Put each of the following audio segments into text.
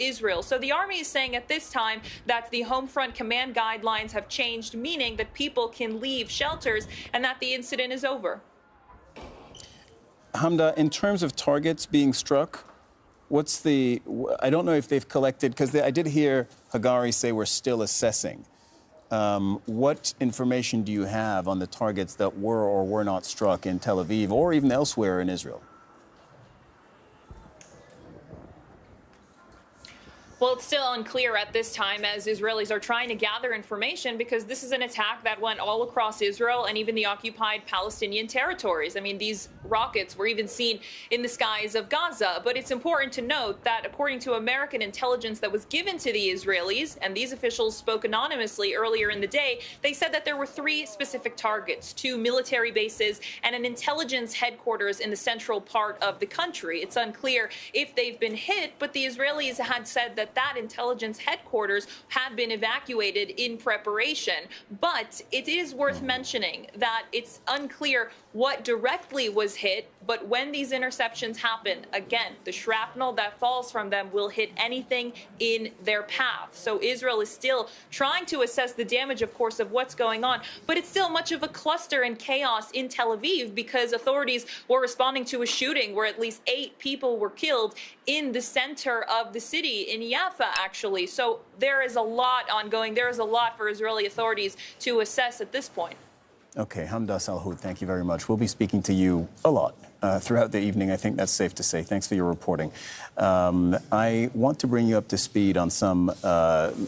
Israel. So the army is saying at this time that the home front command guidelines have changed, meaning that people can leave shelters and that the incident is over. Hamda, in terms of targets being struck, I don't know if they've collected, because I did hear Hagari say we're still assessing. What information do you have on the targets that were or were not struck in Tel Aviv or even elsewhere in Israel? Well, it's still unclear at this time as Israelis are trying to gather information because this is an attack that went all across Israel and even the occupied Palestinian territories. I mean, these rockets were even seen in the skies of Gaza. But it's important to note that according to American intelligence that was given to the Israelis, and these officials spoke anonymously earlier in the day, they said that there were 3 specific targets, 2 military bases and an intelligence headquarters in the central part of the country. It's unclear if they've been hit, but the Israelis had said that intelligence headquarters had been evacuated in preparation. But it is worth mentioning that it's unclear what directly was hit, but when these interceptions happen, again, the shrapnel that falls from them will hit anything in their path. So Israel is still trying to assess the damage, of course, of what's going on, but it's still much of a cluster and chaos in Tel Aviv because authorities were responding to a shooting where at least 8 people were killed in the center of the city, in Jaffa, actually. So there is a lot ongoing. There is a lot for Israeli authorities to assess at this point. Okay, Hamda Salhoud, thank you very much. We'll be speaking to you a lot throughout the evening. I think that's safe to say. Thanks for your reporting. I want to bring you up to speed on some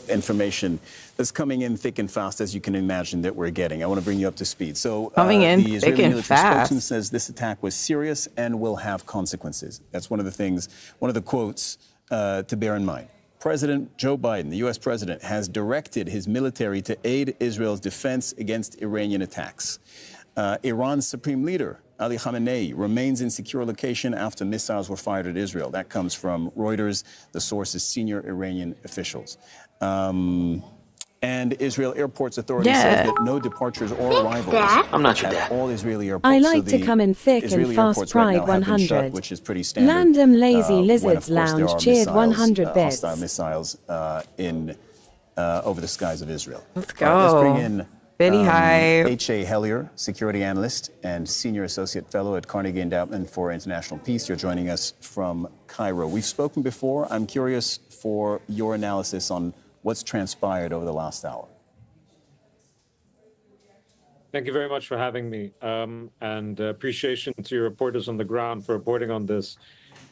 information that's coming in thick and fast, as you can imagine, that we're getting. I want to bring you up to speed. So coming in the thick Israeli and military fast. spokesman says this attack was serious and will have consequences. That's one of the things, one of the quotes to bear in mind. President Joe Biden, the U.S. president, has directed his military to aid Israel's defense against Iranian attacks. Iran's supreme leader, Ali Khamenei, remains in secure location after missiles were fired at Israel. That comes from Reuters. The source is senior Iranian officials. And Israel Airports Authority says that no departures or arrivals I'm not your at dad. all Israeli airports. I like to come in thick Israeli and fast airports right Pride now have been 100. shut, which is pretty standard. Random Lazy when, Lizards of course, there Lounge are cheered missiles, 100 bits. hostile missiles over the skies of Israel. Let's go. Let's bring in Biddy Hive. H.A. Hellier, security analyst and senior associate fellow at Carnegie Endowment for International Peace. You're joining us from Cairo. We've spoken before. I'm curious for your analysis on what's transpired over the last hour. Thank you very much for having me, and appreciation to your reporters on the ground for reporting on this.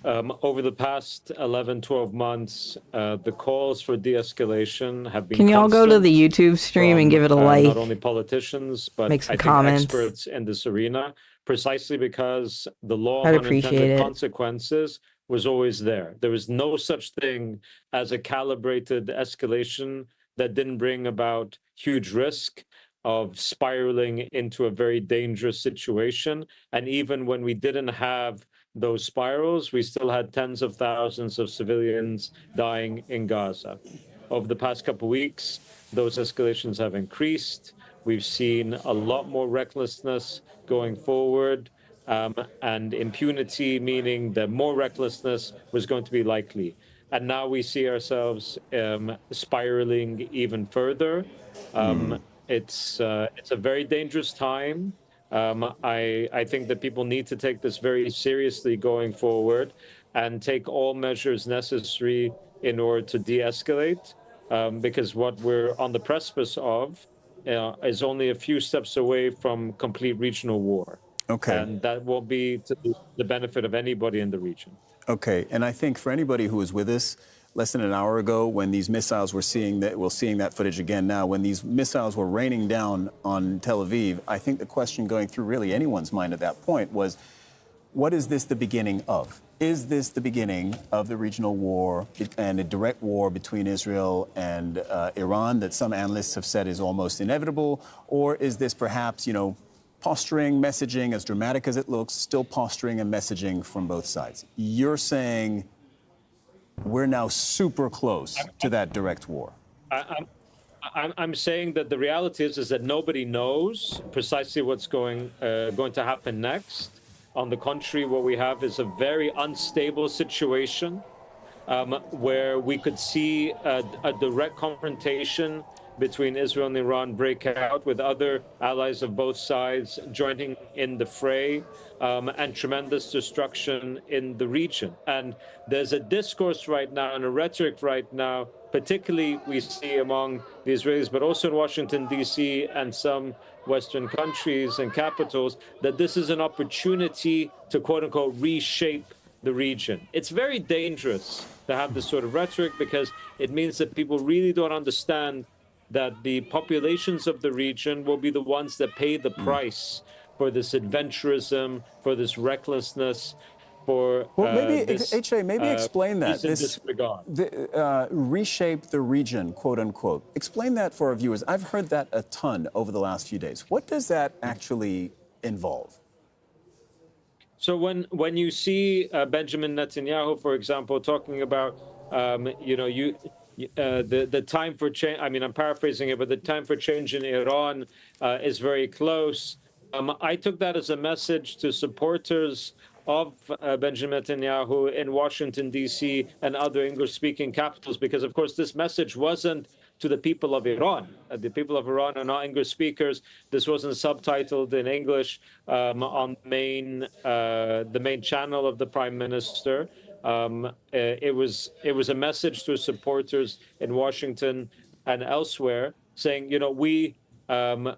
Over the past 11, 12 months, the calls for de-escalation have been Can y'all go to constant the YouTube stream and give it a like? Not only politicians, but Make some I think comments. experts in this arena, precisely because the law I'd of appreciate unintended it. consequences was always there. There was no such thing as a calibrated escalation that didn't bring about huge risk of spiraling into a very dangerous situation. And even when we didn't have those spirals, we still had tens of thousands of civilians dying in Gaza. Over the past couple of weeks, those escalations have increased. We've seen a lot more recklessness going forward, and impunity, meaning that more recklessness was going to be likely. And now we see ourselves spiraling even further. It's a very dangerous time. I think that people need to take this very seriously going forward and take all measures necessary in order to de-escalate, because what we're on the precipice of is only a few steps away from complete regional war. Okay. And that will be to the benefit of anybody in the region. Okay, and I think for anybody who was with us less than an hour ago when these missiles we're seeing that footage again now, when these missiles were raining down on Tel Aviv, I think the question going through really anyone's mind at that point was, what is this the beginning of? Is this the beginning of the regional war and a direct war between Israel and Iran that some analysts have said is almost inevitable? Or is this perhaps, posturing, messaging, as dramatic as it looks, still posturing and messaging from both sides? You're saying we're now super close to that direct war. I'm saying that the reality is that nobody knows precisely what's going to happen next. On the contrary, what we have is a very unstable situation. where we could see a direct confrontation between Israel and Iran break out, with other allies of both sides joining in the fray, and tremendous destruction in the region. And there's a discourse right now and a rhetoric right now, particularly we see among the Israelis, but also in Washington, D.C. and some Western countries and capitals, that this is an opportunity to, quote unquote, reshape the region. It's very dangerous to have this sort of rhetoric, because it means that people really don't understand that the populations of the region will be the ones that pay the price for this adventurism, for this recklessness, for this, H.A., maybe explain that. Disregard. Reshape the region, quote unquote. Explain that for our viewers. I've heard that a ton over the last few days. What does that actually involve? So when you see Benjamin Netanyahu, for example, talking about, the time for change, I mean, I'm paraphrasing it, but the time for change in Iran is very close. I took that as a message to supporters of Benjamin Netanyahu in Washington, D.C. and other English-speaking capitals, because, of course, this message wasn't to the people of Iran. The people of Iran are not English speakers. This wasn't subtitled in English on the main channel of the Prime Minister. It was a message to supporters in Washington and elsewhere, saying,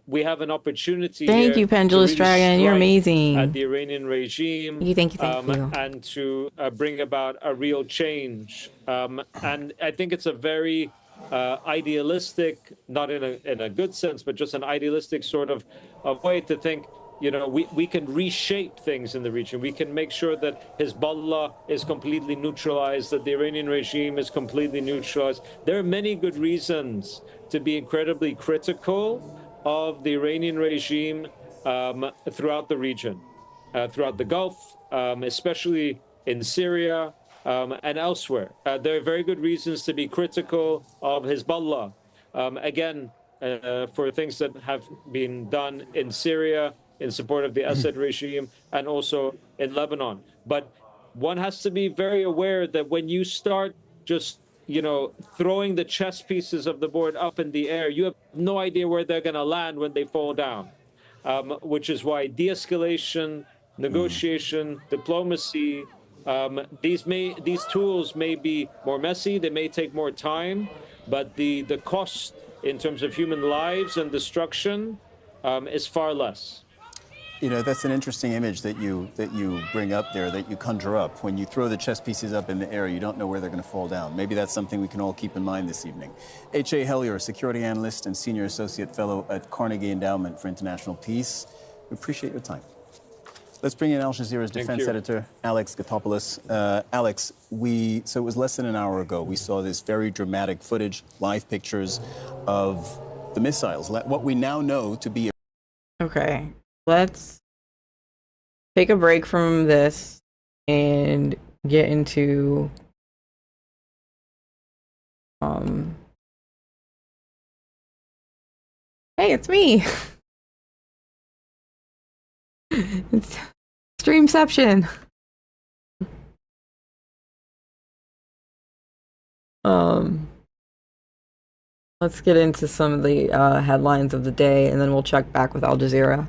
we have an opportunity. Thank you, Pendulous Dragon. You're amazing. At the Iranian regime. Thank you. And to bring about a real change. And I think it's a very idealistic, not in a good sense, but just an idealistic sort of way to think. We can reshape things in the region. We can make sure that Hezbollah is completely neutralized, that the Iranian regime is completely neutralized. There are many good reasons to be incredibly critical of the Iranian regime throughout the region, throughout the Gulf, especially in Syria and elsewhere. There are very good reasons to be critical of Hezbollah. For things that have been done in Syria, in support of the Assad regime, and also in Lebanon. But one has to be very aware that when you start just, throwing the chess pieces of the board up in the air, you have no idea where they're going to land when they fall down, which is why de-escalation, negotiation, diplomacy, these tools may be more messy, they may take more time, but the cost in terms of human lives and destruction is far less. That's an interesting image that you bring up there, that you conjure up. When you throw the chess pieces up in the air, you don't know where they're going to fall down. Maybe that's something we can all keep in mind this evening. H.A. Hellier, security analyst and senior associate fellow at Carnegie Endowment for International Peace. We appreciate your time. Let's bring in Al Jazeera's defense editor, Alex Gatopoulos. Alex, so it was less than an hour ago, we saw this very dramatic footage, live pictures of the missiles, what we now know to be. Okay, let's take a break from this and get into hey, it's me. It's Streamception. Let's get into some of the headlines of the day, and then we'll check back with Al Jazeera.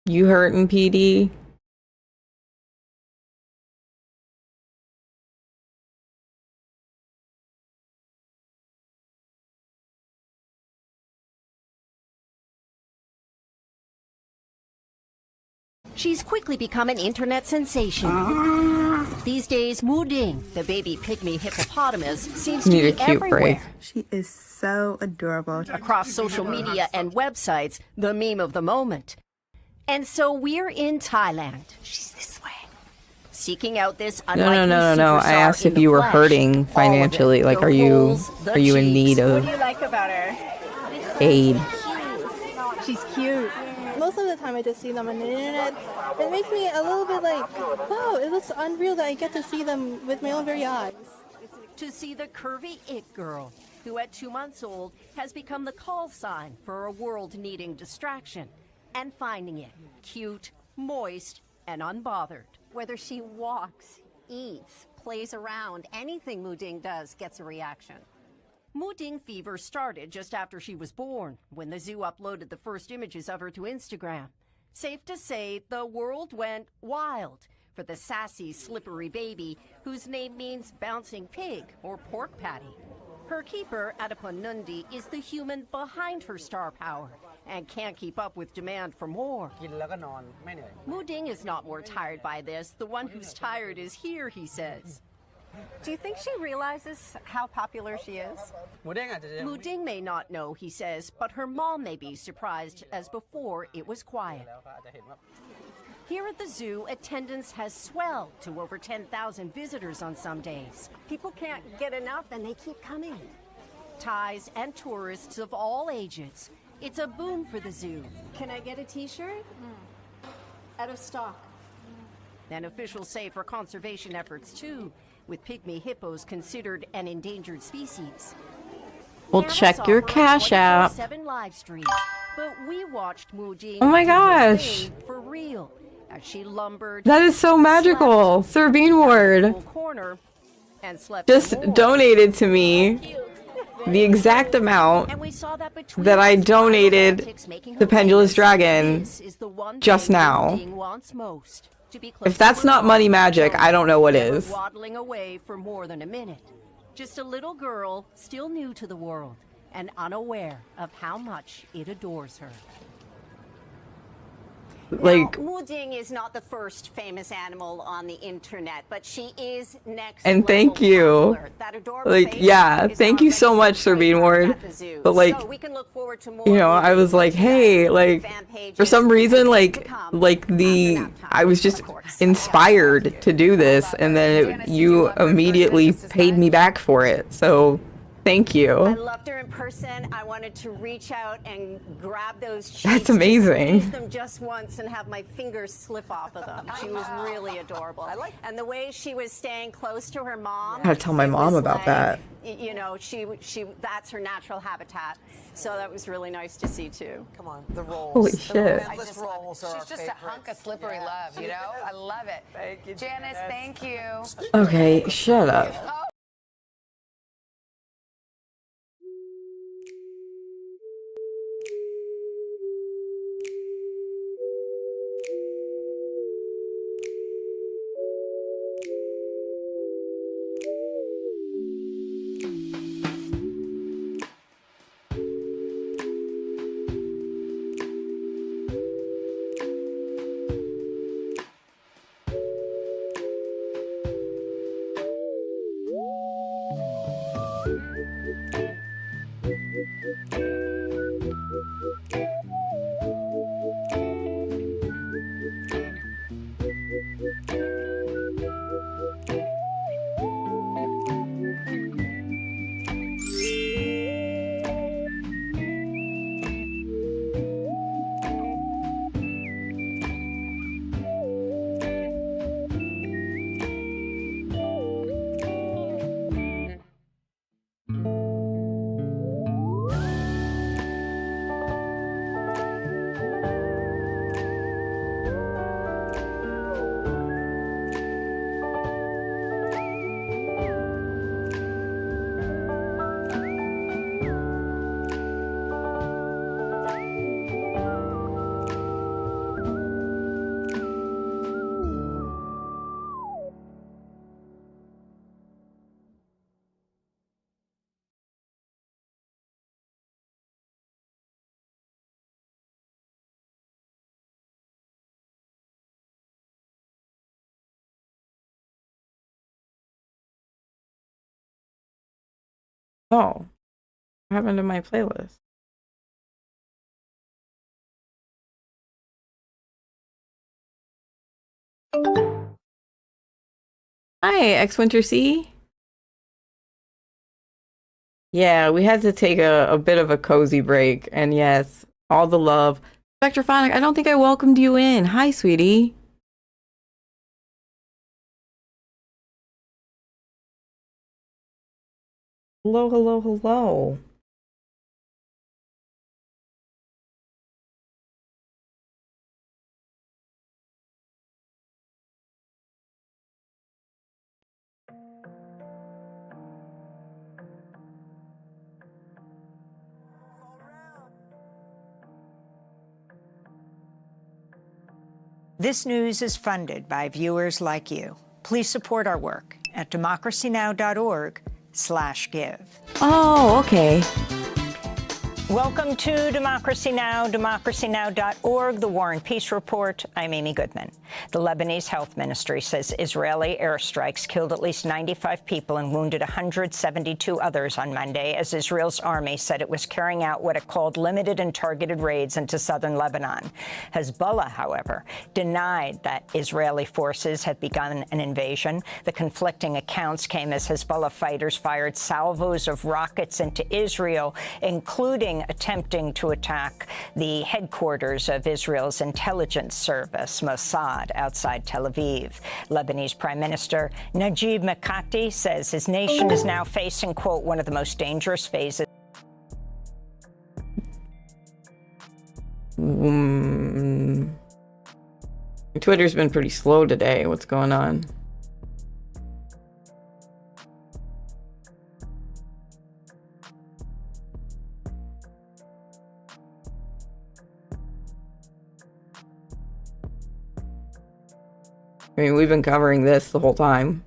You hurting, PD? She's quickly become an internet sensation. These days, Wu Ding, the baby pygmy hippopotamus, seems to be everywhere. She is so adorable. Across social media and websites, the meme of the moment. And so we're in Thailand. She's this way. Seeking out this unlikely No. I asked if you were hurting financially. Like, are you in need of What do you like about her? aid? She's cute. Most of the time I just see them on the internet. It makes me a little bit like, wow, it looks unreal that I get to see them with my own very eyes. To see the curvy it girl. who at 2 months old has become the call sign for a world needing distraction and finding it cute, moist, and unbothered. Whether she walks, eats, plays around, anything Muding does gets a reaction. Muding fever started just after she was born, when the zoo uploaded the first images of her to Instagram. Safe to say, the world went wild for the sassy, slippery baby, whose name means bouncing pig or pork patty. Her keeper, Adipanundi, is the human behind her star power and can't keep up with demand for more. Muding is not more tired by this. The one who's tired is here, he says. Do you think she realizes how popular she is? Muding may not know, he says, but her mom may be surprised, as before it was quiet. Here at the zoo, attendance has swelled to over 10,000 visitors on some days. People can't get enough and they keep coming. Thais and tourists of all ages. It's a boom for the zoo. Can I get a t-shirt? Out of stock. And officials say for conservation efforts too, with pygmy hippos considered an endangered species. Well, check your Cash App. 7 live stream, but we watched Muding Oh my do her gosh. thing for real as she lumbered. That is so magical. Servine Ward Corner and slept just some more. donated to me the exact amount And we saw that between that I these donated antics making to her Pendulous famous, Dragon this is the one just thing now. Muding wants most, to be close If that's to her not money mom. magic, I don't know what Never is. waddling away for more than a minute. Just a little girl, still new to the world, and unaware of how much it adores her. Like, Muding is not the first famous animal on the internet, but she is next. and thank level you. popular. That adorable Like, face yeah, is thank you already so much, celebrated Servine Ward. at the zoo. But like, So we can look forward to more you know, I was like, hey, like, fan pages for some reason, to like come the, after nap time, I was just of course. inspired to do this, and then you immediately paid me back for it. So, thank I you. loved her in person. I wanted to reach out and grab those cheeks. That's just amazing. squeeze them just once and have my fingers slip off of them. She was really adorable. And the way she was staying close to her mom. I gotta tell my it mom was about like, that. You know, she that's her natural habitat. So that was really nice to see too. Come on, the rolls. Holy The shit. endless rolls are She's just our a hunk of favorites. slippery Yeah. love, you know? I love it. Thank you, Janice, thank you. Okay, shut up. Oh, what happened to my playlist? Hi, X-Winter C. Yeah, we had to take a bit of a cozy break, and yes, all the love. Spectrophonic, I don't think I welcomed you in. Hi, sweetie. Hello, hello, hello. This news is funded by viewers like you. Please support our work at democracynow.org/give. Oh, okay. Welcome to Democracy Now!, democracynow.org, the War and Peace Report. I'm Amy Goodman. The Lebanese Health Ministry says Israeli airstrikes killed at least 95 people and wounded 172 others on Monday, as Israel's army said it was carrying out what it called limited and targeted raids into southern Lebanon. Hezbollah, however, denied that Israeli forces had begun an invasion. The conflicting accounts came as Hezbollah fighters fired salvos of rockets into Israel, including attempting to attack the headquarters of Israel's intelligence service, Mossad, outside Tel Aviv. Lebanese Prime Minister Najib Mikati says his nation is now facing, quote, one of the most dangerous phases. Twitter's been pretty slow today. What's going on? I mean, we've been covering this the whole time.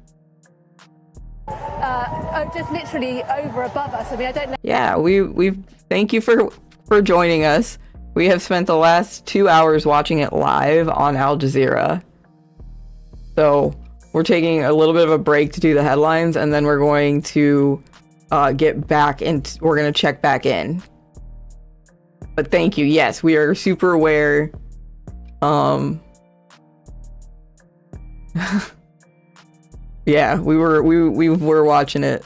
Just literally over above us. I mean, I don't know. Yeah, we've thank you for joining us. We have spent the last 2 hours watching it live on Al Jazeera. So we're taking a little bit of a break to do the headlines, and then we're going to get back and we're going to check back in. But thank you. Yes, we are super aware. Yeah, we were watching it.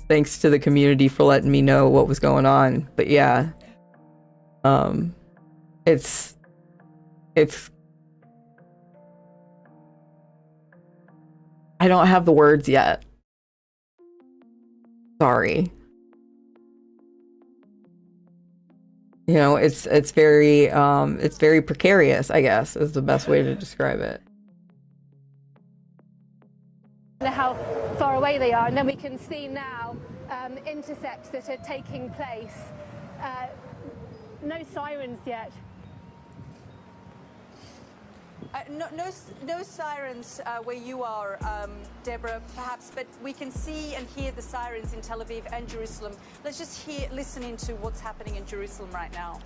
Thanks to the community for letting me know what was going on. But yeah, it's I don't have the words yet. Sorry. You know, it's very precarious, I guess, is the best way to describe it. How far away they are, and then we can see now intercepts that are taking place. No sirens yet. No sirens where you are, Deborah, perhaps, but we can see and hear the sirens in Tel Aviv and Jerusalem. Let's just listen into what's happening in Jerusalem right now.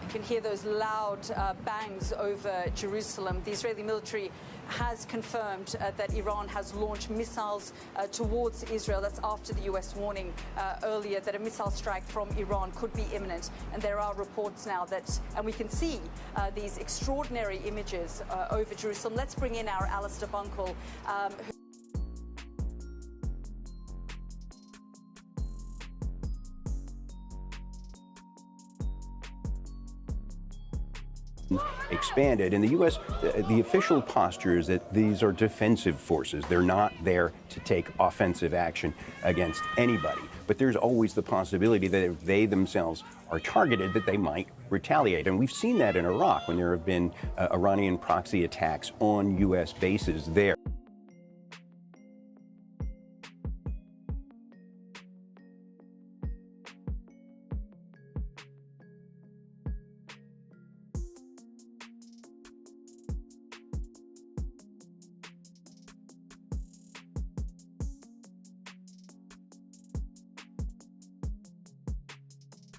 You can hear those loud bangs over Jerusalem. The Israeli military has confirmed that Iran has launched missiles towards Israel. That's after the U.S. warning earlier that a missile strike from Iran could be imminent. And there are reports now that, and we can see these extraordinary images over Jerusalem. Let's bring in our Alistair Bunkle, expanded. In the U.S., the official posture is that these are defensive forces. They're not there to take offensive action against anybody. But there's always the possibility that if they themselves are targeted, that they might retaliate. And we've seen that in Iraq when there have been Iranian proxy attacks on U.S. bases there.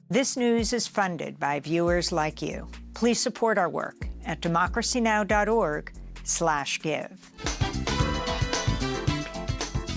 This news is funded by viewers like you. Please support our work at democracynow.org/give.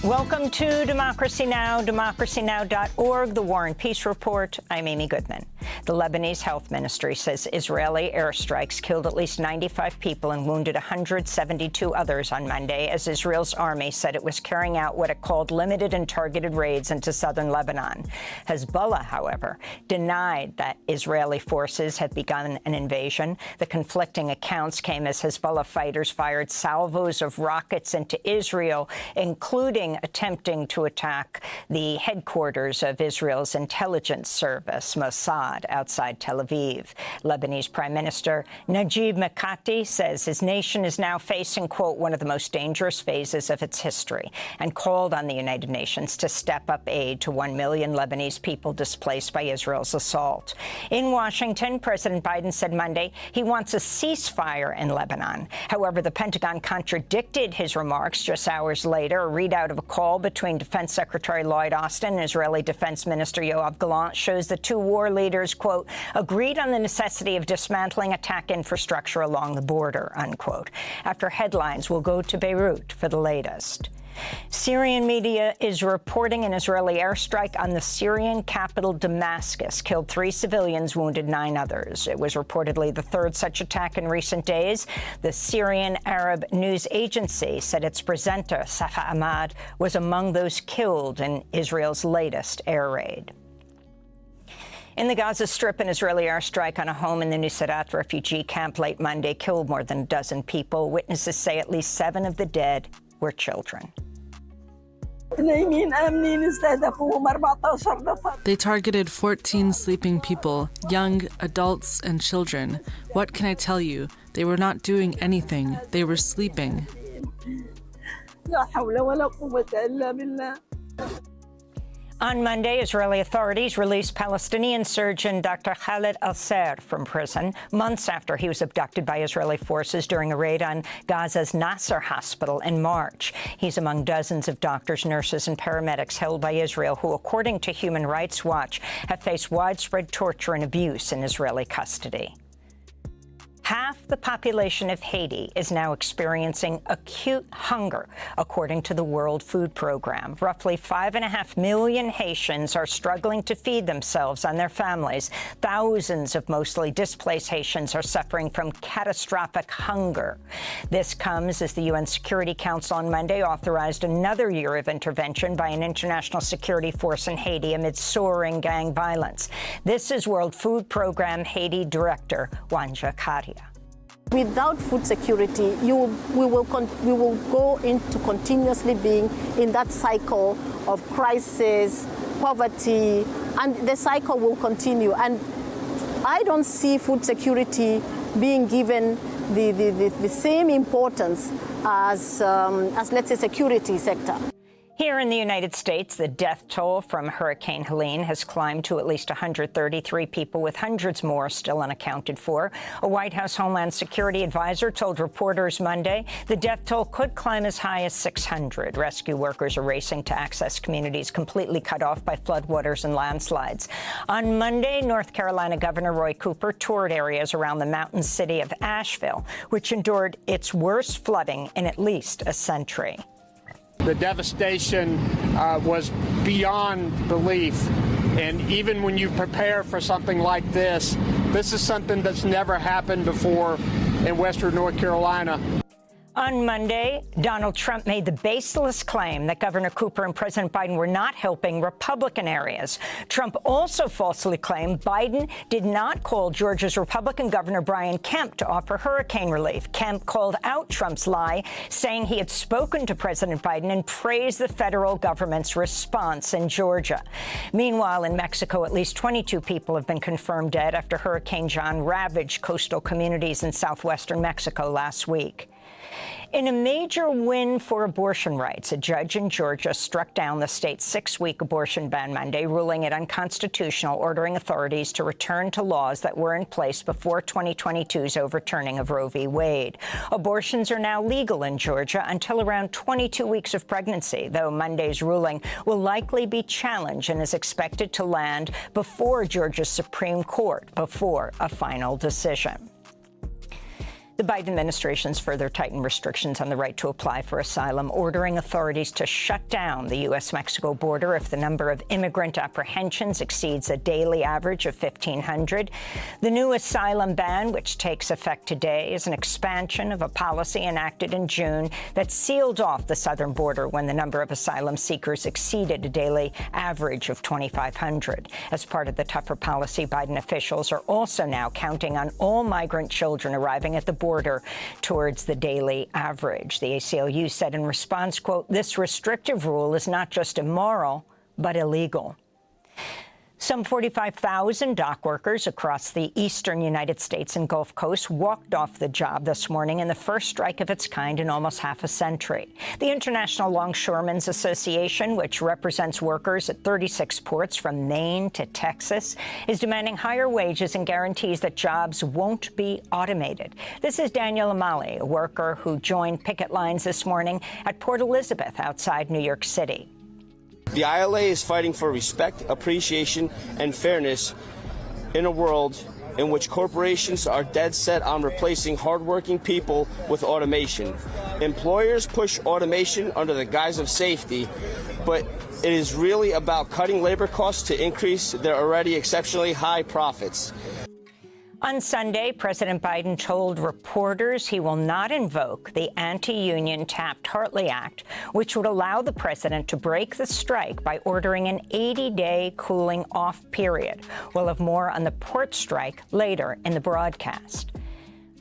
Welcome to Democracy Now!, democracynow.org, The War and Peace Report. I'm Amy Goodman. The Lebanese Health Ministry says Israeli airstrikes killed at least 95 people and wounded 172 others on Monday, as Israel's army said it was carrying out what it called limited and targeted raids into southern Lebanon. Hezbollah, however, denied that Israeli forces had begun an invasion. The conflicting accounts came as Hezbollah fighters fired salvos of rockets into Israel, including attempting to attack the headquarters of Israel's intelligence service, Mossad, outside Tel Aviv. Lebanese Prime Minister Najib Mikati says his nation is now facing, quote, one of the most dangerous phases of its history, and called on the United Nations to step up aid to 1 million Lebanese people displaced by Israel's assault. In Washington, President Biden said Monday he wants a ceasefire in Lebanon. However, the Pentagon contradicted his remarks just hours later. A readout of a call between Defense Secretary Lloyd Austin and Israeli Defense Minister Yoav Gallant shows the two war leaders, quote, agreed on the necessity of dismantling attack infrastructure along the border, unquote. After headlines, we'll go to Beirut for the latest. Syrian media is reporting an Israeli airstrike on the Syrian capital Damascus killed 3 civilians, wounded 9 others. It was reportedly the third such attack in recent days. The Syrian Arab news agency said its presenter, Safa Ahmad, was among those killed in Israel's latest air raid. In the Gaza Strip, an Israeli airstrike on a home in the Nuseirat refugee camp late Monday killed more than a dozen people. Witnesses say at least 7 of the dead were children. They targeted 14 sleeping people, young adults and children. What can I tell you? They were not doing anything. They were sleeping. On Monday, Israeli authorities released Palestinian surgeon Dr. Khaled Al-Ser from prison, months after he was abducted by Israeli forces during a raid on Gaza's Nasser hospital in March. He's among dozens of doctors, nurses, and paramedics held by Israel who, according to Human Rights Watch, have faced widespread torture and abuse in Israeli custody. Half the population of Haiti is now experiencing acute hunger, according to the World Food Program. Roughly 5.5 million Haitians are struggling to feed themselves and their families. Thousands of mostly displaced Haitians are suffering from catastrophic hunger. This comes as the UN Security Council on Monday authorized another year of intervention by an international security force in Haiti amid soaring gang violence. This is World Food Program Haiti Director Wanja Karia. Without food security, we will go into continuously being in that cycle of crisis, poverty, and the cycle will continue. And I don't see food security being given the same importance as let's say, security sector. Here in the United States, the death toll from Hurricane Helene has climbed to at least 133 people, with hundreds more still unaccounted for. A White House Homeland Security advisor told reporters Monday the death toll could climb as high as 600. Rescue workers are racing to access communities completely cut off by floodwaters and landslides. On Monday, North Carolina Governor Roy Cooper toured areas around the mountain city of Asheville, which endured its worst flooding in at least a century. The devastation was beyond belief. And even when you prepare for something like this is something that's never happened before in Western North Carolina. On Monday, Donald Trump made the baseless claim that Governor Cooper and President Biden were not helping Republican areas. Trump also falsely claimed Biden did not call Georgia's Republican Governor Brian Kemp to offer hurricane relief. Kemp called out Trump's lie, saying he had spoken to President Biden and praised the federal government's response in Georgia. Meanwhile, in Mexico, at least 22 people have been confirmed dead after Hurricane John ravaged coastal communities in southwestern Mexico last week. In a major win for abortion rights, a judge in Georgia struck down the state's 6-week abortion ban Monday, ruling it unconstitutional, ordering authorities to return to laws that were in place before 2022's overturning of Roe v. Wade. Abortions are now legal in Georgia until around 22 weeks of pregnancy, though Monday's ruling will likely be challenged and is expected to land before Georgia's Supreme Court before a final decision. The Biden administration's further tightened restrictions on the right to apply for asylum, ordering authorities to shut down the U.S.-Mexico border if the number of immigrant apprehensions exceeds a daily average of 1,500. The new asylum ban, which takes effect today, is an expansion of a policy enacted in June that sealed off the southern border when the number of asylum seekers exceeded a daily average of 2,500. As part of the tougher policy, Biden officials are also now counting on all migrant children arriving at the border towards the daily average. The ACLU said in response, quote, "This restrictive rule is not just immoral, but illegal." Some 45,000 dock workers across the eastern United States and Gulf Coast walked off the job this morning in the first strike of its kind in almost half a century. The International Longshoremen's Association, which represents workers at 36 ports from Maine to Texas, is demanding higher wages and guarantees that jobs won't be automated. This is Daniel Amali, a worker who joined picket lines this morning at Port Elizabeth outside New York City. The ILA is fighting for respect, appreciation, and fairness in a world in which corporations are dead set on replacing hardworking people with automation. Employers push automation under the guise of safety, but it is really about cutting labor costs to increase their already exceptionally high profits. On Sunday, President Biden told reporters he will not invoke the anti-union Taft-Hartley Act, which would allow the president to break the strike by ordering an 80-day cooling-off period. We'll have more on the port strike later in the broadcast.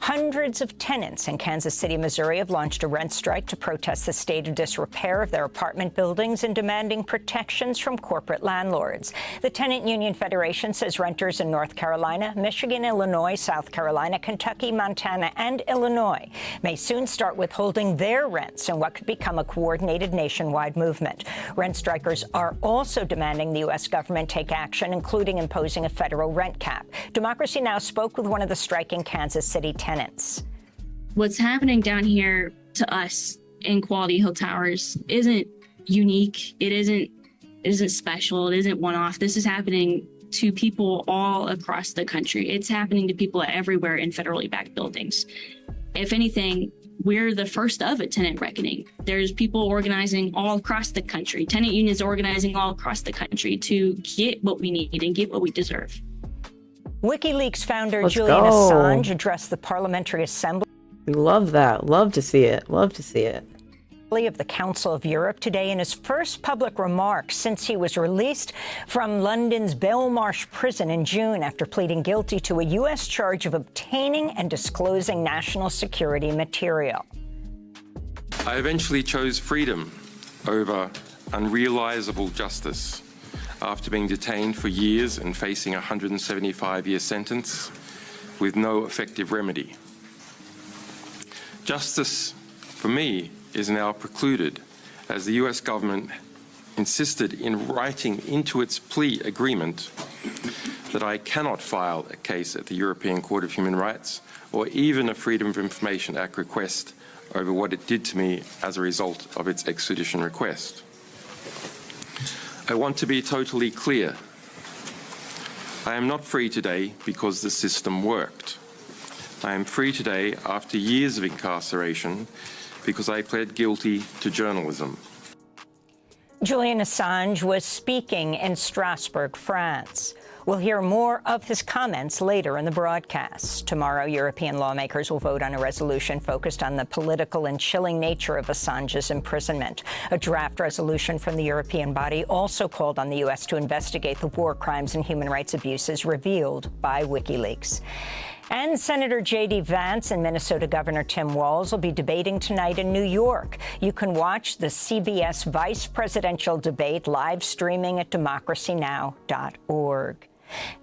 Hundreds of tenants in Kansas City, Missouri, have launched a rent strike to protest the state of disrepair of their apartment buildings and demanding protections from corporate landlords. The Tenant Union Federation says renters in North Carolina, Michigan, Illinois, South Carolina, Kentucky, Montana, and Illinois may soon start withholding their rents in what could become a coordinated nationwide movement. Rent strikers are also demanding the U.S. government take action, including imposing a federal rent cap. Democracy Now! Spoke with one of the striking Kansas City tenants. What's happening down here to us in Quality Hill Towers isn't unique. It isn't special. It isn't one-off. This is happening to people all across the country. It's happening to people everywhere in federally backed buildings. If anything, we're the first of a tenant reckoning. There's people organizing all across the country. Tenant unions organizing all across the country to get what we need and get what we deserve. WikiLeaks founder Julian Assange addressed the Parliamentary Assembly. We love that. Love to see it. Love to see it. Of the Council of Europe today in his first public remarks since he was released from London's Belmarsh prison in June after pleading guilty to a U.S. charge of obtaining and disclosing national security material. I eventually chose freedom over unrealizable justice. After being detained for years and facing a 175-year sentence with no effective remedy. Justice, for me, is now precluded as the U.S. government insisted in writing into its plea agreement that I cannot file a case at the European Court of Human Rights or even a Freedom of Information Act request over what it did to me as a result of its extradition request. I want to be totally clear. I am not free today because the system worked. I am free today after years of incarceration because I pled guilty to journalism. Julian Assange was speaking in Strasbourg, France. We'll hear more of his comments later in the broadcast. Tomorrow, European lawmakers will vote on a resolution focused on the political and chilling nature of Assange's imprisonment. A draft resolution from the European body also called on the U.S. to investigate the war crimes and human rights abuses revealed by WikiLeaks. And Senator J.D. Vance and Minnesota Governor Tim Walz will be debating tonight in New York. You can watch the CBS vice presidential debate live streaming at democracynow.org.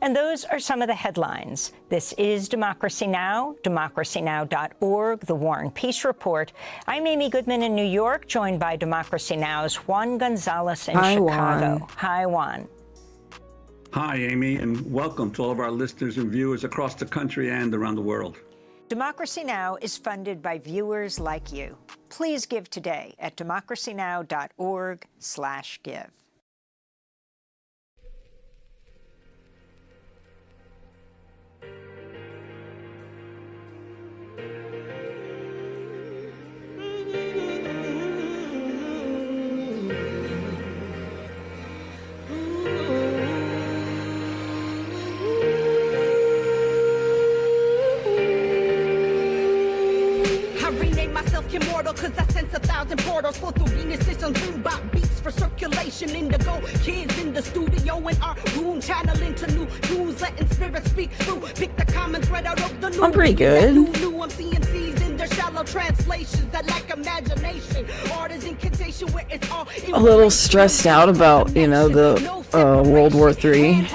And those are some of the headlines. This is Democracy Now!, democracynow.org, The War and Peace Report. I'm Amy Goodman in New York, joined by Democracy Now!'s Juan Gonzalez in Chicago. Juan. Hi, Juan. Hi, Amy, and welcome to all of our listeners and viewers across the country and around the world. Democracy Now! Is funded by viewers like you. Please give today at democracynow.org/give. Immortal, cause I sense 1,000 portals for through Venus on boom-bop beats for circulation. Indigo kids in the studio in our room, channeling to new tunes, letting spirits speak through. Pick the common thread out of the new. I'm pretty good. I'm seeing C's in their shallow translations that lack imagination. Art is incantation where it's all A little stressed out about, the World War III.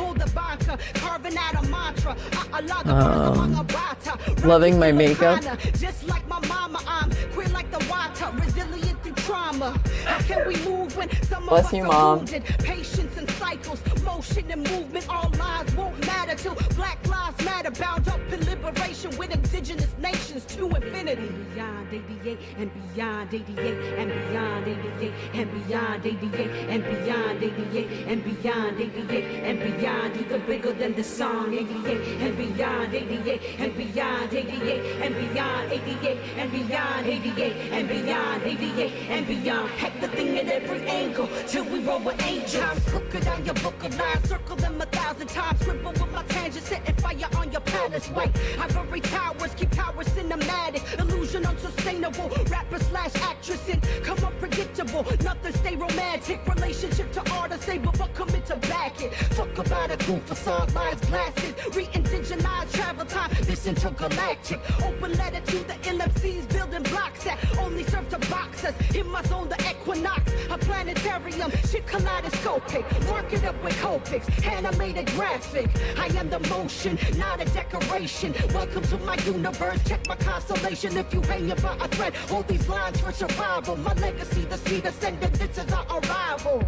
Loving my makeup. Just like my mama, I'm queer like the water, resilient through trauma. How can we move when some of us you, are Mom. wounded? Patience and cycles, motion and movement, all lives won't matter till Black Lives Matter. Bound up in liberation with indigenous nations to infinity. And beyond 88, and beyond 88, and beyond 88, and beyond 88, and beyond 88, and beyond 88, and beyond, even bigger than the song 88, and beyond 88, and beyond 88, and beyond 88, and beyond 88, and beyond 88, and beyond. Hack the thing at every angle till we roll with angels. Crooked on your book of lines, circle them 1,000 times. Scribble with my tangent, setting fire on your palace. Wait, ivory towers keep power cinematic, illusion unsustainable. Rapper slash actress and come unpredictable. Nothing stay romantic. Relationship to art unstable, but commit to back it. Fuck about a goof facade, lines, glasses. Re-indigenize travel time. This intergalactic. Open letter to the LMCs, building blocks that only serve to box us. In my zone, the equinox, a planetarium, shit kaleidoscopic. Mark it up with Copics, animated graphic. I am the motion, not a decoration. Welcome to my universe, check my constellation. If you hang about a thread, hold these lines for survival. My legacy, the seed ascendant, this is our arrival.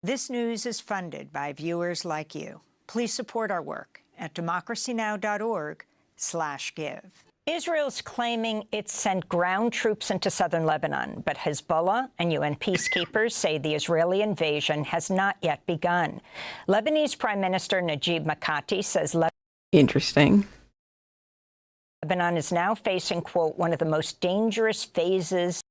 This news is funded by viewers like you. Please support our work at democracynow.org/give. Israel's claiming it sent ground troops into southern Lebanon, but Hezbollah and UN peacekeepers say the Israeli invasion has not yet begun. Lebanese Prime Minister Najib Mikati says Interesting. Lebanon is now facing, quote, one of the most dangerous phases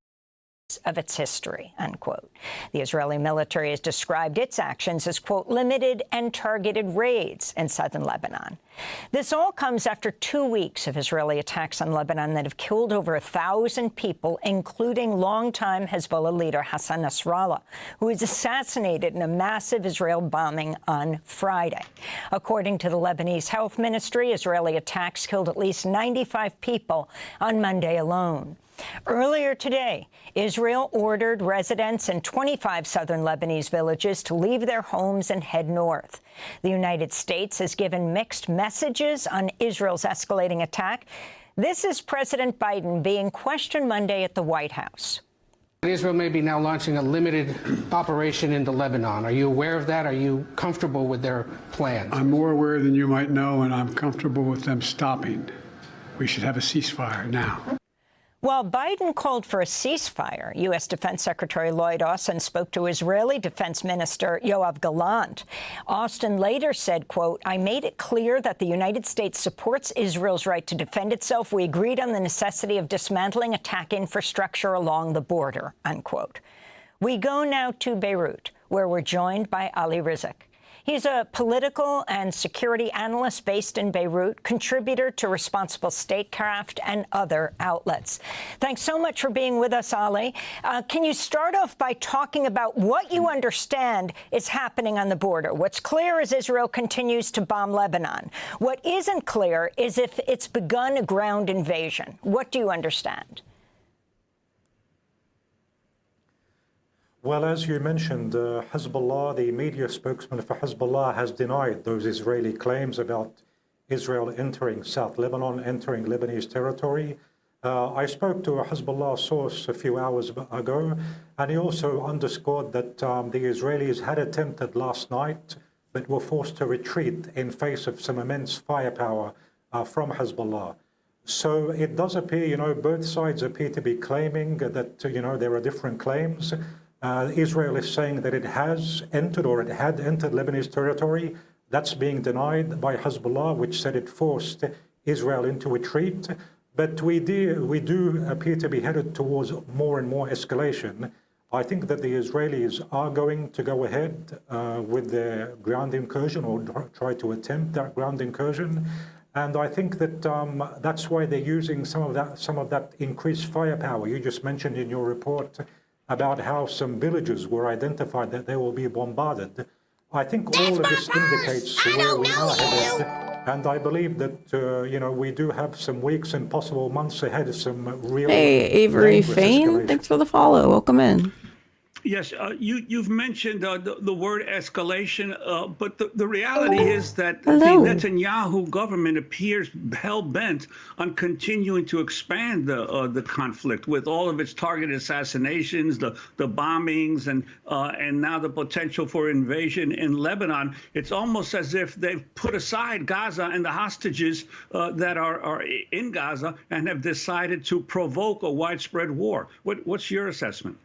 of its history, unquote. The Israeli military has described its actions as, quote, limited and targeted raids in southern Lebanon. This all comes after 2 weeks of Israeli attacks on Lebanon that have killed over 1,000 people, including longtime Hezbollah leader Hassan Nasrallah, who was assassinated in a massive Israel bombing on Friday. According to the Lebanese Health Ministry, Israeli attacks killed at least 95 people on Monday alone. Earlier today, Israel ordered residents in 25 southern Lebanese villages to leave their homes and head north. The United States has given mixed messages on Israel's escalating attack. This is President Biden being questioned Monday at the White House. Israel may be now launching a limited operation into Lebanon. Are you aware of that? Are you comfortable with their plans? I'm more aware than you might know, and I'm comfortable with them stopping. We should have a ceasefire now. While Biden called for a ceasefire, U.S. Defense Secretary Lloyd Austin spoke to Israeli Defense Minister Yoav Gallant. Austin later said, quote, I made it clear that the United States supports Israel's right to defend itself. We agreed on the necessity of dismantling attack infrastructure along the border, unquote. We go now to Beirut, where we're joined by Ali Rizk. He's a political and security analyst based in Beirut, contributor to Responsible Statecraft and other outlets. Thanks so much for being with us, Ali. Can you start off by talking about what you understand is happening on the border? What's clear is Israel continues to bomb Lebanon. What isn't clear is if it's begun a ground invasion. What do you understand? Well, as you mentioned, Hezbollah, the media spokesman for Hezbollah, has denied those Israeli claims about Israel entering South Lebanon, entering Lebanese territory. I spoke to a Hezbollah source a few hours ago, and he also underscored that the Israelis had attempted last night, but were forced to retreat in face of some immense firepower from Hezbollah. So it does appear, both sides appear to be claiming that, there are different claims. Israel is saying that it has entered or it had entered Lebanese territory. That's being denied by Hezbollah, which said it forced Israel into retreat. But we do appear to be headed towards more and more escalation. I think that the Israelis are going to go ahead with their ground incursion or try to attempt that ground incursion. And I think that that's why they're using some of that increased firepower. You just mentioned in your report about how some villages were identified that they will be bombarded. I think all of this indicates where we are headed. And I believe that, we do have some weeks and possible months ahead of some real... Hey, Avery Fain, thanks for the follow. Welcome in. Yes, you've mentioned the word escalation, but the reality is that the Netanyahu government appears hell-bent on continuing to expand the conflict with all of its targeted assassinations, the bombings, and now the potential for invasion in Lebanon. It's almost as if they've put aside Gaza and the hostages that are in Gaza and have decided to provoke a widespread war. What's your assessment?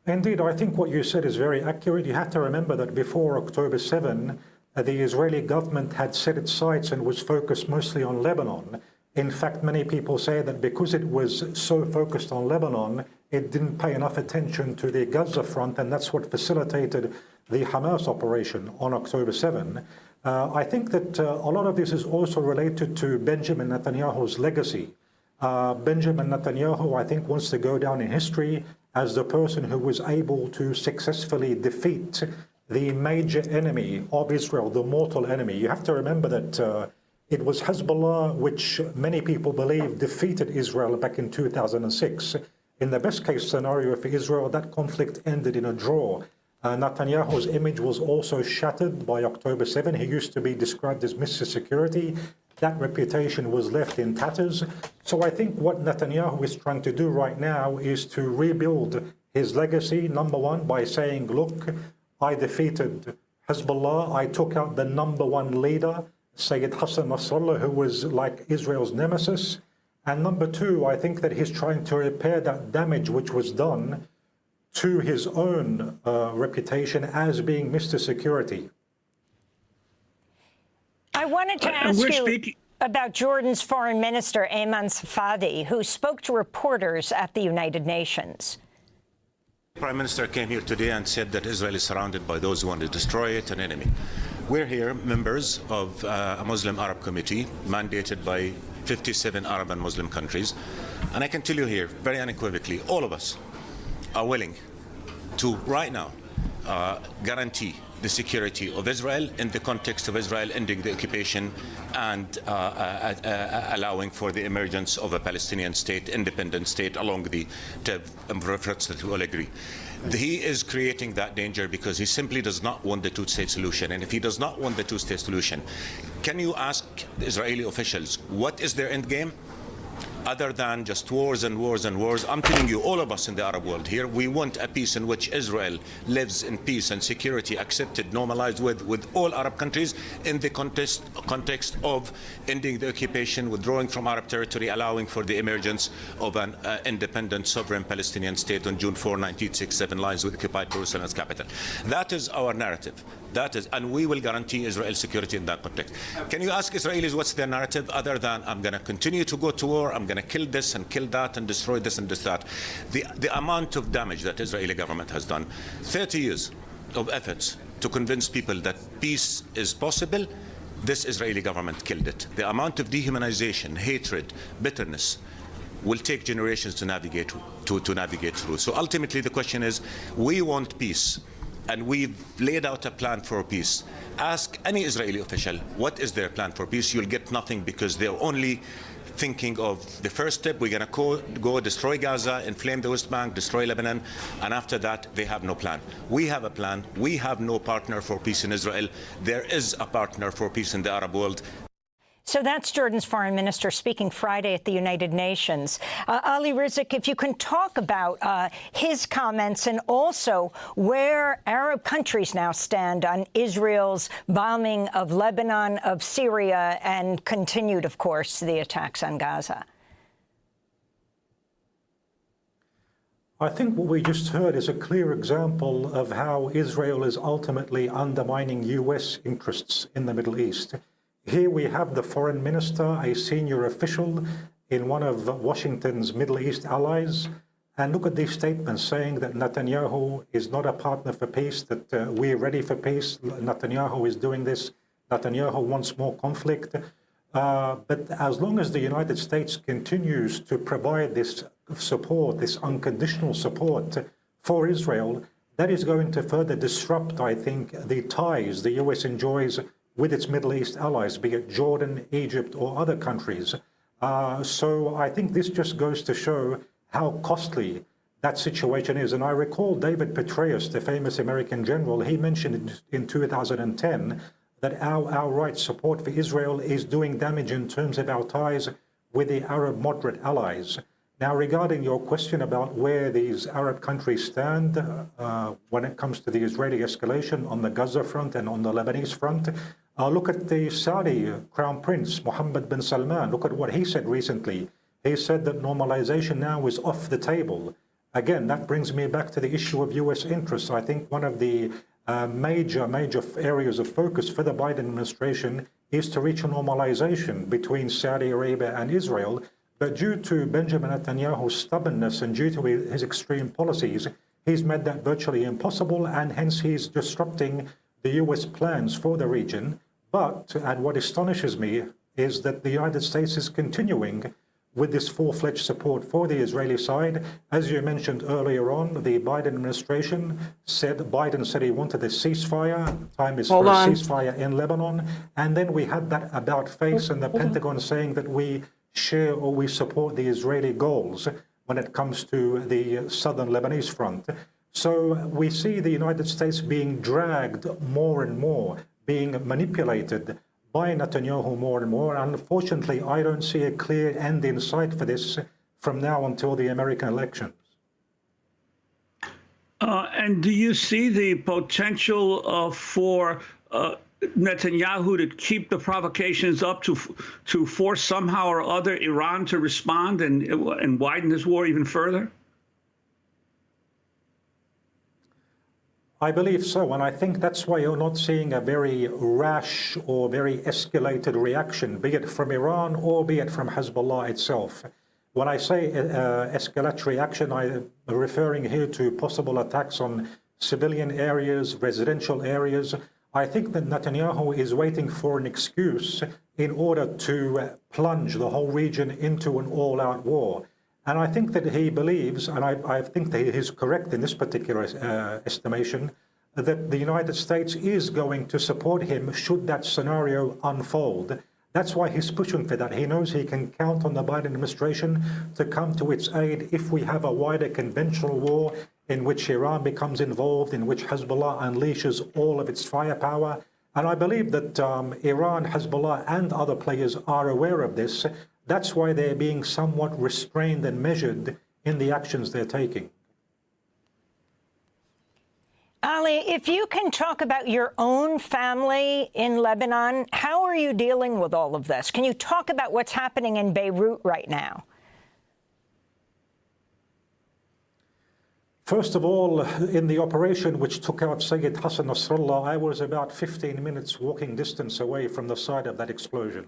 Indeed, I think what you said is very accurate. You have to remember that before October 7, the Israeli government had set its sights and was focused mostly on Lebanon. In fact, many people say that because it was so focused on Lebanon, it didn't pay enough attention to the Gaza front, and that's what facilitated the Hamas operation on October 7. I think that a lot of this is also related to Benjamin Netanyahu's legacy. Benjamin Netanyahu, I think, wants to go down in history as the person who was able to successfully defeat the major enemy of Israel, the mortal enemy. You have to remember that it was Hezbollah, which many people believe defeated Israel back in 2006. In the best case scenario for Israel, that conflict ended in a draw. Netanyahu's image was also shattered by October 7. He used to be described as Mr. Security. That reputation was left in tatters. So I think what Netanyahu is trying to do right now is to rebuild his legacy, number one, by saying, look, I defeated Hezbollah. I took out the number one leader, Sayyid Hassan Nasrallah, who was like Israel's nemesis. And number two, I think that he's trying to repair that damage which was done to his own reputation as being Mr. Security. I wanted to ask you about Jordan's Foreign Minister, Ayman Safadi, who spoke to reporters at the United Nations. The Prime Minister came here today and said that Israel is surrounded by those who want to destroy it, an enemy. We're here, members of a Muslim Arab Committee, mandated by 57 Arab and Muslim countries. And I can tell you here, very unequivocally, all of us are willing to, right now, guarantee the security of Israel in the context of Israel ending the occupation and allowing for the emergence of a Palestinian state, independent state, along the efforts that we all agree. He is creating that danger because he simply does not want the two-state solution. And if he does not want the two-state solution, can you ask the Israeli officials, what is their end game? Other than just wars and wars and wars. I'm telling you, all of us in the Arab world here, we want a peace in which Israel lives in peace and security, accepted, normalized with all Arab countries in the context of ending the occupation, withdrawing from Arab territory, allowing for the emergence of an independent, sovereign Palestinian state on June 4, 1967, lines with occupied Jerusalem as capital. That is our narrative. That is, and we will guarantee Israel's security in that context. Can you ask Israelis what's their narrative other than I'm going to continue to go to war, I'm going to kill this and kill that and destroy this and this that? The amount of damage that Israeli government has done, 30 years of efforts to convince people that peace is possible, this Israeli government killed it. The amount of dehumanization, hatred, bitterness will take generations to navigate through. So ultimately the question is, we want peace. And we've laid out a plan for peace. Ask any Israeli official, what is their plan for peace? You'll get nothing because they're only thinking of the first step, we're going to go destroy Gaza, inflame the West Bank, destroy Lebanon, and after that, they have no plan. We have a plan. We have no partner for peace in Israel. There is a partner for peace in the Arab world. So that's Jordan's foreign minister speaking Friday at the United Nations. Ali Rizik, if you can talk about his comments and also where Arab countries now stand on Israel's bombing of Lebanon, of Syria, and continued, of course, the attacks on Gaza. I think what we just heard is a clear example of how Israel is ultimately undermining U.S. interests in the Middle East. Here we have the foreign minister, a senior official in one of Washington's Middle East allies, and look at these statements saying that Netanyahu is not a partner for peace, that we're ready for peace, Netanyahu is doing this, Netanyahu wants more conflict. But as long as the United States continues to provide this support, this unconditional support for Israel, that is going to further disrupt, I think, the ties the U.S. enjoys with its Middle East allies, be it Jordan, Egypt, or other countries. So I think this just goes to show how costly that situation is. And I recall David Petraeus, the famous American general, he mentioned in 2010 that our outright support for Israel is doing damage in terms of our ties with the Arab moderate allies. Now, regarding your question about where these Arab countries stand when it comes to the Israeli escalation on the Gaza front and on the Lebanese front, look at the Saudi Crown Prince, Mohammed bin Salman. Look at what he said recently. He said that normalization now is off the table. Again, that brings me back to the issue of U.S. interests. I think one of the major areas of focus for the Biden administration is to reach a normalization between Saudi Arabia and Israel. But due to Benjamin Netanyahu's stubbornness and due to his extreme policies, he's made that virtually impossible, and hence he's disrupting the U.S. plans for the region. But, and what astonishes me, is that the United States is continuing with this full-fledged support for the Israeli side. As you mentioned earlier on, the Biden administration said, Biden said he wanted a ceasefire. Time is for a ceasefire in Lebanon. And then we had that about face and the Pentagon saying that we share or we support the Israeli goals when it comes to the southern Lebanese front. So we see the United States being dragged more and more, being manipulated by Netanyahu more and more. Unfortunately, I don't see a clear end in sight for this from now until the American elections. And do you see the potential for Netanyahu to keep the provocations up to force somehow or other Iran to respond and widen this war even further? I believe so, and I think that's why you're not seeing a very rash or very escalated reaction, be it from Iran or be it from Hezbollah itself. When I say escalatory action, I'm referring here to possible attacks on civilian areas, residential areas. I think that Netanyahu is waiting for an excuse in order to plunge the whole region into an all-out war. And I think that he believes, and I think that he is correct in this particular estimation, that the United States is going to support him should that scenario unfold. That's why he's pushing for that. He knows he can count on the Biden administration to come to its aid if we have a wider conventional war in which Iran becomes involved, in which Hezbollah unleashes all of its firepower. And I believe that Iran, Hezbollah, and other players are aware of this. That's why they're being somewhat restrained and measured in the actions they're taking. Ali, if you can talk about your own family in Lebanon, how are you dealing with all of this? Can you talk about what's happening in Beirut right now? First of all, in the operation which took out Sayyid Hassan Nasrallah, I was about 15 minutes walking distance away from the site of that explosion.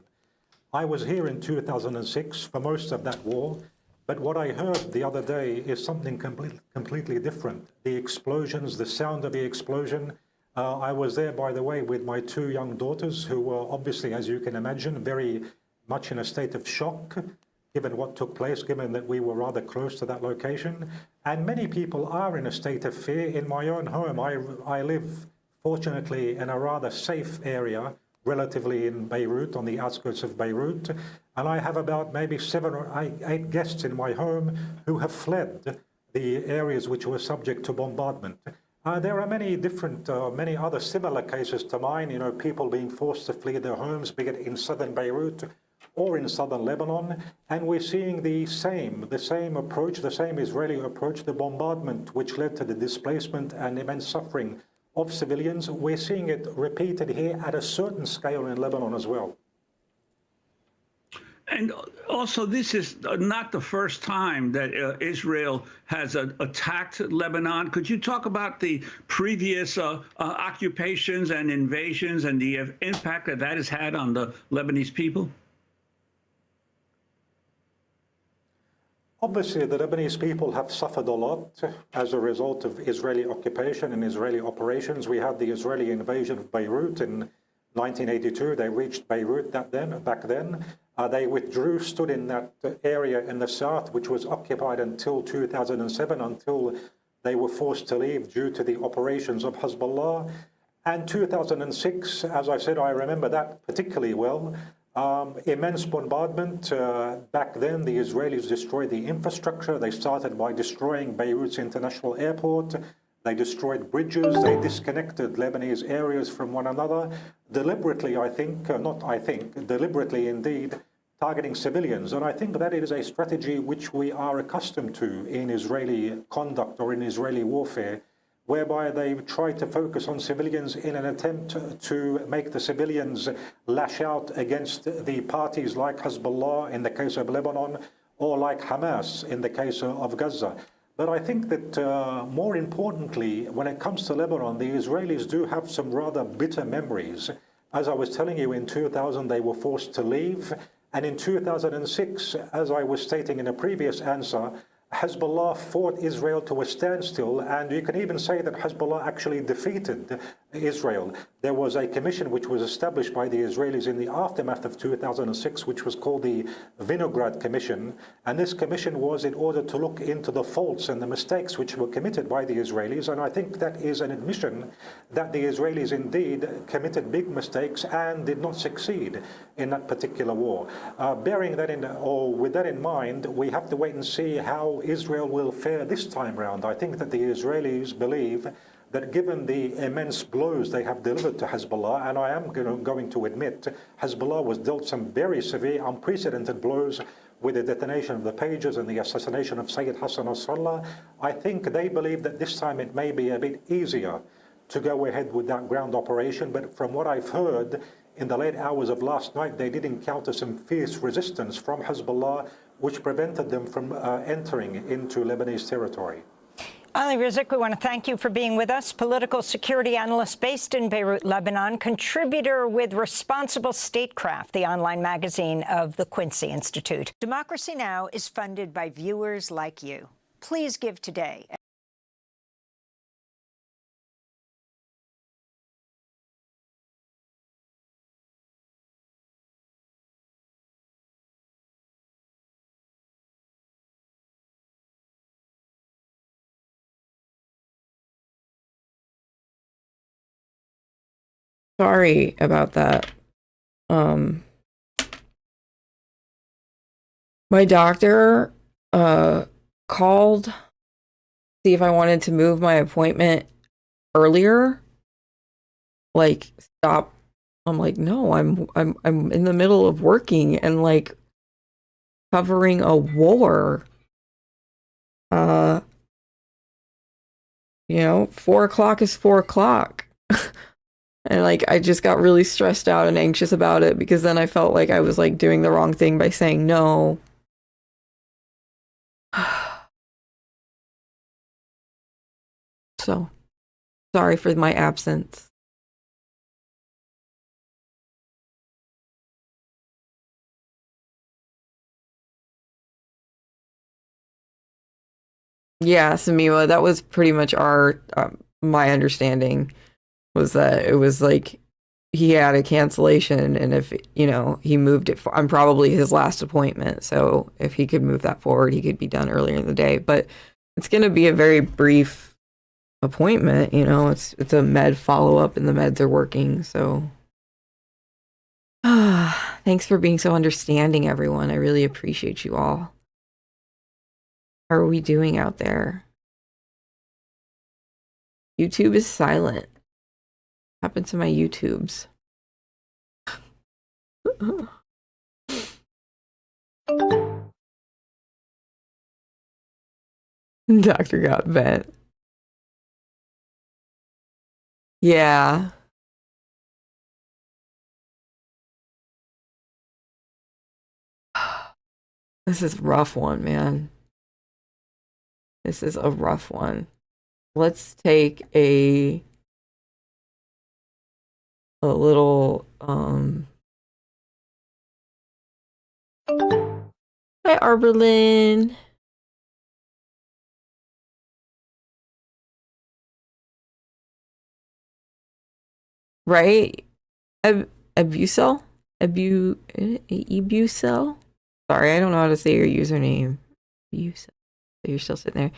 I was here in 2006 for most of that war, but what I heard the other day is something completely different. The explosions, the sound of the explosion. I was there, by the way, with my two young daughters who were obviously, as you can imagine, very much in a state of shock, given what took place, given that we were rather close to that location. And many people are in a state of fear. In my own home, I live, fortunately, in a rather safe area relatively in Beirut, on the outskirts of Beirut. And I have about maybe 7 or 8 guests in my home who have fled the areas which were subject to bombardment. There are many different, many other similar cases to mine, you know, people being forced to flee their homes, be it in southern Beirut or in southern Lebanon. And we're seeing the same approach, the same Israeli approach, the bombardment which led to the displacement and immense suffering of civilians. We're seeing it repeated here at a certain scale in Lebanon as well. And also, this is not the first time that Israel has attacked Lebanon. Could you talk about the previous occupations and invasions and the impact that that has had on the Lebanese people? Obviously, the Lebanese people have suffered a lot as a result of Israeli occupation and Israeli operations. We had the Israeli invasion of Beirut in 1982. They reached Beirut back then. They withdrew, stood in that area in the south, which was occupied until 2007, until they were forced to leave due to the operations of Hezbollah. And 2006, as I said, I remember that particularly well. Immense bombardment. Back then, the Israelis destroyed the infrastructure. They started by destroying Beirut's international airport. They destroyed bridges. They disconnected Lebanese areas from one another. Deliberately, deliberately indeed, targeting civilians. And I think that it is a strategy which we are accustomed to in Israeli conduct or in Israeli warfare, whereby they try to focus on civilians in an attempt to make the civilians lash out against the parties like Hezbollah in the case of Lebanon, or like Hamas in the case of Gaza. But I think that more importantly, when it comes to Lebanon, the Israelis do have some rather bitter memories. As I was telling you, in 2000, they were forced to leave. And in 2006, as I was stating in a previous answer, Hezbollah fought Israel to a standstill, and you can even say that Hezbollah actually defeated Israel. There was a commission which was established by the Israelis in the aftermath of 2006, which was called the Vinograd Commission. And this commission was in order to look into the faults and the mistakes which were committed by the Israelis. And I think that is an admission that the Israelis indeed committed big mistakes and did not succeed in that particular war. Bearing that in, or with that in mind, we have to wait and see how Israel will fare this time round. I think that the Israelis believe that given the immense blows they have delivered to Hezbollah, and I am going to admit, Hezbollah was dealt some very severe, unprecedented blows with the detonation of the pages and the assassination of Sayyid Hassan Nasrallah. I think they believe that this time it may be a bit easier to go ahead with that ground operation. But from what I've heard, in the late hours of last night, they did encounter some fierce resistance from Hezbollah, which prevented them from entering into Lebanese territory. Ali Rizik, we want to thank you for being with us. Political security analyst based in Beirut, Lebanon, contributor with Responsible Statecraft, the online magazine of the Quincy Institute. Democracy Now! Is funded by viewers like you. Please give today. Sorry about that. My doctor called to see if I wanted to move my appointment earlier. Like, stop. I'm like, no, I'm in the middle of working and like covering a war. 4 o'clock is 4 o'clock. And like, I just got really stressed out and anxious about it because then I felt like I was like doing the wrong thing by saying no. So, sorry for my absence. Yeah, Samima, that was pretty much my understanding. Was that it was like he had a cancellation, and if he moved it, I'm probably his last appointment, so if he could move that forward, he could be done earlier in the day. But it's going to be a very brief appointment. It's a med follow-up, and the meds are working, so Thanks for being so understanding, everyone. I really appreciate you all. How are we doing out there? YouTube is silent. What happened to my YouTubes? Doctor got bent. Yeah. This is a rough one, man. This is a rough one. Let's take a little Hi, Arberlin. Right? Abusel? Ebusel? Sorry, I don't know how to say your username. Abusel. You're still sitting there.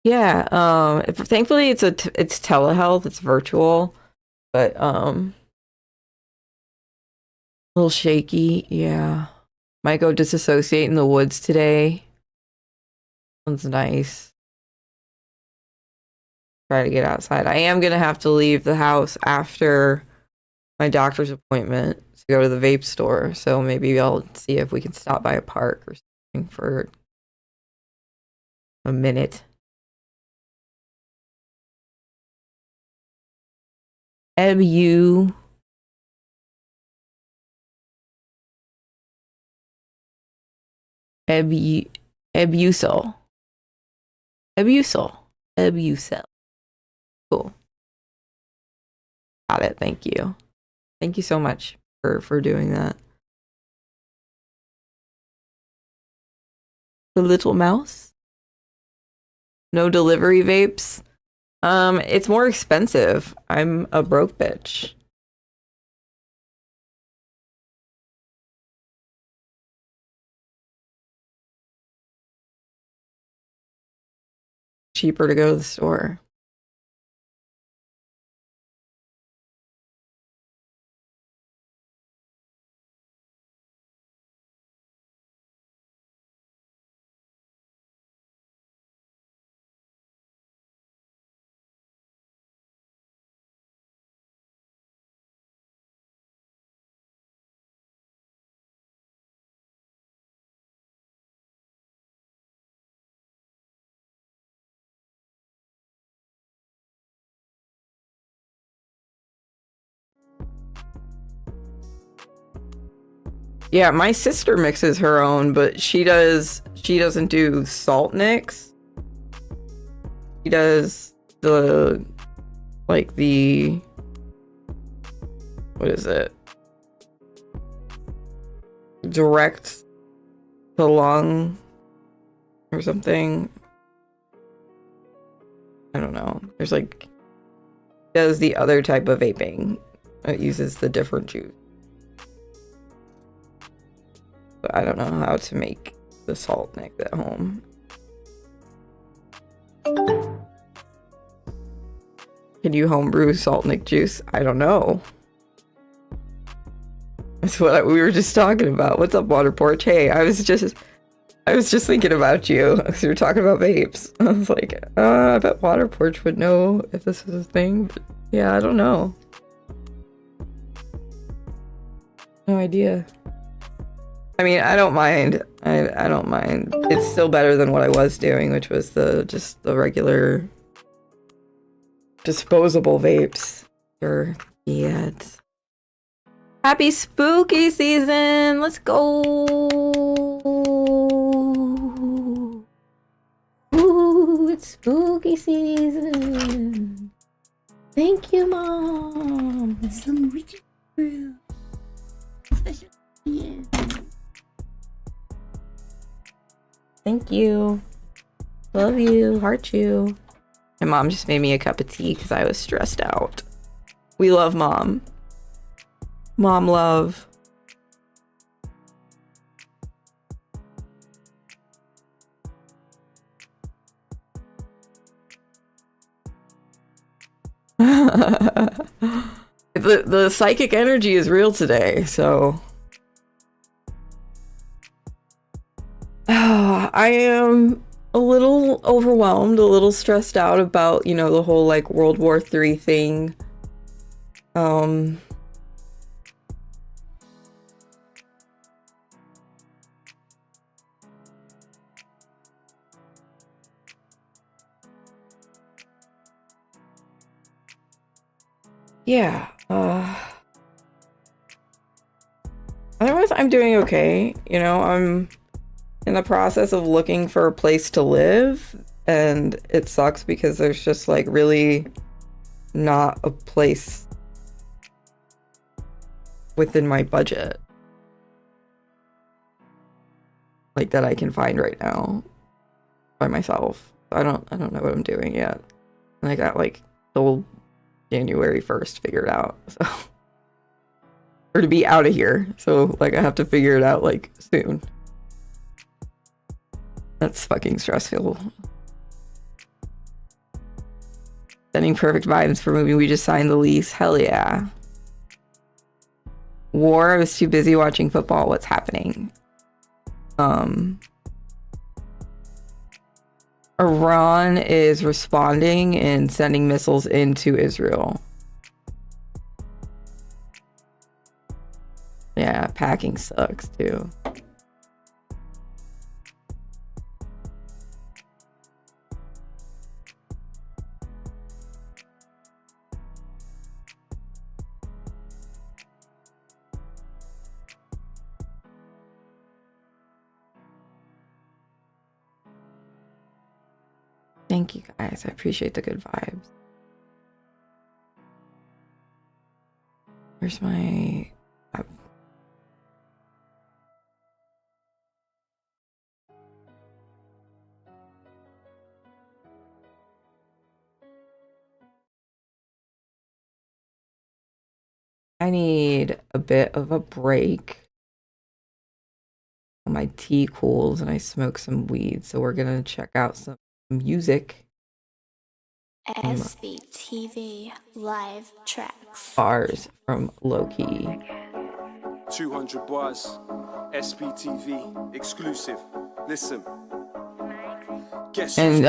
Yeah, thankfully it's telehealth, it's virtual, but a little shaky, yeah. Might go disassociate in the woods today. Sounds nice. Try to get outside. I am gonna have to leave the house after my doctor's appointment to go to the vape store, so maybe I'll see if we can stop by a park or something for a minute. Ebusel. Cool. Got it. Thank you. Thank you so much for doing that. The little mouse? No delivery vapes? It's more expensive. I'm a broke bitch. Cheaper to go to the store. Yeah, my sister mixes her own, but she doesn't do salt mix. She does the what is it? Direct to lung or something. I don't know. There's does the other type of vaping. It uses the different juice. But I don't know how to make the salt mix at home. Can you homebrew salt mix juice? I don't know. That's what we were just talking about. What's up, Water Porch? Hey, I was just thinking about you because you were talking about vapes. I was like, I bet Water Porch would know if this was a thing. But yeah, I don't know. No idea. I mean, I don't mind. I don't mind. It's still better than what I was doing, which was just the regular disposable vapes. Sure. Yeah. Happy spooky season. Let's go. Ooh, it's spooky season. Thank you, Mom. Some witchy brew. Special. Yeah. Thank you. Love you. Heart you. My mom just made me a cup of tea because I was stressed out. We love Mom. Mom love. The psychic energy is real today, so I am a little overwhelmed, a little stressed out about, you know, the whole like World War III thing. Yeah, otherwise I'm doing okay. You know, I'm in the process of looking for a place to live, and it sucks because there's just like really not a place within my budget like that I can find right now by myself. I don't know what I'm doing yet. And I got like till January 1st figured out, so or to be out of here, so like I have to figure it out like soon. That's fucking stressful. Sending perfect vibes for movie. We just signed the lease. Hell yeah. War, I was too busy watching football. What's happening? Iran is responding and sending missiles into Israel. Yeah, packing sucks too. Thank you guys. I appreciate the good vibes. Where's my... I need a bit of a break. My tea cools and I smoke some weed, so we're gonna check out some music. SBTV live tracks. Bars from Loki. 200 bars, SBTV exclusive. Listen. And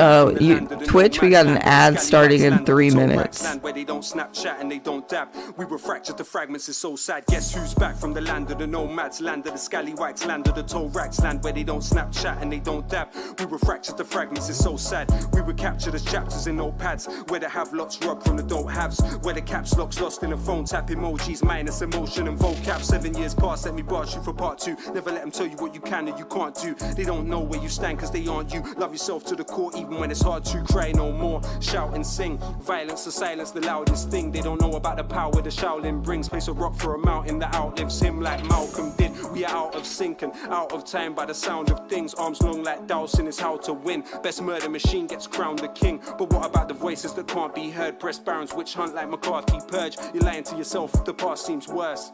Twitch, we got an ad starting in 3 minutes. Where they don't Snapchat and they don't dab. We were fractured to fragments, it's so sad. Guess who's back from the land of the nomads, land of the scallywags, land of the toe rags, land where they don't Snapchat and they don't dab. We were fractured to fragments, it's so sad. We were captured as chapters in notepads, where the have-lots rob from the don't haves, where the caps locks lost in a phone tap, emojis minus emotion and vocab. 7 years past, let me bar you for part 2. Never let them tell you what you can and you can't do. They don't know where you stand cause they aren't you. Love yourself to the core even when it's hard to cry no more. Shout and sing, violence to silence the loudest thing. They don't know about the power the Shaolin brings. Place a rock for a mountain that outlives him like Malcolm did. We are out of sync and out of time by the sound of things. Arms long like Dawson is how to win. Best murder machine gets crowned the king. But what about the voices that can't be heard? Breast barons witch hunt like McCarthy purge. You're lying to yourself, the past seems worse.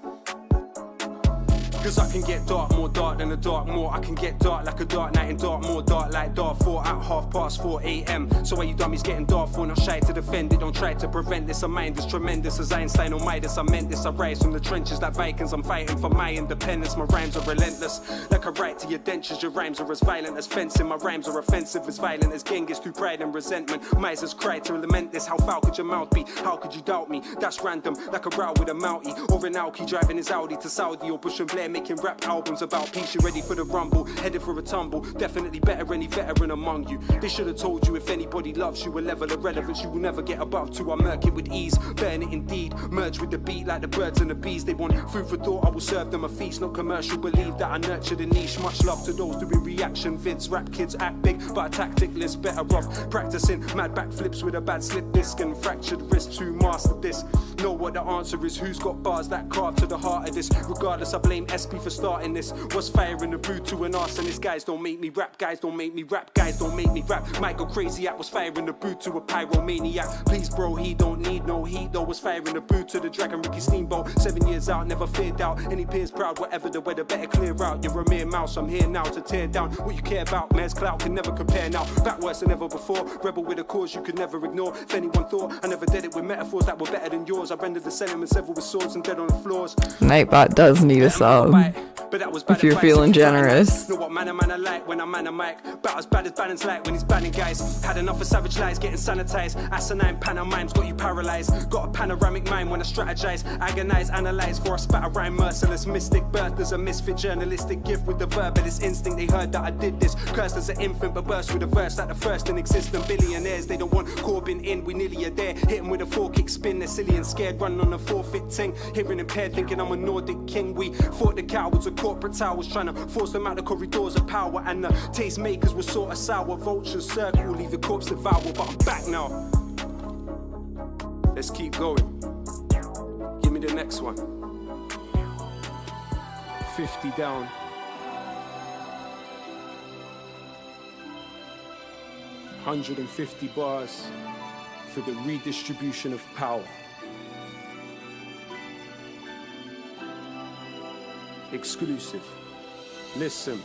Cause I can get dark, more dark than a dark more. I can get dark like a dark night in dark, more dark like Darfur at 4:30 AM. So why you dummies getting dark for? Not shy to defend it, don't try to prevent this. A mind is tremendous as Einstein or Midas. I meant this, I rise from the trenches like Vikings. I'm fighting for my independence. My rhymes are relentless, like a right to your dentures. Your rhymes are as violent as fencing. My rhymes are offensive, as violent as Genghis through pride and resentment. Misers cry to lament this. How foul could your mouth be? How could you doubt me? That's random, like a row with a Mountie or an Alki driving his Audi to Saudi, or Bush and Blair making rap albums about peace. You're ready for the rumble, headed for a tumble. Definitely better any veteran among you. They should have told you if anybody loves you, a level of relevance you will never get above to. I murk it with ease, burn it indeed. Merge with the beat like the birds and the bees. They want food for thought, I will serve them a feast, not commercial. Believe that I nurture the niche. Much love to those doing reaction vids. Rap kids act big, but a tacticless. Better off practicing mad backflips with a bad slip disc and fractured wrists to master this. Know what the answer is, who's got bars that carve to the heart of this. Regardless, I blame SP for starting this. What's fire in the boot to an arsonist? Guys don't make me rap, guys don't make me rap, guys don't make me rap. Might go crazy at what's fire in the boot to a pyromaniac. Please bro, he don't need no heat though. What's fire in the boot to the Dragon Ricky Steamboat. 7 years out, never feared out. Any peers proud, whatever the weather, better clear out. You're a mere mouse, I'm here now to tear down what you care about. Man's clout can never compare now. Back worse than ever before. Rebel with a cause you could never ignore. If anyone thought I never did it with metaphors that were better than yours, I rendered the sentiments several with swords and dead on the floors. Nightbot does need a sub. If you're feeling generous. Know what man I like when I'm man a mic. About as bad as balance like when he's banning guys. Had enough of savage lies getting sanitized. Asinine pantomimes got you paralyzed. Got a panoramic mind when I strategize. Agonize, analyze for a spat of rhyme. Merciless mystic birth as a misfit journalistic gift with the verbalist instinct. They heard that I did this. Cursed as an infant but burst with a verse like the first in existence. Billionaires, they don't want Corbyn in. We nearly are there. Hit him with a 4-kick spin. They're silly and scared. Running on a 4-fit ting. Hearing impaired thinking I'm a Nordic king. We fought the cowards of corporate towers trying to force them out the corridors of power. And the tastemakers were sort of sour. Vultures circle, leave the corpse devoured. But I'm back now. Let's keep going. Give me the next one. 50 down. $150 bars for the redistribution of power. Exclusive. Listen.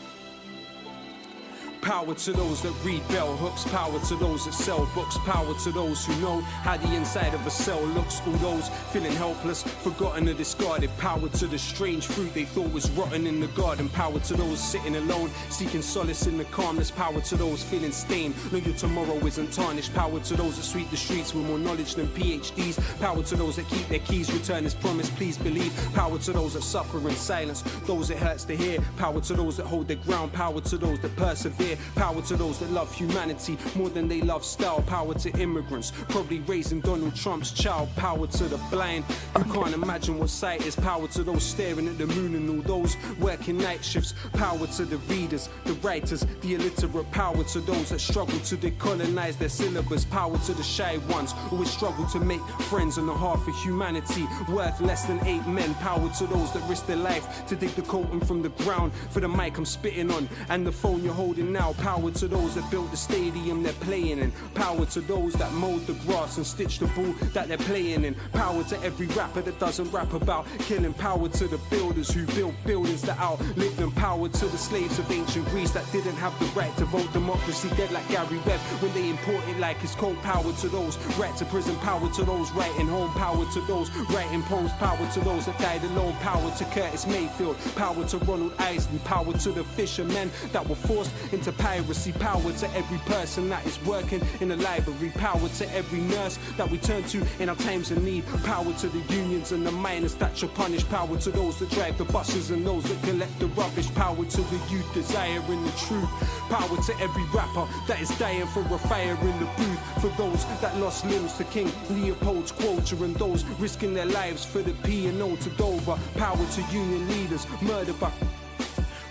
Power to those that read bell hooks, power to those that sell books, power to those who know how the inside of a cell looks. All those feeling helpless, forgotten or discarded. Power to the strange fruit they thought was rotten in the garden. Power to those sitting alone, seeking solace in the calmness. Power to those feeling stained, know your tomorrow isn't tarnished. Power to those that sweep the streets with more knowledge than PhDs. Power to those that keep their keys, return as promised, please believe. Power to those that suffer in silence, those it hurts to hear. Power to those that hold their ground, power to those that persevere. Power to those that love humanity more than they love style. Power to immigrants, probably raising Donald Trump's child. Power to the blind who can't imagine what sight is. Power to those staring at the moon and all those working night shifts. Power to the readers, the writers, the illiterate. Power to those that struggle to decolonize their syllabus. Power to the shy ones who always struggle to make friends on the half of humanity worth less than 8 men. Power to those that risk their life to dig the coltan from the ground for the mic I'm spitting on and the phone you're holding now. Power to those that built the stadium they're playing in. Power to those that mowed the grass and stitched the ball that they're playing in. Power to every rapper that doesn't rap about killing. Power to the builders who built buildings that outlived them. Power to the slaves of ancient Greece that didn't have the right to vote. Democracy dead like Gary Webb when they import it like it's cold. Power to those right to prison. Power to those writing home. Power to those writing poems. Power to those that died alone. Power to Curtis Mayfield. Power to Ronald Isley. Power to the fishermen that were forced into piracy. Power to every person that is working in a library. Power to every nurse that we turn to in our times of need. Power to the unions and the miners that shall punish. Power to those that drive the buses and those that collect the rubbish. Power to the youth desiring the truth. Power to every rapper that is dying for a fire in the booth. For those that lost limbs to King Leopold's quota and those risking their lives for the P&O to Dover. Power to union leaders murdered by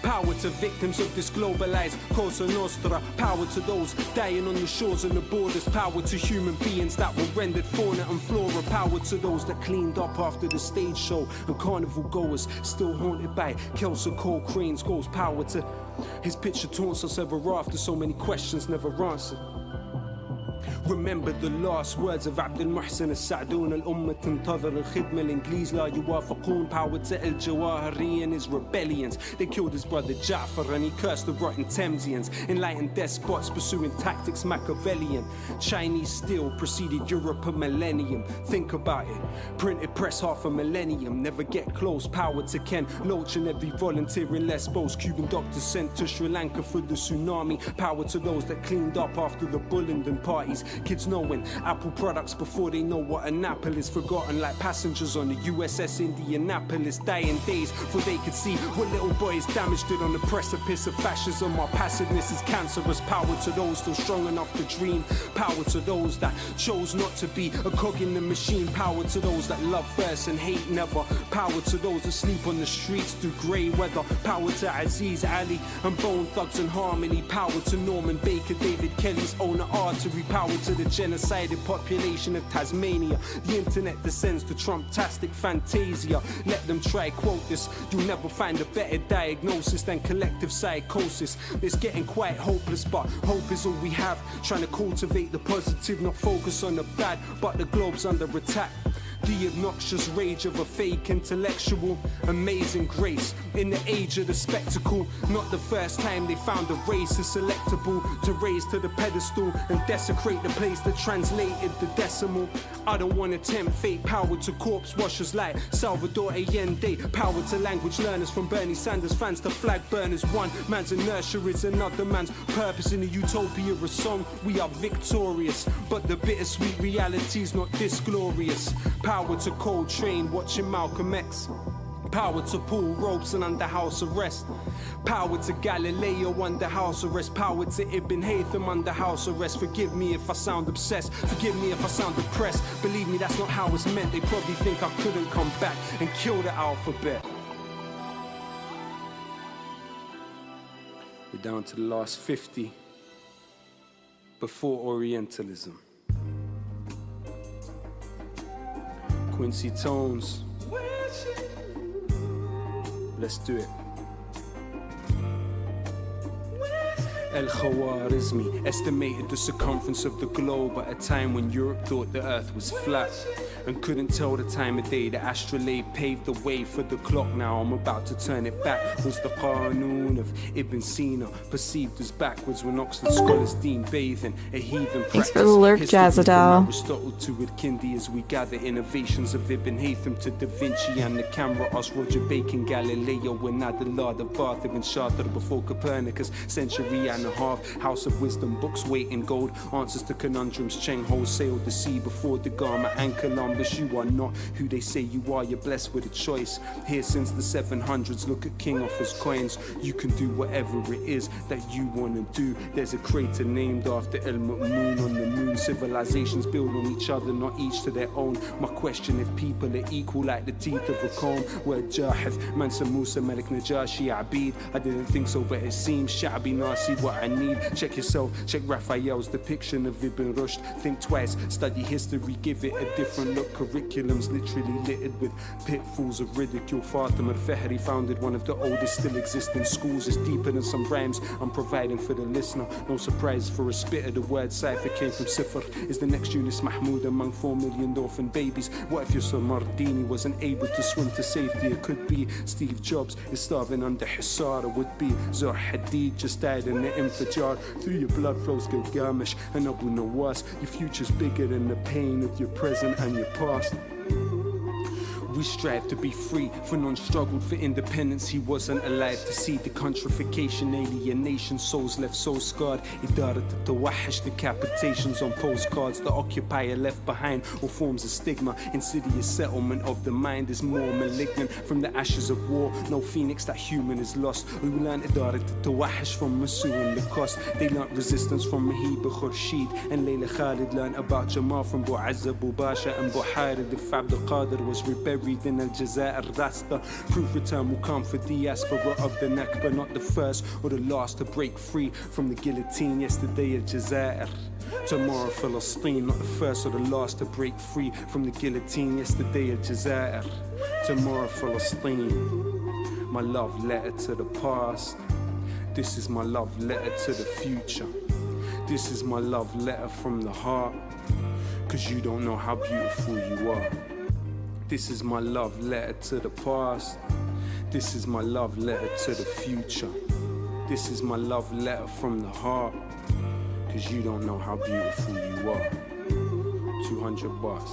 power to victims of this globalized Cosa Nostra. Power to those dying on the shores and the borders. Power to human beings that were rendered fauna and flora. Power to those that cleaned up after the stage show and carnival goers still haunted by Kelso Cole Crane's ghost. Power to his picture taunts us ever after so many questions never answered. Remember the last words of عبد المحسن السعدون الأمة تنتظر الخدمة الإنجليز لا يوافقون. Power to El Jawahiri and his rebellions. They killed his brother Ja'far and he cursed the rotten Thamesians. Enlightened despots pursuing tactics Machiavellian. Chinese steel preceded Europe a millennium. Think about it. Printed press half a millennium. Never get close. Power to Ken Loach and every volunteer in Lesbos. Cuban doctors sent to Sri Lanka for the tsunami. Power to those that cleaned up after the Bullingdon parties. Kids knowing Apple products before they know what an apple is. Forgotten like passengers on the USS Indianapolis. Dying days before they could see what little boys damaged it on the precipice of fascism. Our passiveness is cancerous. Power to those still strong enough to dream. Power to those that chose not to be a cog in the machine. Power to those that love first and hate never. Power to those that sleep on the streets through grey weather. Power to Aziz Ali and Bone Thugs and Harmony. Power to Norman Baker, David Kelly's owner artery. Power to the genocided population of Tasmania. The internet descends to Trump-tastic fantasia. Let them try quote this. You'll never find a better diagnosis than collective psychosis. It's getting quite hopeless, but hope is all we have. Trying to cultivate the positive, not focus on the bad. But the globe's under attack. The obnoxious rage of a fake intellectual. Amazing grace in the age of the spectacle. Not the first time they found a race is selectable to raise to the pedestal and desecrate the place that translated the decimal. I don't want to tempt fate, power to corpse washers like Salvador Allende. Power to language learners, from Bernie Sanders fans to flag burners. One man's inertia is another man's purpose. In the utopia of song, we are victorious, but the bittersweet reality's not this glorious. Power to Coltrane, watching Malcolm X. Power to Paul Robeson under house arrest. Power to Galileo under house arrest. Power to Ibn Haytham under house arrest. Forgive me if I sound obsessed. Forgive me if I sound depressed. Believe me, that's not how it's meant. They probably think I couldn't come back and kill the alphabet. We're down to the last 50 before Orientalism. Quincy Tones. Let's do it. El-Khwarizmi estimated the circumference of the globe at a time when Europe thought the earth was flat and couldn't tell the time of day. The astrolabe paved the way for the clock. Now I'm about to turn it back. Was the Qanun of Ibn Sina perceived as backwards when Oxford scholars deemed bathing a heathen practice? Thanks for the lurk, Jazzadal. Aristotle to Kindi as we gather innovations of Ibn Haytham to Da Vinci and the camera. Us Roger Bacon, Galileo, when Adelaide of Bath, Ibn Chartres before Copernicus, century and a half. House of wisdom books weight in gold, answers to conundrums. Cheng Ho sailed the sea before Da Gama and Columbus. You are not who they say you are, you're blessed with a choice. Here since the 700s, look at King Offa's coins. You can do whatever it is that you want to do. There's a crater named after El Ma'mun on the moon. Civilizations build on each other, not each to their own. My question, if people are equal like the teeth of a comb. Where Jahith, Mansa Musa, Malik Najashi, Abid. I didn't think so, but it seems Sha'bi Nasi what I need. Check yourself, check Raphael's depiction of Ibn Rushd. Think twice, study history, give it a different look. Curriculums literally littered with pitfalls of ridicule. Fatima al-Fahri founded one of the oldest still existing schools. It's deeper than some rhymes I'm providing for the listener. No surprise for a spitter, the word cipher came from Sifr. Is the next Yunus Mahmoud among 4 million orphan babies? What if your son Mardini wasn't able to swim to safety? It could be Steve Jobs is starving under Hisar. It would be Zor Hadid just died in the Infajar. Through your blood flows Gilgamesh and Abu Nawas. Your future's bigger than the pain of your present and your past. We strive to be free, for none struggled for independence. He wasn't alive to see the countrification, alienation, souls left so scarred. Idarat al-Tawahish, decapitations on postcards. The occupier left behind all forms of stigma. Insidious settlement of the mind is more malignant. From the ashes of war, no phoenix that human is lost. We learned Idarat al-Tawahish from Masu and Lacoste. They learnt resistance from Mahiba Khurshid. And Layla Khalid learned about Jamal from Bu'azza Bubasha and Buharid. If Abdul Qadir was reburied in Al-Jazair, that's the proof return will come for diaspora of the Nakba, not the first or the last to break free from the guillotine. Yesterday Al-Jazair, tomorrow Palestine, not the first or the last to break free from the guillotine. Yesterday Al-Jazair, tomorrow Palestine. My love letter to the past. This is my love letter to the future. This is my love letter from the heart, 'cause you don't know how beautiful you are. This is my love letter to the past. This is my love letter to the future. This is my love letter from the heart, 'cause you don't know how beautiful you are. 200 bucks.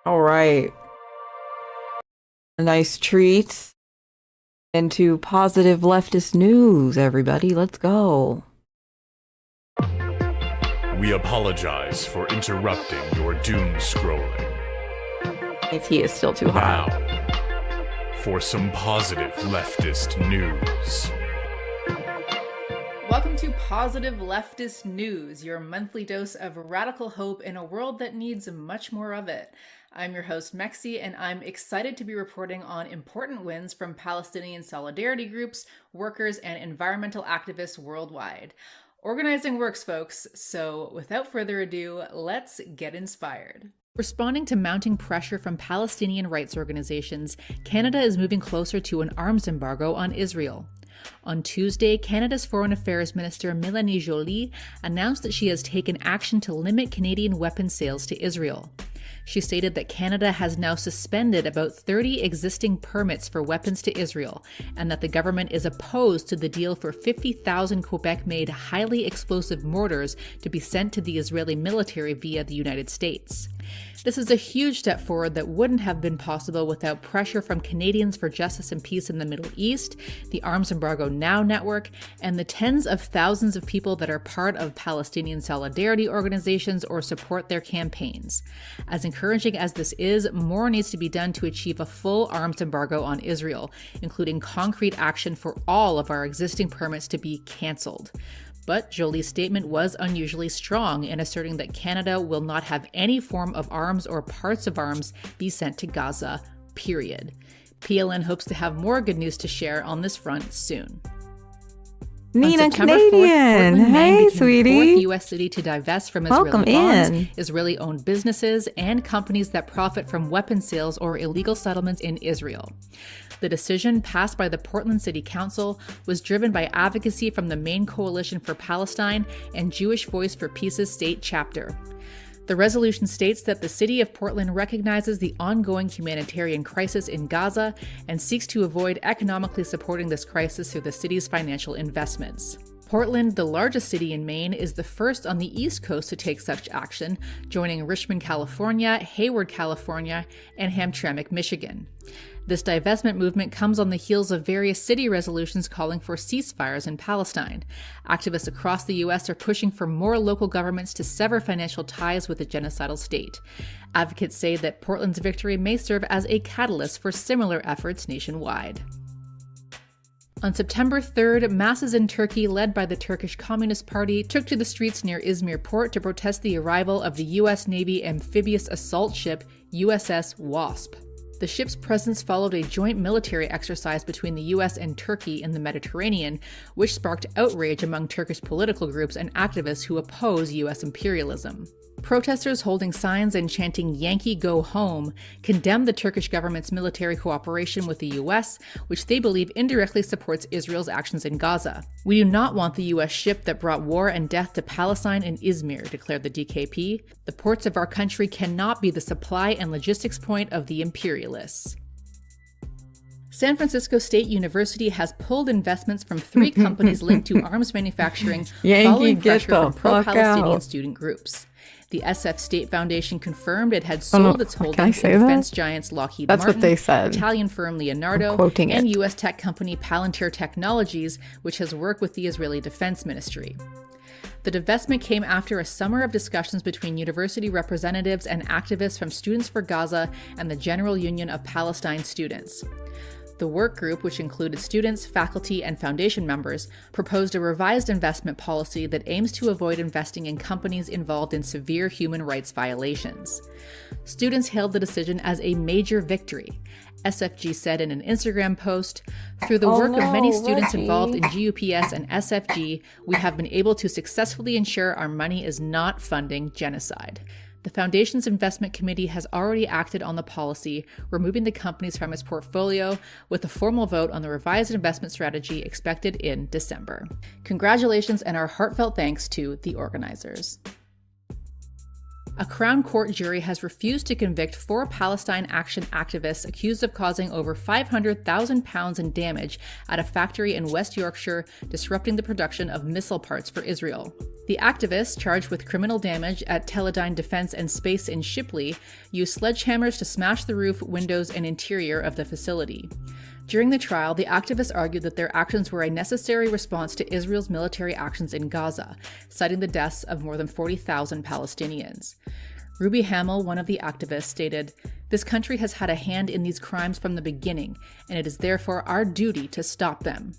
All right. A nice treat into positive leftist news, everybody. Let's go. We apologize for interrupting your doom scrolling. If he is still too hot. Now, for some positive leftist news. Welcome to Positive Leftist News, your monthly dose of radical hope in a world that needs much more of it. I'm your host, Mexi, and I'm excited to be reporting on important wins from Palestinian solidarity groups, workers, and environmental activists worldwide. Organizing works, folks, so without further ado, let's get inspired. Responding to mounting pressure from Palestinian rights organizations, Canada is moving closer to an arms embargo on Israel. On Tuesday, Canada's Foreign Affairs Minister Mélanie Joly announced that she has taken action to limit Canadian weapons sales to Israel. She stated that Canada has now suspended about 30 existing permits for weapons to Israel, and that the government is opposed to the deal for 50,000 Quebec-made highly explosive mortars to be sent to the Israeli military via the United States. This is a huge step forward that wouldn't have been possible without pressure from Canadians for Justice and Peace in the Middle East, the Arms Embargo Now network, and the tens of thousands of people that are part of Palestinian solidarity organizations or support their campaigns. As encouraging as this is, more needs to be done to achieve a full arms embargo on Israel, including concrete action for all of our existing permits to be cancelled. But Joly's statement was unusually strong in asserting that Canada will not have any form of arms or parts of arms be sent to Gaza, period. PLN hopes to have more good news to share on this front soon. Nina Canadian, hey sweetie. The fourth U.S. city to divest from Israeli bonds, Israeli-owned businesses, and companies that profit from weapons sales or illegal settlements in Israel. The decision, passed by the Portland City Council, was driven by advocacy from the Main Coalition for Palestine and Jewish Voice for Peace's state chapter. The resolution states that the city of Portland recognizes the ongoing humanitarian crisis in Gaza and seeks to avoid economically supporting this crisis through the city's financial investments. Portland, the largest city in Maine, is the first on the East Coast to take such action, joining Richmond, California, Hayward, California, and Hamtramck, Michigan. This divestment movement comes on the heels of various city resolutions calling for ceasefires in Palestine. Activists across the U.S. are pushing for more local governments to sever financial ties with the genocidal state. Advocates say that Portland's victory may serve as a catalyst for similar efforts nationwide. On September 3rd, masses in Turkey, led by the Turkish Communist Party, took to the streets near Izmir port to protest the arrival of the U.S. Navy amphibious assault ship USS Wasp. The ship's presence followed a joint military exercise between the U.S. and Turkey in the Mediterranean, which sparked outrage among Turkish political groups and activists who oppose U.S. imperialism. Protesters holding signs and chanting "Yankee Go Home" condemned the Turkish government's military cooperation with the U.S., which they believe indirectly supports Israel's actions in Gaza. "We do not want the U.S. ship that brought war and death to Palestine and Izmir," declared the DKP. "The ports of our country cannot be the supply and logistics point of the imperialists." San Francisco State University has pulled investments from 3 companies linked to arms manufacturing following pressure from pro-Palestinian student groups. The SF State Foundation confirmed it had sold its holdings in defense giants Lockheed That's Martin, what they said. Italian firm Leonardo, and U.S. tech company Palantir Technologies, which has worked with the Israeli Defense Ministry. The divestment came after a summer of discussions between university representatives and activists from Students for Gaza and the General Union of Palestine Students. The work group, which included students, faculty, and foundation members, proposed a revised investment policy that aims to avoid investing in companies involved in severe human rights violations. Students hailed the decision as a major victory. SFG said in an Instagram post, "Through the work of many students involved in GUPS and SFG, we have been able to successfully ensure our money is not funding genocide." The Foundation's investment committee has already acted on the policy, removing the companies from its portfolio, with a formal vote on the revised investment strategy expected in December. Congratulations and our heartfelt thanks to the organizers. A Crown Court jury has refused to convict 4 Palestine Action activists accused of causing over £500,000 in damage at a factory in West Yorkshire, disrupting the production of missile parts for Israel. The activists, charged with criminal damage at Teledyne Defense and Space in Shipley, used sledgehammers to smash the roof, windows, and interior of the facility. During the trial, the activists argued that their actions were a necessary response to Israel's military actions in Gaza, citing the deaths of more than 40,000 Palestinians. Ruby Hamill, one of the activists, stated, "This country has had a hand in these crimes from the beginning, and it is therefore our duty to stop them."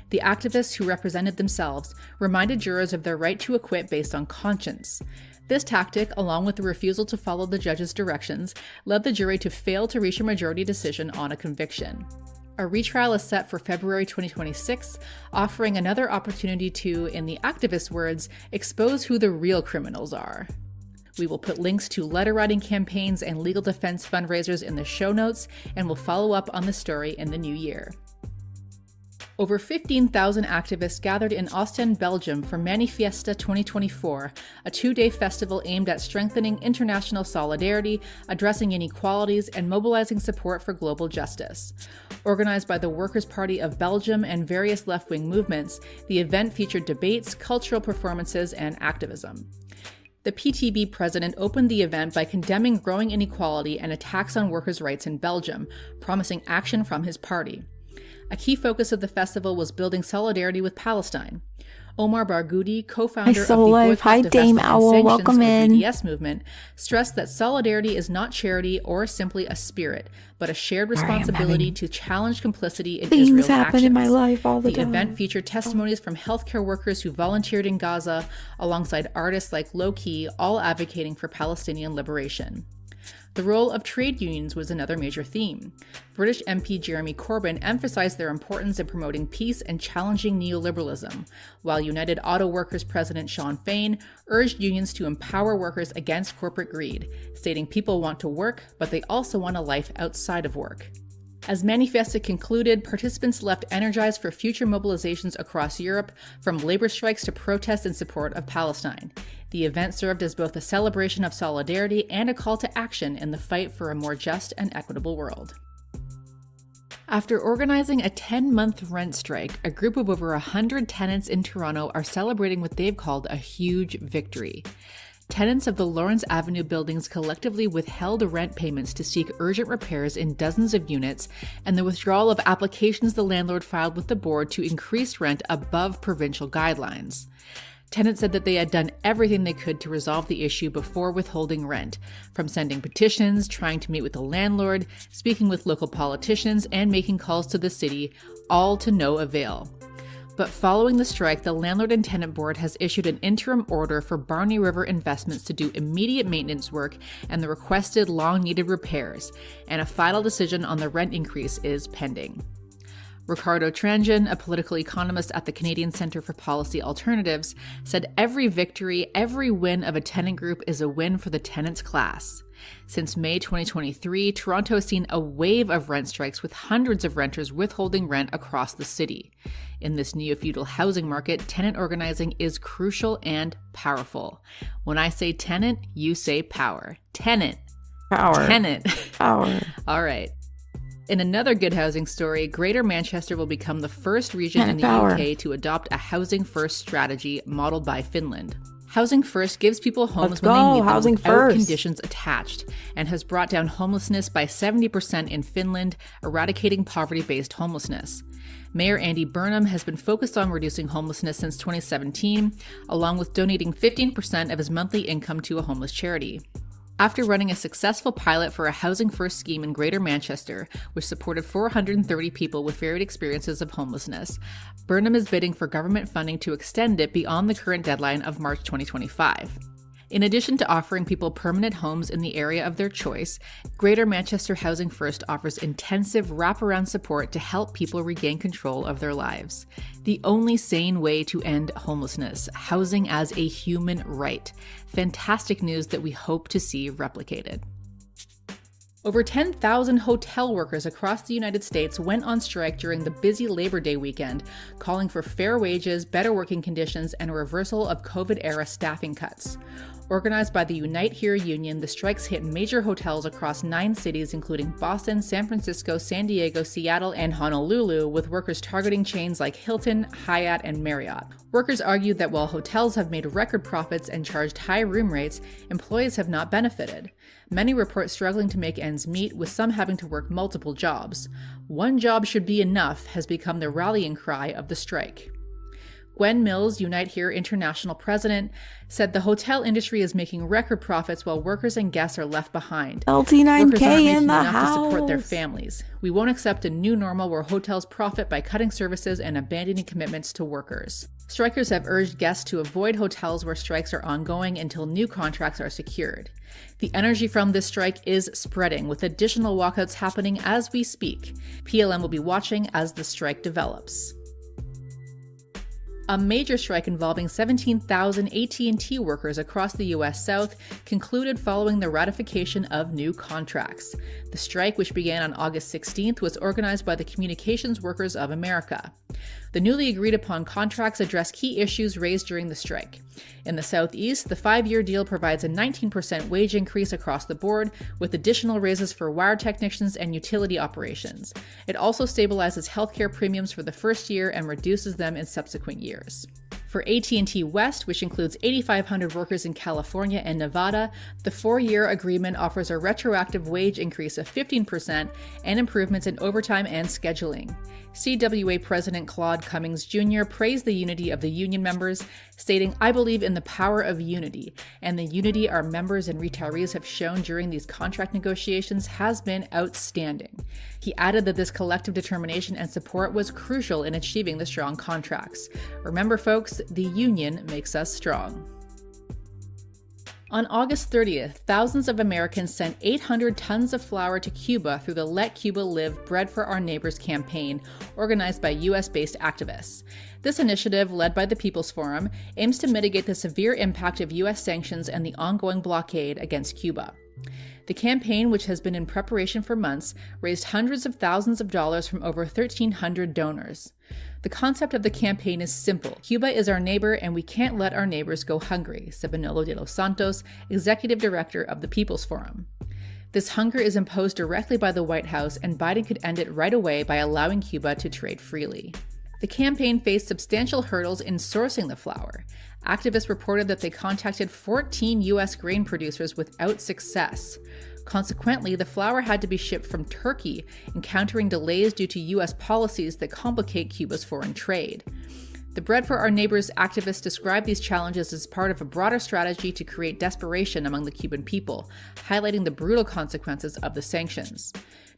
The activists who represented themselves reminded jurors of their right to acquit based on conscience. This tactic, along with the refusal to follow the judge's directions, led the jury to fail to reach a majority decision on a conviction. A retrial is set for February 2026, offering another opportunity to, in the activists' words, expose who the real criminals are. We will put links to letter-writing campaigns and legal defense fundraisers in the show notes, and will follow up on the story in the new year. Over 15,000 activists gathered in Ostend, Belgium for Manifiesta 2024, a two-day festival aimed at strengthening international solidarity, addressing inequalities, and mobilizing support for global justice. Organized by the Workers' Party of Belgium and various left-wing movements, the event featured debates, cultural performances, and activism. The PTB president opened the event by condemning growing inequality and attacks on workers' rights in Belgium, promising action from his party. A key focus of the festival was building solidarity with Palestine. Omar Barghouti, co-founder of the Boycott, Divestment, and Sanctions, or BDS movement, stressed that solidarity is not charity or simply a spirit, but a shared responsibility to challenge complicity in Israel's actions. In my life all the time. The event featured testimonies from healthcare workers who volunteered in Gaza, alongside artists like Low Key, all advocating for Palestinian liberation. The role of trade unions was another major theme. British MP Jeremy Corbyn emphasized their importance in promoting peace and challenging neoliberalism, while United Auto Workers President Sean Fain urged unions to empower workers against corporate greed, stating people want to work, but they also want a life outside of work. As Manifiesta concluded, participants left energized for future mobilizations across Europe, from labor strikes to protests in support of Palestine. The event served as both a celebration of solidarity and a call to action in the fight for a more just and equitable world. After organizing a 10-month rent strike, a group of over 100 tenants in Toronto are celebrating what they've called a huge victory. Tenants of the Lawrence Avenue buildings collectively withheld rent payments to seek urgent repairs in dozens of units, and the withdrawal of applications the landlord filed with the board to increase rent above provincial guidelines. Tenants said that they had done everything they could to resolve the issue before withholding rent, from sending petitions, trying to meet with the landlord, speaking with local politicians, and making calls to the city, all to no avail. But following the strike, the Landlord and Tenant Board has issued an interim order for Barney River Investments to do immediate maintenance work and the requested long-needed repairs, and a final decision on the rent increase is pending. Ricardo Tranjan, a political economist at the Canadian Centre for Policy Alternatives, said every victory, every win of a tenant group is a win for the tenants class. Since May 2023, Toronto has seen a wave of rent strikes with hundreds of renters withholding rent across the city. In this neo-feudal housing market, tenant organizing is crucial and powerful. When I say tenant, you say power. Tenant. Power. Tenant. Power. All right. In another good housing story, Greater Manchester will become the first region in the UK to adopt a housing first strategy modeled by Finland. Housing First gives people homes when they need them without conditions attached, and has brought down homelessness by 70% in Finland, eradicating poverty-based homelessness. Mayor Andy Burnham has been focused on reducing homelessness since 2017, along with donating 15% of his monthly income to a homeless charity. After running a successful pilot for a Housing First scheme in Greater Manchester, which supported 430 people with varied experiences of homelessness, Burnham is bidding for government funding to extend it beyond the current deadline of March 2025. In addition to offering people permanent homes in the area of their choice, Greater Manchester Housing First offers intensive wraparound support to help people regain control of their lives. The only sane way to end homelessness, housing as a human right. Fantastic news that we hope to see replicated. Over 10,000 hotel workers across the United States went on strike during the busy Labor Day weekend, calling for fair wages, better working conditions, and a reversal of COVID-era staffing cuts. Organized by the Unite Here union, the strikes hit major hotels across 9 cities, including Boston, San Francisco, San Diego, Seattle, and Honolulu, with workers targeting chains like Hilton, Hyatt, and Marriott. Workers argued that while hotels have made record profits and charged high room rates, employees have not benefited. Many report struggling to make ends meet, with some having to work multiple jobs. One job should be enough has become the rallying cry of the strike. Gwen Mills, Unite Here International president, said the hotel industry is making record profits while workers and guests are left behind. LT9K Workers aren't making in the enough to support their house. families. We won't accept a new normal where hotels profit by cutting services and abandoning commitments to workers. Strikers have urged guests to avoid hotels where strikes are ongoing until new contracts are secured. The energy from this strike is spreading, with additional walkouts happening as we speak. PLM will be watching as the strike develops. A major strike involving 17,000 AT&T workers across the U.S. South concluded following the ratification of new contracts. The strike, which began on August 16th, was organized by the Communications Workers of America. The newly agreed upon contracts address key issues raised during the strike. In the Southeast, the 5-year deal provides a 19% wage increase across the board, with additional raises for wire technicians and utility operations. It also stabilizes healthcare premiums for the first year and reduces them in subsequent years. For AT&T West, which includes 8,500 workers in California and Nevada, the 4-year agreement offers a retroactive wage increase of 15% and improvements in overtime and scheduling. CWA President Claude Cummings Jr. praised the unity of the union members, stating, "I believe in the power of unity, and the unity our members and retirees have shown during these contract negotiations has been outstanding." He added that this collective determination and support was crucial in achieving the strong contracts. Remember, folks, the union makes us strong. On August 30th, thousands of Americans sent 800 tons of flour to Cuba through the Let Cuba Live Bread for Our Neighbors campaign, organized by U.S.-based activists. This initiative, led by the People's Forum, aims to mitigate the severe impact of U.S. sanctions and the ongoing blockade against Cuba. The campaign, which has been in preparation for months, raised hundreds of thousands of dollars from over 1,300 donors. The concept of the campaign is simple. Cuba is our neighbor, and we can't let our neighbors go hungry, said Manolo de los Santos, executive director of the People's Forum. This hunger is imposed directly by the White House, and Biden could end it right away by allowing Cuba to trade freely. The campaign faced substantial hurdles in sourcing the flour. Activists reported that they contacted 14 U.S. grain producers without success. Consequently, the flour had to be shipped from Turkey, encountering delays due to U.S. policies that complicate Cuba's foreign trade. The Bread for Our Neighbors activists described these challenges as part of a broader strategy to create desperation among the Cuban people, highlighting the brutal consequences of the sanctions.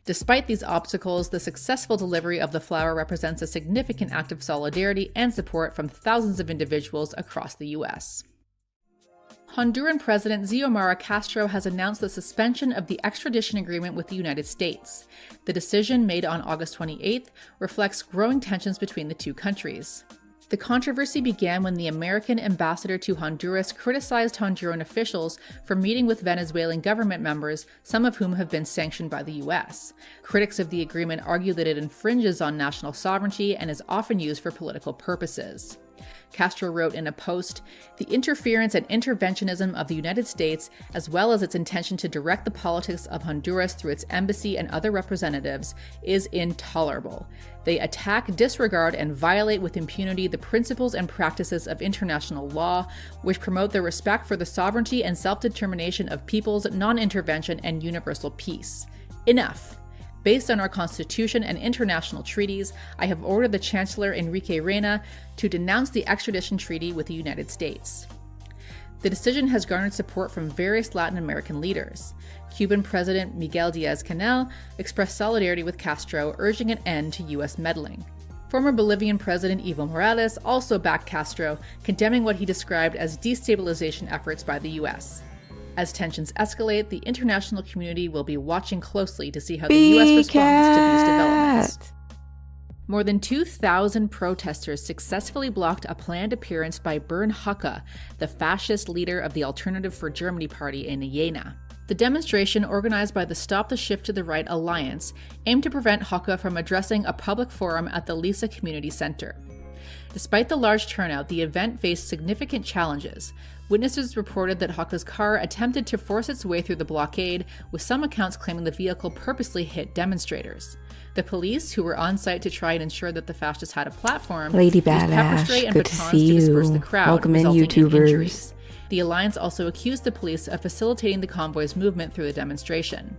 Despite these obstacles, the successful delivery of the flour represents a significant act of solidarity and support from thousands of individuals across the U.S. Honduran President Xiomara Castro has announced the suspension of the extradition agreement with the United States. The decision, made on August 28th, reflects growing tensions between the two countries. The controversy began when the American ambassador to Honduras criticized Honduran officials for meeting with Venezuelan government members, some of whom have been sanctioned by the U.S. Critics of the agreement argue that it infringes on national sovereignty and is often used for political purposes. Castro wrote in a post, "The interference and interventionism of the United States, as well as its intention to direct the politics of Honduras through its embassy and other representatives, is intolerable. They attack, disregard, and violate with impunity the principles and practices of international law, which promote the respect for the sovereignty and self-determination of peoples, non-intervention, and universal peace. Enough. Based on our Constitution and international treaties, I have ordered the Chancellor Enrique Reina to denounce the extradition treaty with the United States." The decision has garnered support from various Latin American leaders. Cuban President Miguel Díaz-Canel expressed solidarity with Castro, urging an end to U.S. meddling. Former Bolivian President Evo Morales also backed Castro, condemning what he described as destabilization efforts by the U.S. As tensions escalate, the international community will be watching closely to see how the U.S. responds to these developments. More than 2,000 protesters successfully blocked a planned appearance by Bernd Höcke, the fascist leader of the Alternative for Germany party in Jena. The demonstration, organized by the Stop the Shift to the Right Alliance, aimed to prevent Höcke from addressing a public forum at the Lisa Community Center. Despite the large turnout, the event faced significant challenges. Witnesses reported that Höcke's car attempted to force its way through the blockade, with some accounts claiming the vehicle purposely hit demonstrators. The police, who were on site to try and ensure that the fascists had a platform, Lady used pepper spray Badass, and good to batons see to disperse you. the crowd, Welcome in, resulting in YouTubers. injuries. The Alliance also accused the police of facilitating the convoy's movement through the demonstration.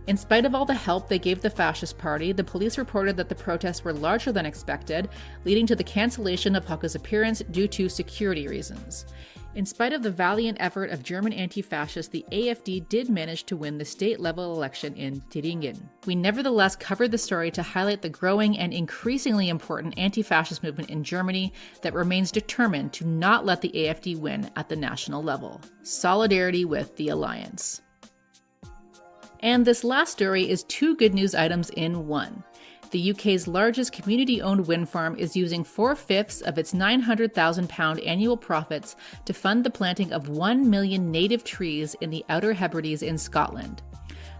In spite of all the help they gave the fascist party, the police reported that the protests were larger than expected, leading to the cancellation of Höcke's appearance due to security reasons. In spite of the valiant effort of German anti-fascists, the AfD did manage to win the state-level election in Thüringen. We nevertheless covered the story to highlight the growing and increasingly important anti-fascist movement in Germany that remains determined to not let the AfD win at the national level. Solidarity with the alliance. And this last story is two good news items in one. The UK's largest community-owned wind farm is using 4/5 of its £900,000 annual profits to fund the planting of 1 million native trees in the Outer Hebrides in Scotland.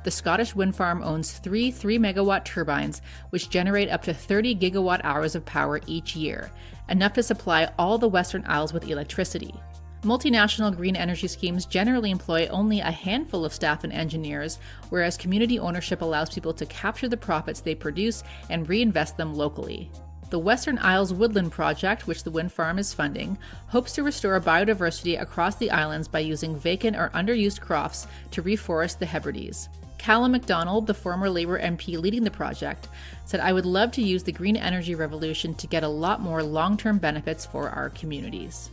The Scottish wind farm owns 3 3-megawatt turbines, which generate up to 30 gigawatt-hours of power each year, enough to supply all the Western Isles with electricity. Multinational green energy schemes generally employ only a handful of staff and engineers, whereas community ownership allows people to capture the profits they produce and reinvest them locally. The Western Isles Woodland Project, which the wind farm is funding, hopes to restore biodiversity across the islands by using vacant or underused crops to reforest the Hebrides. Callum MacDonald, the former Labour MP leading the project, said, "I would love to use the green energy revolution to get a lot more long-term benefits for our communities."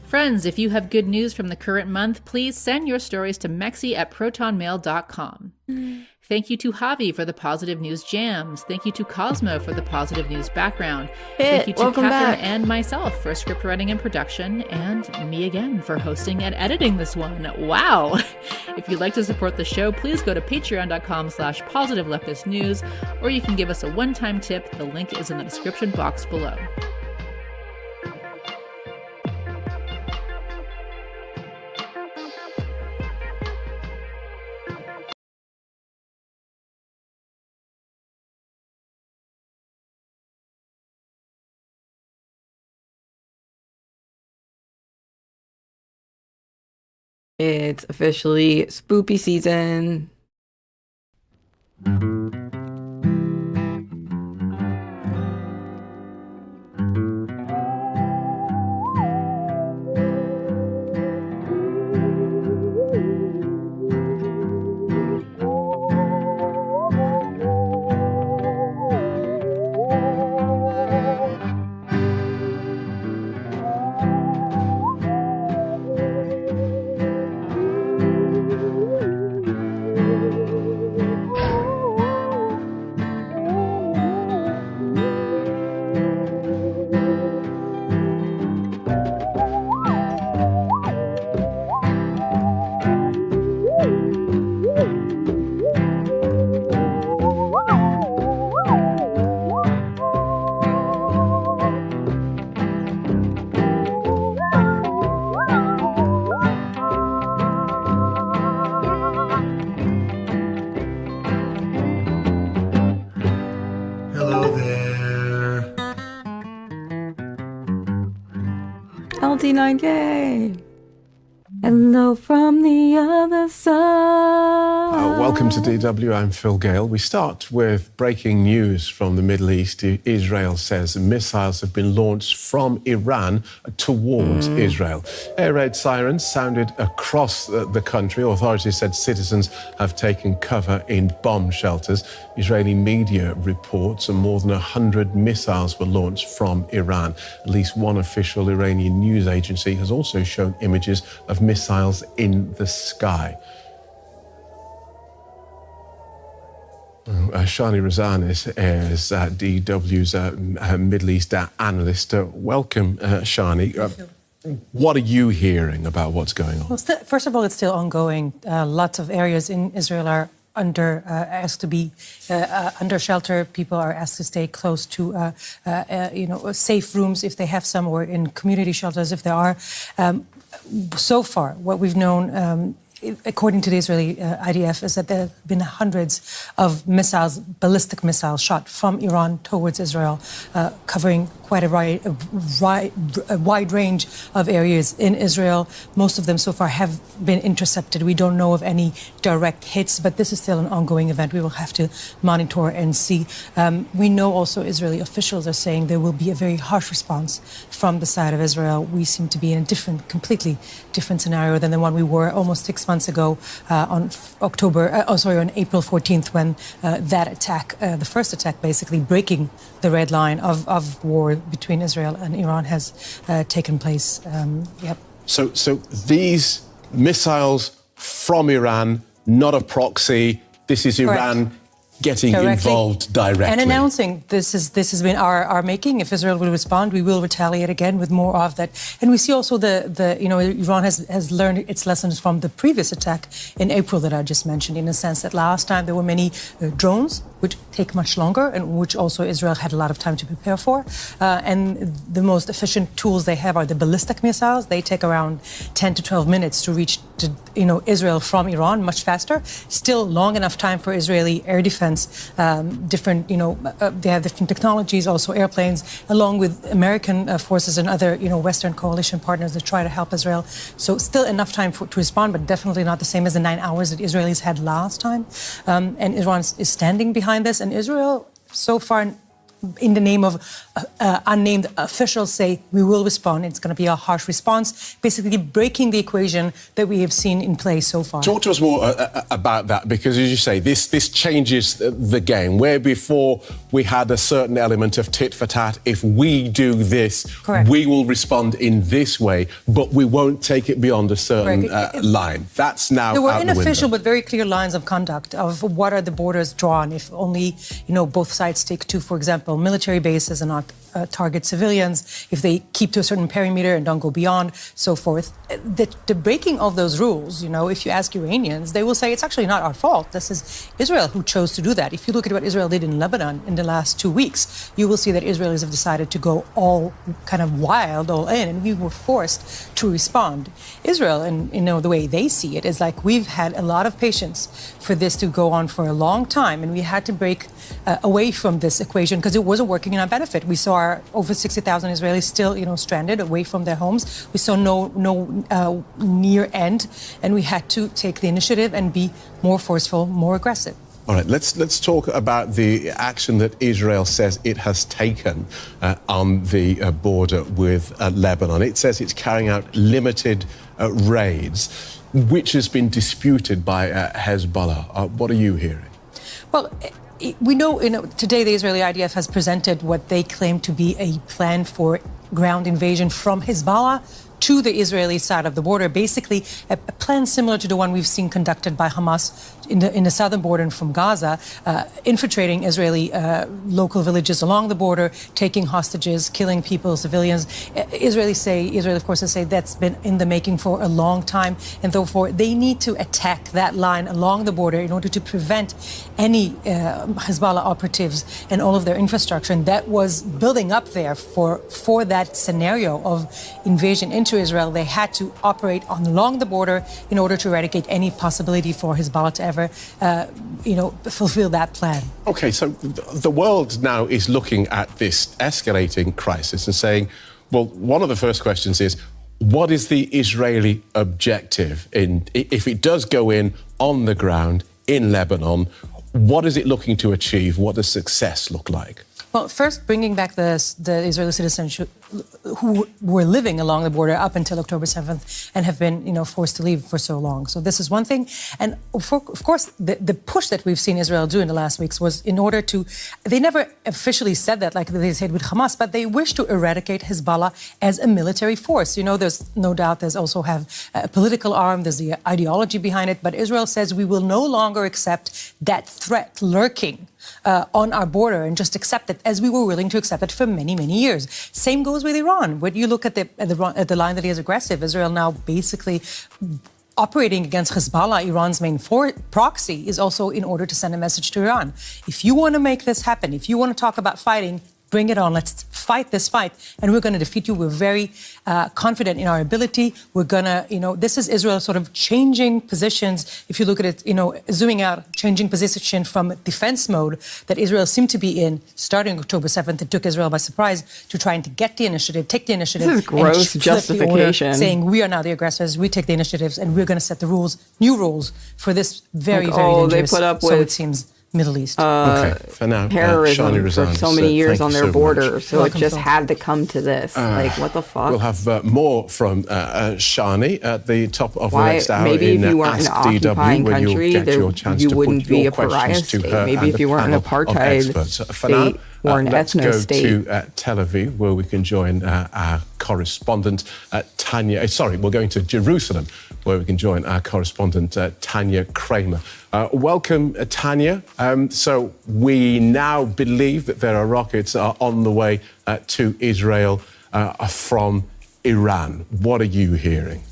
Friends, if you have good news from the current month, please send your stories to mexi@protonmail.com. Thank you to Javi for the positive news jams. Thank you to Cosmo for the positive news background. Thank you to welcome Catherine back. and myself for script writing and production, and me again for hosting and editing this one. Wow! If you'd like to support the show, please go to patreon.com/positiveleftistnews, or you can give us a one-time tip. The link is in the description box below. It's officially spoopy season. LD9K. Hello from the other side. Welcome to DW. I'm Phil Gale. We start with breaking news from the Middle East. Israel says missiles have been launched from Iran towards Israel. Air raid sirens sounded across the country. Authorities said citizens have taken cover in bomb shelters. Israeli media reports more than 100 missiles were launched from Iran. At least one official Iranian news agency has also shown images of missiles in the sky. Shani Razanis is DW's Middle East analyst. Welcome, Shani. What are you hearing about what's going on? Well, first of all, it's still ongoing. Lots of areas in Israel are asked to be under shelter. People are asked to stay close to, safe rooms if they have some, or in community shelters if there are. So far, what we've known, according to the Israeli IDF, is that there have been hundreds of missiles, ballistic missiles, shot from Iran towards Israel, covering quite a wide range of areas in Israel. Most of them so far have been intercepted. We don't know of any direct hits, but this is still an ongoing event. We will have to monitor and see. We know also Israeli officials are saying there will be a very harsh response from the side of Israel. We seem to be in a completely different scenario than the one we were almost 6 months months ago on April 14th, when that attack, the first attack, basically breaking the red line of war between Israel and Iran, has taken place. So these missiles from Iran, not a proxy. This is Iran getting involved directly. And announcing this has been our making. If Israel will respond, we will retaliate again with more of that. And we see also Iran has learned its lessons from the previous attack in April that I just mentioned, in the sense that last time there were many drones, which take much longer and which also Israel had a lot of time to prepare for. And the most efficient tools they have are the ballistic missiles. They take around 10 to 12 minutes to reach Israel from Iran, much faster. Still long enough time for Israeli air defense. They have different technologies, also airplanes, along with American forces and other, Western coalition partners that try to help Israel. So still enough time to respond, but definitely not the same as the 9 hours that Israelis had last time. And Iran is standing behind this. And Israel, so far, in the name of unnamed officials, say we will respond. It's going to be a harsh response, basically breaking the equation that we have seen in place so far. Talk to us more about that, because as you say, this changes the game. Where before we had a certain element of tit for tat, if we do this, we will respond in this way, but we won't take it beyond a certain line. That's now there were out the unofficial window. but very clear lines of conduct of what are the borders drawn if only both sides stick to, for example, military bases and not target civilians, if they keep to a certain perimeter and don't go beyond, so forth. The breaking of those rules, if you ask Iranians, they will say it's actually not our fault. This is Israel who chose to do that. If you look at what Israel did in Lebanon in the last 2 weeks, you will see that Israelis have decided to go all kind of wild, all in, and we were forced to respond. Israel, and the way they see it, is like we've had a lot of patience for this to go on for a long time, and we had to break away from this equation because it wasn't working in our benefit. We saw over 60,000 Israelis still, stranded away from their homes. We saw no near end, and we had to take the initiative and be more forceful, more aggressive. All right, let's talk about the action that Israel says it has taken on the border with Lebanon. It says it's carrying out limited raids, which has been disputed by Hezbollah. What are you hearing? Well, we know, today the Israeli IDF has presented what they claim to be a plan for ground invasion from Hezbollah to the Israeli side of the border, basically a plan similar to the one we've seen conducted by Hamas in the southern border and from Gaza, infiltrating Israeli local villages along the border, taking hostages, killing people, civilians. Israel, of course, has said that's been in the making for a long time, and therefore they need to attack that line along the border in order to prevent any Hezbollah operatives and all of their infrastructure. And that was building up there for that scenario of invasion into Israel. They had to operate along the border in order to eradicate any possibility for Hezbollah to ever fulfill that plan. Okay, so the world now is looking at this escalating crisis and saying, well, one of the first questions is, what is the Israeli objective? If it does go in on the ground in Lebanon, what is it looking to achieve? What does success look like? Well, first, bringing back the Israeli citizens who were living along the border up until October 7th and have been, forced to leave for so long. So this is one thing. And of course, the push that we've seen Israel do in the last weeks was in order to, they never officially said that like they said with Hamas, but they wish to eradicate Hezbollah as a military force. There's no doubt there's also have a political arm, there's the ideology behind it, but Israel says we will no longer accept that threat lurking on our border and just accept it as we were willing to accept it for many, many years. Same goes with Iran. When you look at the line that is aggressive, Israel now basically operating against Hezbollah, Iran's main proxy, is also in order to send a message to Iran. If you want to make this happen, if you want to talk about fighting, bring it on. Let's fight this fight, and we're going to defeat you. We're very confident in our ability. We're going to, this is Israel sort of changing positions. If you look at it, zooming out, changing position from defense mode that Israel seemed to be in starting October 7th. It took Israel by surprise to trying to get the initiative, take the initiative. This is gross justification. Saying we are now the aggressors, we take the initiatives, and we're going to set the rules, new rules for this very, very dangerous, they put up so with it seems, Middle East. Okay, for now, terrorism Shani for Razan, so many years thank on you their so border, much. so Welcome, it just Phil. had to come to this. Like, what the fuck? We'll have more from Shani at the top of the Why? next hour Maybe in if you weren't an Ask DW, occupying when country, you'll get there- your chance you to wouldn't put be your a pariah questions to state. her Maybe and if you a weren't an panel of apartheid experts. For state now, or an let's ethno go state. to Tel Aviv, where we can join our correspondent Tanya. Sorry, we're going to Jerusalem, where we can join our correspondent Tanya Kramer. Welcome, Tanya. So we now believe that there are rockets on the way to Israel from Iran. What are you hearing?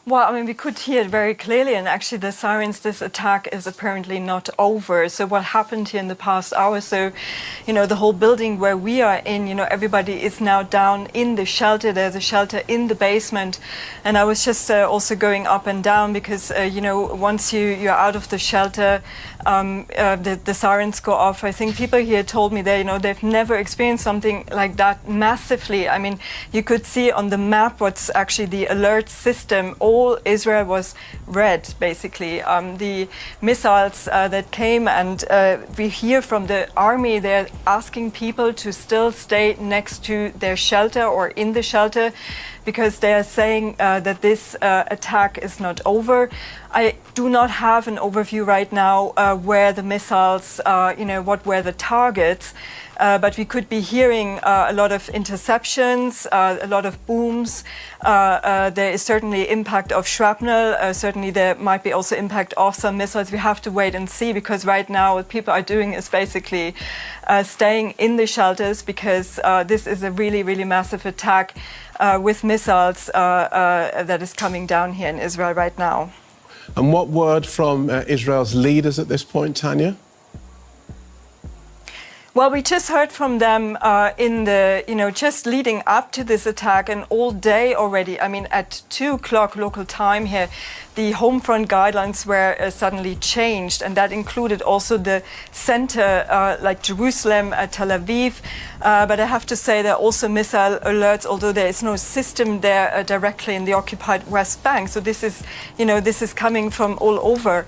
Well, I mean, we could hear it very clearly, and actually the sirens, this attack is apparently not over. So what happened here in the past hour, so, you know, the whole building where we are in, you know, everybody is now down in the shelter. There's a shelter in the basement. And I was just also going up and down because, you know, once you're out of the shelter, the sirens go off. I think people here told me that, you know, they've never experienced something like that massively. I mean, you could see on the map what's actually the alert system. All Israel was red, basically. The missiles that came, and we hear from the army, they're asking people to still stay next to their shelter or in the shelter, because they are saying that this attack is not over. I do not have an overview right now where the missiles, you know, what were the targets. But we could be hearing a lot of interceptions, a lot of booms. There is certainly impact of shrapnel. Certainly there might be also impact of some missiles. We have to wait and see, because right now what people are doing is basically staying in the shelters, because this is a really, really massive attack with missiles that is coming down here in Israel right now. And what word from Israel's leaders at this point, Tanya? Well, we just heard from them in the, you know, just leading up to this attack and all day already. I mean, at 2 o'clock local time here, the home front guidelines were suddenly changed, and that included also the center, like Jerusalem, Tel Aviv. But I have to say there are also missile alerts, although there is no system there directly in the occupied West Bank. So this is, you know, this is coming from all over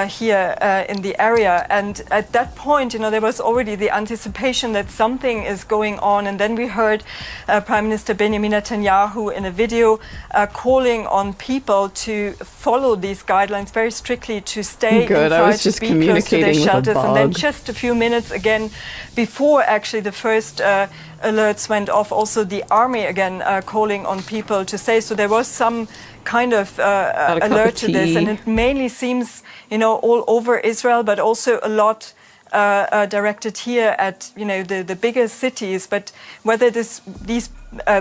here in the area. And at that point, you know, there was already the anticipation that something is going on. And then we heard Prime Minister Benjamin Netanyahu in a video calling on people to follow these guidelines very strictly, to stay Good. inside, I was just to be close to their communicating with a shelters. And then bug. just a few minutes again before actually the first alerts went off, also the army again calling on people to stay. So there was some kind of alert to this, and it mainly seems, you know, all over Israel, but also a lot directed here at, you know, the bigger cities. But whether these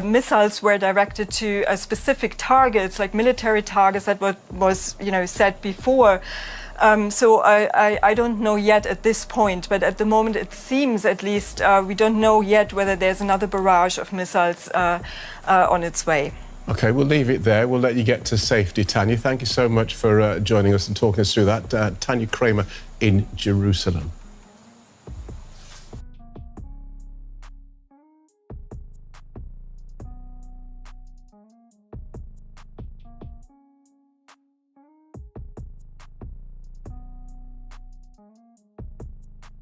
missiles were directed to specific targets, like military targets, that was, you know, said before. So I don't know yet at this point, but at the moment it seems, at least, we don't know yet whether there's another barrage of missiles on its way. Okay, we'll leave it there. We'll let you get to safety, Tanya. Thank you so much for joining us and talking us through that. Tanya Kramer in Jerusalem.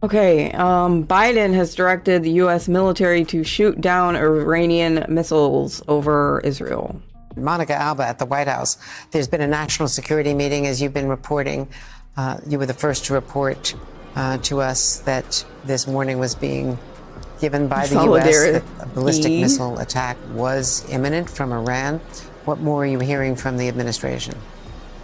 Okay, Biden has directed the U.S. military to shoot down Iranian missiles over Israel. Monica Alba at the White House. There's been a national security meeting, as you've been reporting. You were the first to report to us that this warning was being given by the U.S. that a ballistic missile attack was imminent from Iran. What more are you hearing from the administration?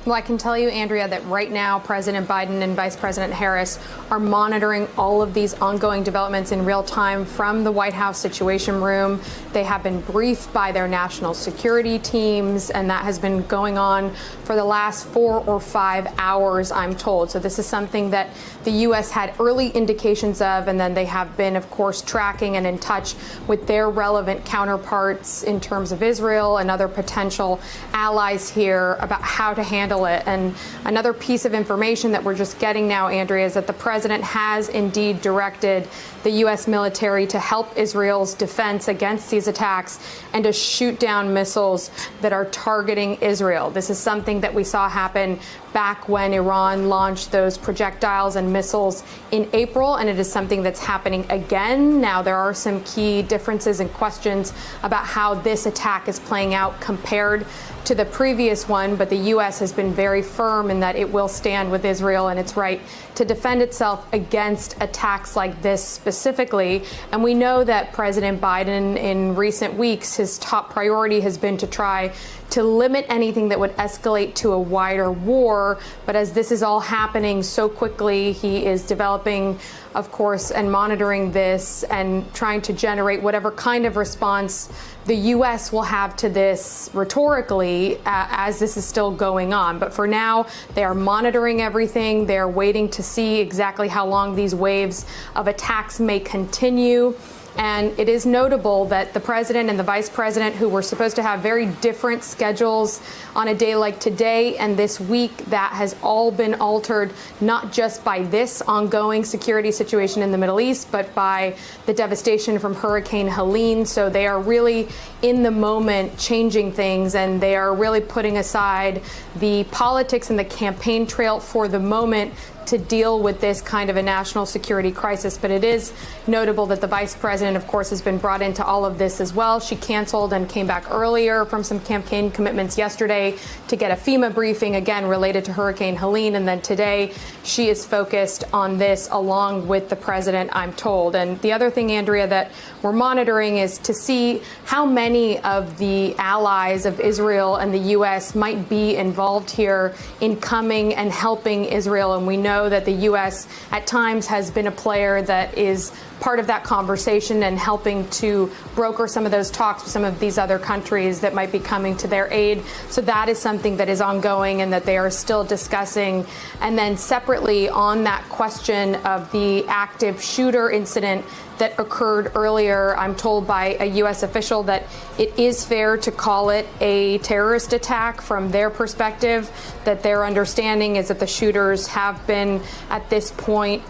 Well, I can tell you, Andrea, that right now President Biden and Vice President Harris are monitoring all of these ongoing developments in real time from the White House Situation Room. They have been briefed by their national security teams, and that has been going on for the last 4 or 5 hours, I'm told. So this is something that the U.S. had early indications of, and then they have been, of course, tracking and in touch with their relevant counterparts in terms of Israel and other potential allies here about how to handle handle it. And another piece of information that we're just getting now, Andrea, is that the president has indeed directed the U.S. military to help Israel's defense against these attacks and to shoot down missiles that are targeting Israel. This is something that we saw happen back when Iran launched those projectiles and missiles in April, and it is something that's happening again. Now, there are some key differences and questions about how this attack is playing out compared to the previous one, but the U.S. has been very firm in that it will stand with Israel and its right to defend itself against attacks like this specifically. And we know that President Biden, in recent weeks, his top priority has been to try to limit anything that would escalate to a wider war. But as this is all happening so quickly, he is developing, of course, and monitoring this and trying to generate whatever kind of response the U.S. will have to this rhetorically as this is still going on. But for now, they are monitoring everything. They are waiting to see exactly how long these waves of attacks may continue. And it is notable that the president and the vice president, who were supposed to have very different schedules on a day like today and this week, that has all been altered, not just by this ongoing security situation in the Middle East, but by the devastation from Hurricane Helene. So they are really in the moment changing things, and they are really putting aside the politics and the campaign trail for the moment to deal with this kind of a national security crisis. But it is notable that the vice president, of course, has been brought into all of this as well. She canceled and came back earlier from some campaign commitments yesterday to get a FEMA briefing, again, related to Hurricane Helene. And then today, she is focused on this along with the president, I'm told. And the other thing, Andrea, that we're monitoring is to see how many of the allies of Israel and the U.S. might be involved here in coming and helping Israel. And we know that the U.S. at times has been a player that is part of that conversation and helping to broker some of those talks with some of these other countries that might be coming to their aid. So that is something that is ongoing and that they are still discussing. And then separately on that question of the active shooter incident that occurred earlier, I'm told by a U.S. official that it is fair to call it a terrorist attack from their perspective, that their understanding is that the shooters have been, at this point,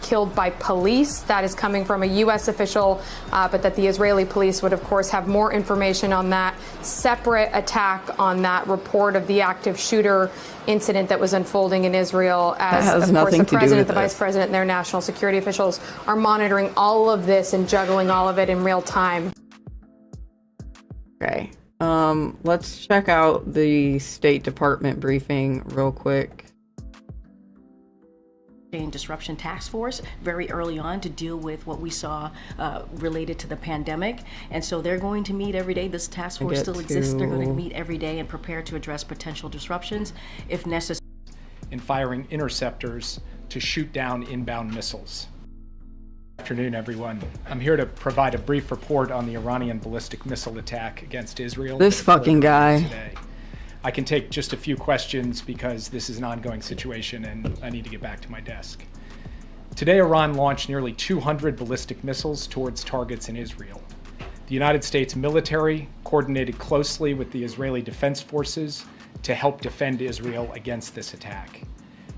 killed by police. That is coming from a U.S. official, but that the Israeli police would, of course, have more information on that separate attack on that report of the active shooter incident that was unfolding in Israel, as, of course, the president, the vice president, and their national security officials are monitoring all of this and juggling all of it in real time. Okay. Let's check out the State Department briefing real quick. Disruption Task Force very early on to deal with what we saw related to the pandemic. And so they're going to meet every day. This task force still exists. They're going to meet every day and prepare to address potential disruptions if necessary. In firing interceptors to shoot down inbound missiles. Good afternoon, everyone. I'm here to provide a brief report on the Iranian ballistic missile attack against Israel. This fucking guy. Today. I can take just a few questions because this is an ongoing situation and I need to get back to my desk. Today, Iran launched nearly 200 ballistic missiles towards targets in Israel. The United States military coordinated closely with the Israeli Defense Forces to help defend Israel against this attack.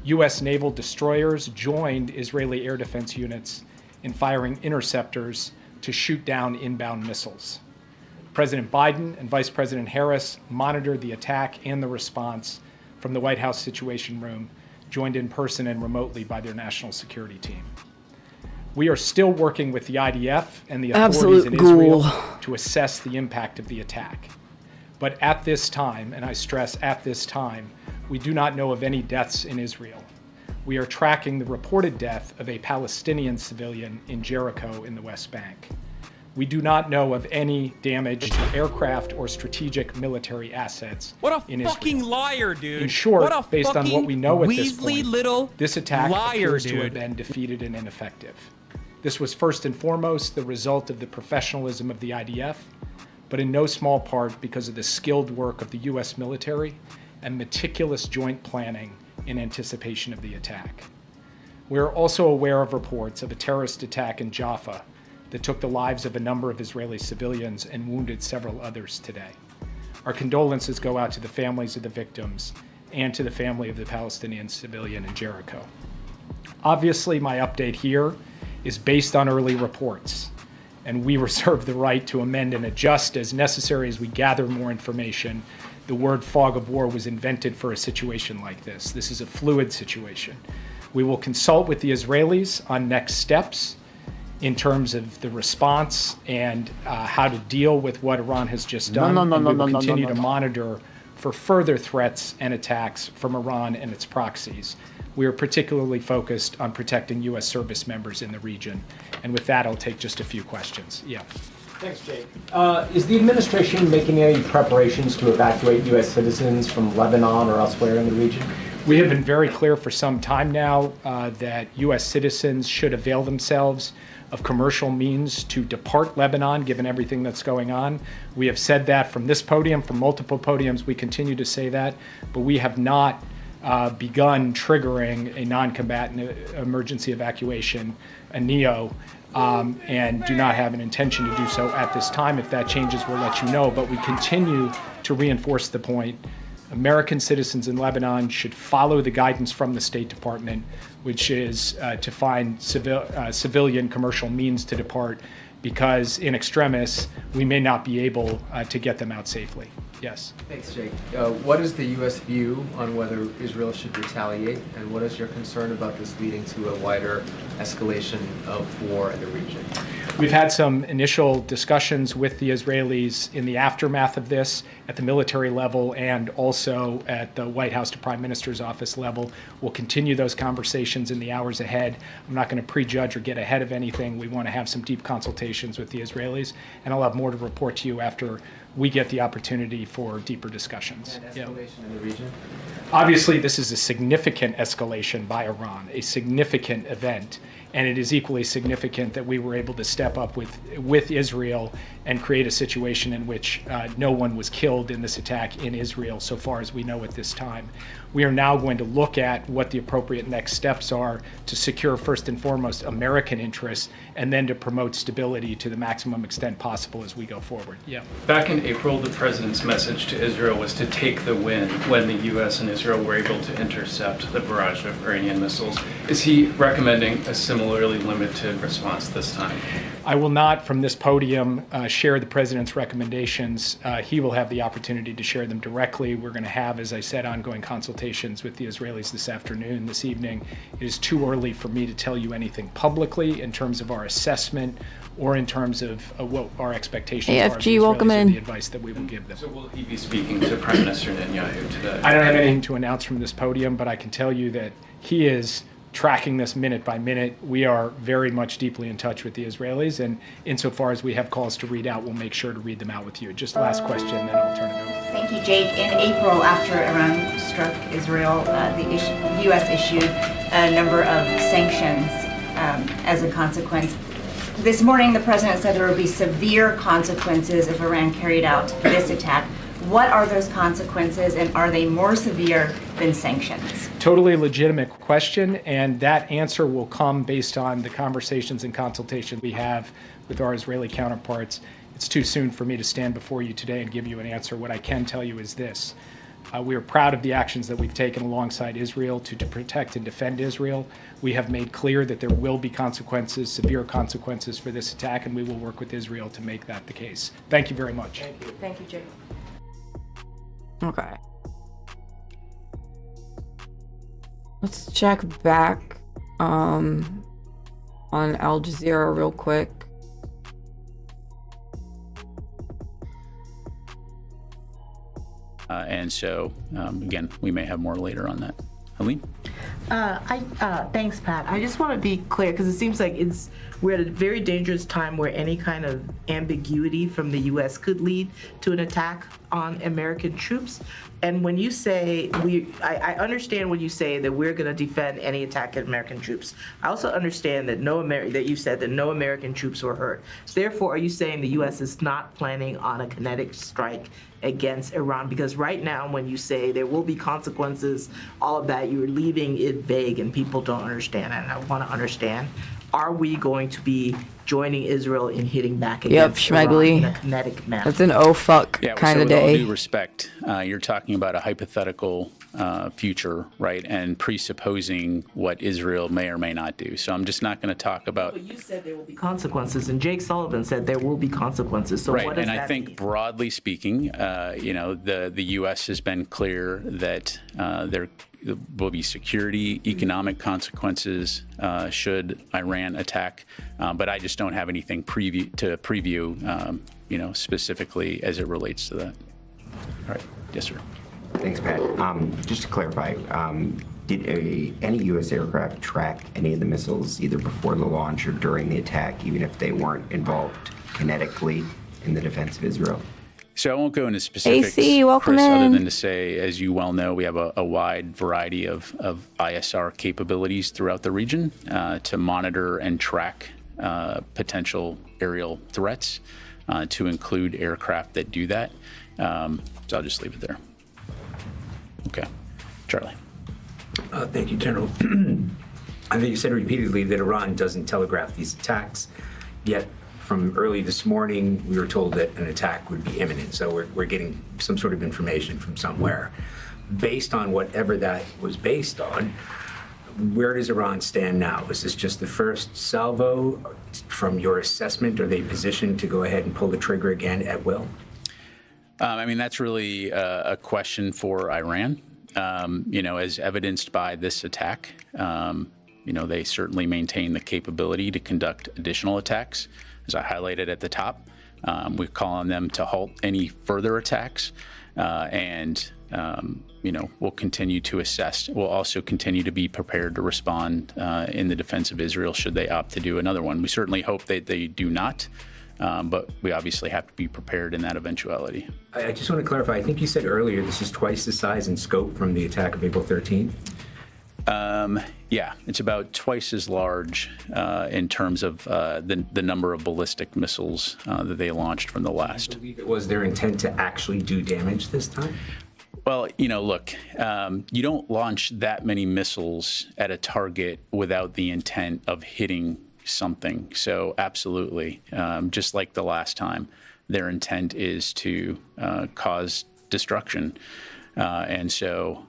U.S. naval destroyers joined Israeli air defense units in firing interceptors to shoot down inbound missiles. President Biden and Vice President Harris monitored the attack and the response from the White House Situation Room, joined in person and remotely by their national security team. We are still working with the IDF and the authorities in Israel to assess the impact of the attack. But at this time, and I stress at this time, we do not know of any deaths in Israel. We are tracking the reported death of a Palestinian civilian in Jericho in the West Bank. We do not know of any damage to aircraft or strategic military assets in Israel. What a fucking liar, dude. In short, based on what we know at this Weasley point, little this attack appears to dude. have been defeated and ineffective. This was first and foremost the result of the professionalism of the IDF, but in no small part because of the skilled work of the U.S. military and meticulous joint planning in anticipation of the attack. We are also aware of reports of a terrorist attack in Jaffa that took the lives of a number of Israeli civilians and wounded several others today. Our condolences go out to the families of the victims and to the family of the Palestinian civilian in Jericho. Obviously, my update here is based on early reports, and we reserve the right to amend and adjust as necessary as we gather more information. The word fog of war was invented for a situation like this. This is a fluid situation. We will consult with the Israelis on next steps in terms of the response and how to deal with what Iran has just done. And we will continue to monitor for further threats and attacks from Iran and its proxies. We are particularly focused on protecting U.S. service members in the region. And with that, I'll take just a few questions. Yeah. Thanks, Jake. Is the administration making any preparations to evacuate U.S. citizens from Lebanon or elsewhere in the region? We have been very clear for some time now that U.S. citizens should avail themselves of commercial means to depart Lebanon, given everything that's going on. We have said that from this podium, from multiple podiums. We continue to say that, but we have not begun triggering a non-combatant emergency evacuation, a NEO, and do not have an intention to do so at this time. If that changes, we'll let you know. But we continue to reinforce the point. American citizens in Lebanon should follow the guidance from the State Department, which is to find civilian commercial means to depart, because in extremis, we may not be able to get them out safely. Yes. Thanks, Jake. What is the U.S. view on whether Israel should retaliate, and what is your concern about this leading to a wider escalation of war in the region? We've had some initial discussions with the Israelis in the aftermath of this at the military level and also at the White House to Prime Minister's office level. We'll continue those conversations in the hours ahead. I'm not going to prejudge or get ahead of anything. We want to have some deep consultations with the Israelis, and I'll have more to report to you after we get the opportunity for deeper discussions. And escalation in the region? Obviously, this is a significant escalation by Iran, a significant event, and it is equally significant that we were able to step up with Israel and create a situation in which no one was killed in this attack in Israel, so far as we know at this time. We are now going to look at what the appropriate next steps are to secure, first and foremost, American interests, and then to promote stability to the maximum extent possible as we go forward. Yeah. Back in April, the president's message to Israel was to take the win when the U.S. and Israel were able to intercept the barrage of Iranian missiles. Is he recommending a similarly limited response this time? I will not, from this podium, share the president's recommendations. He will have the opportunity to share them directly. We're going to have, as I said, ongoing consultations with the Israelis this afternoon, this evening. It is too early for me to tell you anything publicly in terms of our assessment or in terms of what our expectations are of the Israelis welcome in. and the advice that we will give them. So will he be speaking to Prime Minister Netanyahu today? I don't have anything to announce from this podium, but I can tell you that he is tracking this minute by minute. We are very much deeply in touch with the Israelis, and insofar as we have calls to read out, we'll make sure to read them out with you. Just last question, then I'll turn it over. Thank you, Jake. In April, after Iran struck Israel, the U.S. issued a number of sanctions as a consequence. This morning, the president said there would be severe consequences if Iran carried out this attack. What are those consequences, and are they more severe than sanctions? Totally legitimate question, and that answer will come based on the conversations and consultations we have with our Israeli counterparts. It's too soon for me to stand before you today and give you an answer. What I can tell you is this. We are proud of the actions that we've taken alongside Israel to protect and defend Israel. We have made clear that there will be consequences, severe consequences for this attack, and we will work with Israel to make that the case. Thank you very much. Thank you. Thank you, Jake. Okay. Let's check back on Al Jazeera real quick. And so, again, we may have more later on that. Helene? Thanks, Pat. I just want to be clear because it seems like we're at a very dangerous time where any kind of ambiguity from the U.S. could lead to an attack on American troops. And when you say I understand when you say that we're going to defend any attack at American troops. I also understand that that you said that no American troops were hurt. Therefore, are you saying the U.S. is not planning on a kinetic strike against Iran? Because right now, when you say there will be consequences, all of that, you're leaving it vague and people don't understand. And I want to understand, are we going to be joining Israel in hitting back against Iran in a kinetic manner. That's an oh fuck kind of With all day. due respect, you're talking about a hypothetical future, right? And presupposing what Israel may or may not do. So I'm just not going to talk about. But you said there will be consequences, and Jake Sullivan said there will be consequences. So right, what does and that I think mean? broadly speaking, the U.S. has been clear that there will be security, economic consequences should Iran attack. But I just don't have anything to preview, specifically as it relates to that. All right. Yes, sir. Thanks, Pat. Just to clarify, did any U.S. aircraft track any of the missiles either before the launch or during the attack, even if they weren't involved kinetically in the defense of Israel? So I won't go into specifics, AC, welcome Chris, other in. than to say, as you well know, we have a wide variety of ISR capabilities throughout the region to monitor and track potential aerial threats, to include aircraft that do that. So I'll just leave it there. Okay. Charlie. Thank you, General. I think you said repeatedly that Iran doesn't telegraph these attacks, yet from early this morning, we were told that an attack would be imminent. So we're getting some sort of information from somewhere. Based on whatever that was based on, where does Iran stand now? Is this just the first salvo? From your assessment, are they positioned to go ahead and pull the trigger again at will? That's really a question for Iran. As evidenced by this attack, they certainly maintain the capability to conduct additional attacks. As I highlighted at the top, we call on them to halt any further attacks, and we'll continue to assess. We'll also continue to be prepared to respond in the defense of Israel should they opt to do another one. We certainly hope that they do not, but we obviously have to be prepared in that eventuality. I just want to clarify, I think you said earlier this is twice the size and scope from the attack of April 13th? Yeah, it's about twice as large in terms of the number of ballistic missiles that they launched from the last. Was their intent to actually do damage this time? Well, look, you don't launch that many missiles at a target without the intent of hitting something. So absolutely, just like the last time, their intent is to cause destruction. And so,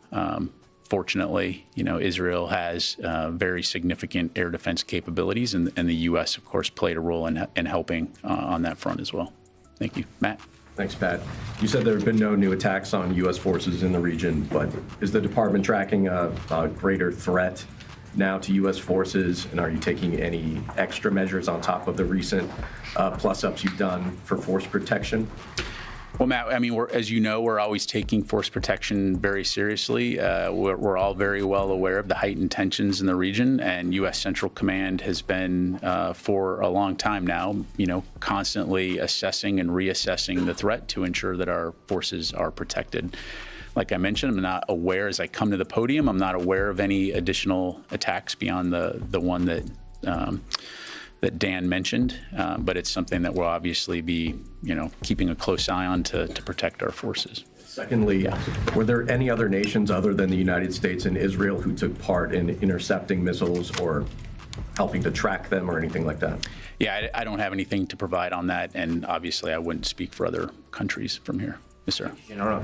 fortunately, Israel has very significant air defense capabilities, and the U.S., of course, played a role in helping on that front as well. Thank you. Matt? Thanks, Pat. You said there have been no new attacks on U.S. forces in the region, but is the department tracking a greater threat now to U.S. forces, and are you taking any extra measures on top of the recent plus-ups you've done for force protection? Well, Matt, as you know, we're always taking force protection very seriously. We're all very well aware of the heightened tensions in the region, and U.S. Central Command has been, for a long time now, constantly assessing and reassessing the threat to ensure that our forces are protected. Like I mentioned, I'm not aware, as I come to the podium, I'm not aware of any additional attacks beyond the one that Dan mentioned, but it's something that we'll obviously be, keeping a close eye on to protect our forces. Secondly, were there any other nations other than the United States and Israel who took part in intercepting missiles or helping to track them or anything like that? Yeah, I don't have anything to provide on that, and obviously I wouldn't speak for other countries from here. Yes, sir. General,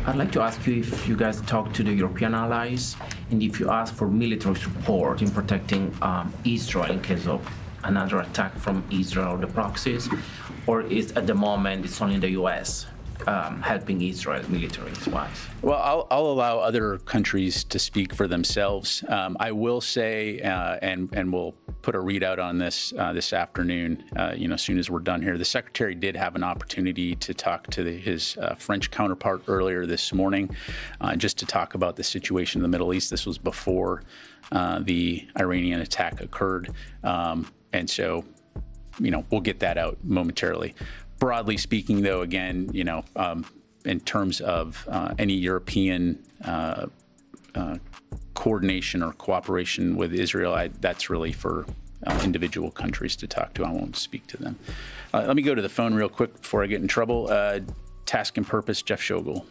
I'd like to ask you if you guys talk to the European allies and if you ask for military support in protecting Israel in case of another attack from Israel or the proxies, or is at the moment it's only the U.S. Helping Israel military-wise? Well, I'll allow other countries to speak for themselves. I will say, and we'll put a readout on this this afternoon, as soon as we're done here. The Secretary did have an opportunity to talk to his French counterpart earlier this morning, just to talk about the situation in the Middle East. This was before the Iranian attack occurred. And so, we'll get that out momentarily. Broadly speaking, though, again, in terms of any European coordination or cooperation with Israel, that's really for individual countries to talk to. I won't speak to them. Let me go to the phone real quick before I get in trouble. Task and Purpose, Jeff Schogel.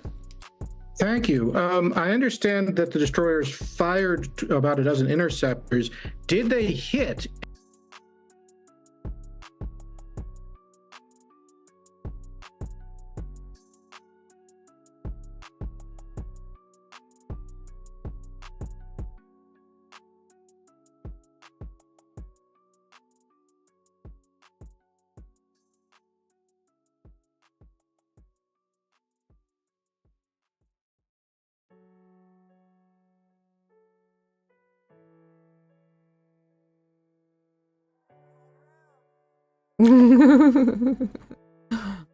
Thank you. I understand that the destroyers fired about a dozen interceptors. Did they hit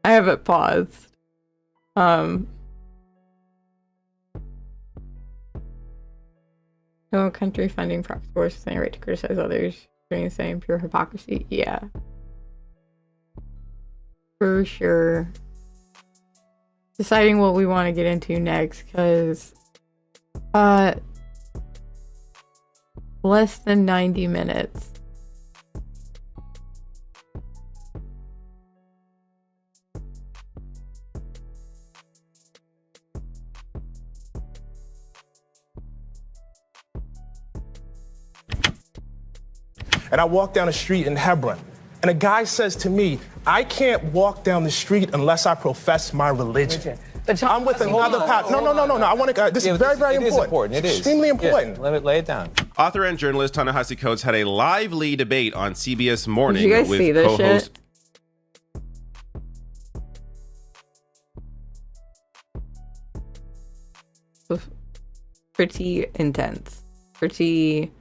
I have it paused. No country funding proxy wars with any right to criticize others doing the same, pure hypocrisy. Yeah. For sure. Deciding what we want to get into next, because less than 90 minutes. And I walk down the street in Hebron, and a guy says to me, I can't walk down the street unless I profess my religion. I'm with another pastor. No. I want to. This is very important. It is extremely important. Yeah, let me lay it down. Author and journalist Ta-Nehisi Coates had a lively debate on CBS Morning Did you guys with see this co-host. Shit? Pretty intense. Pretty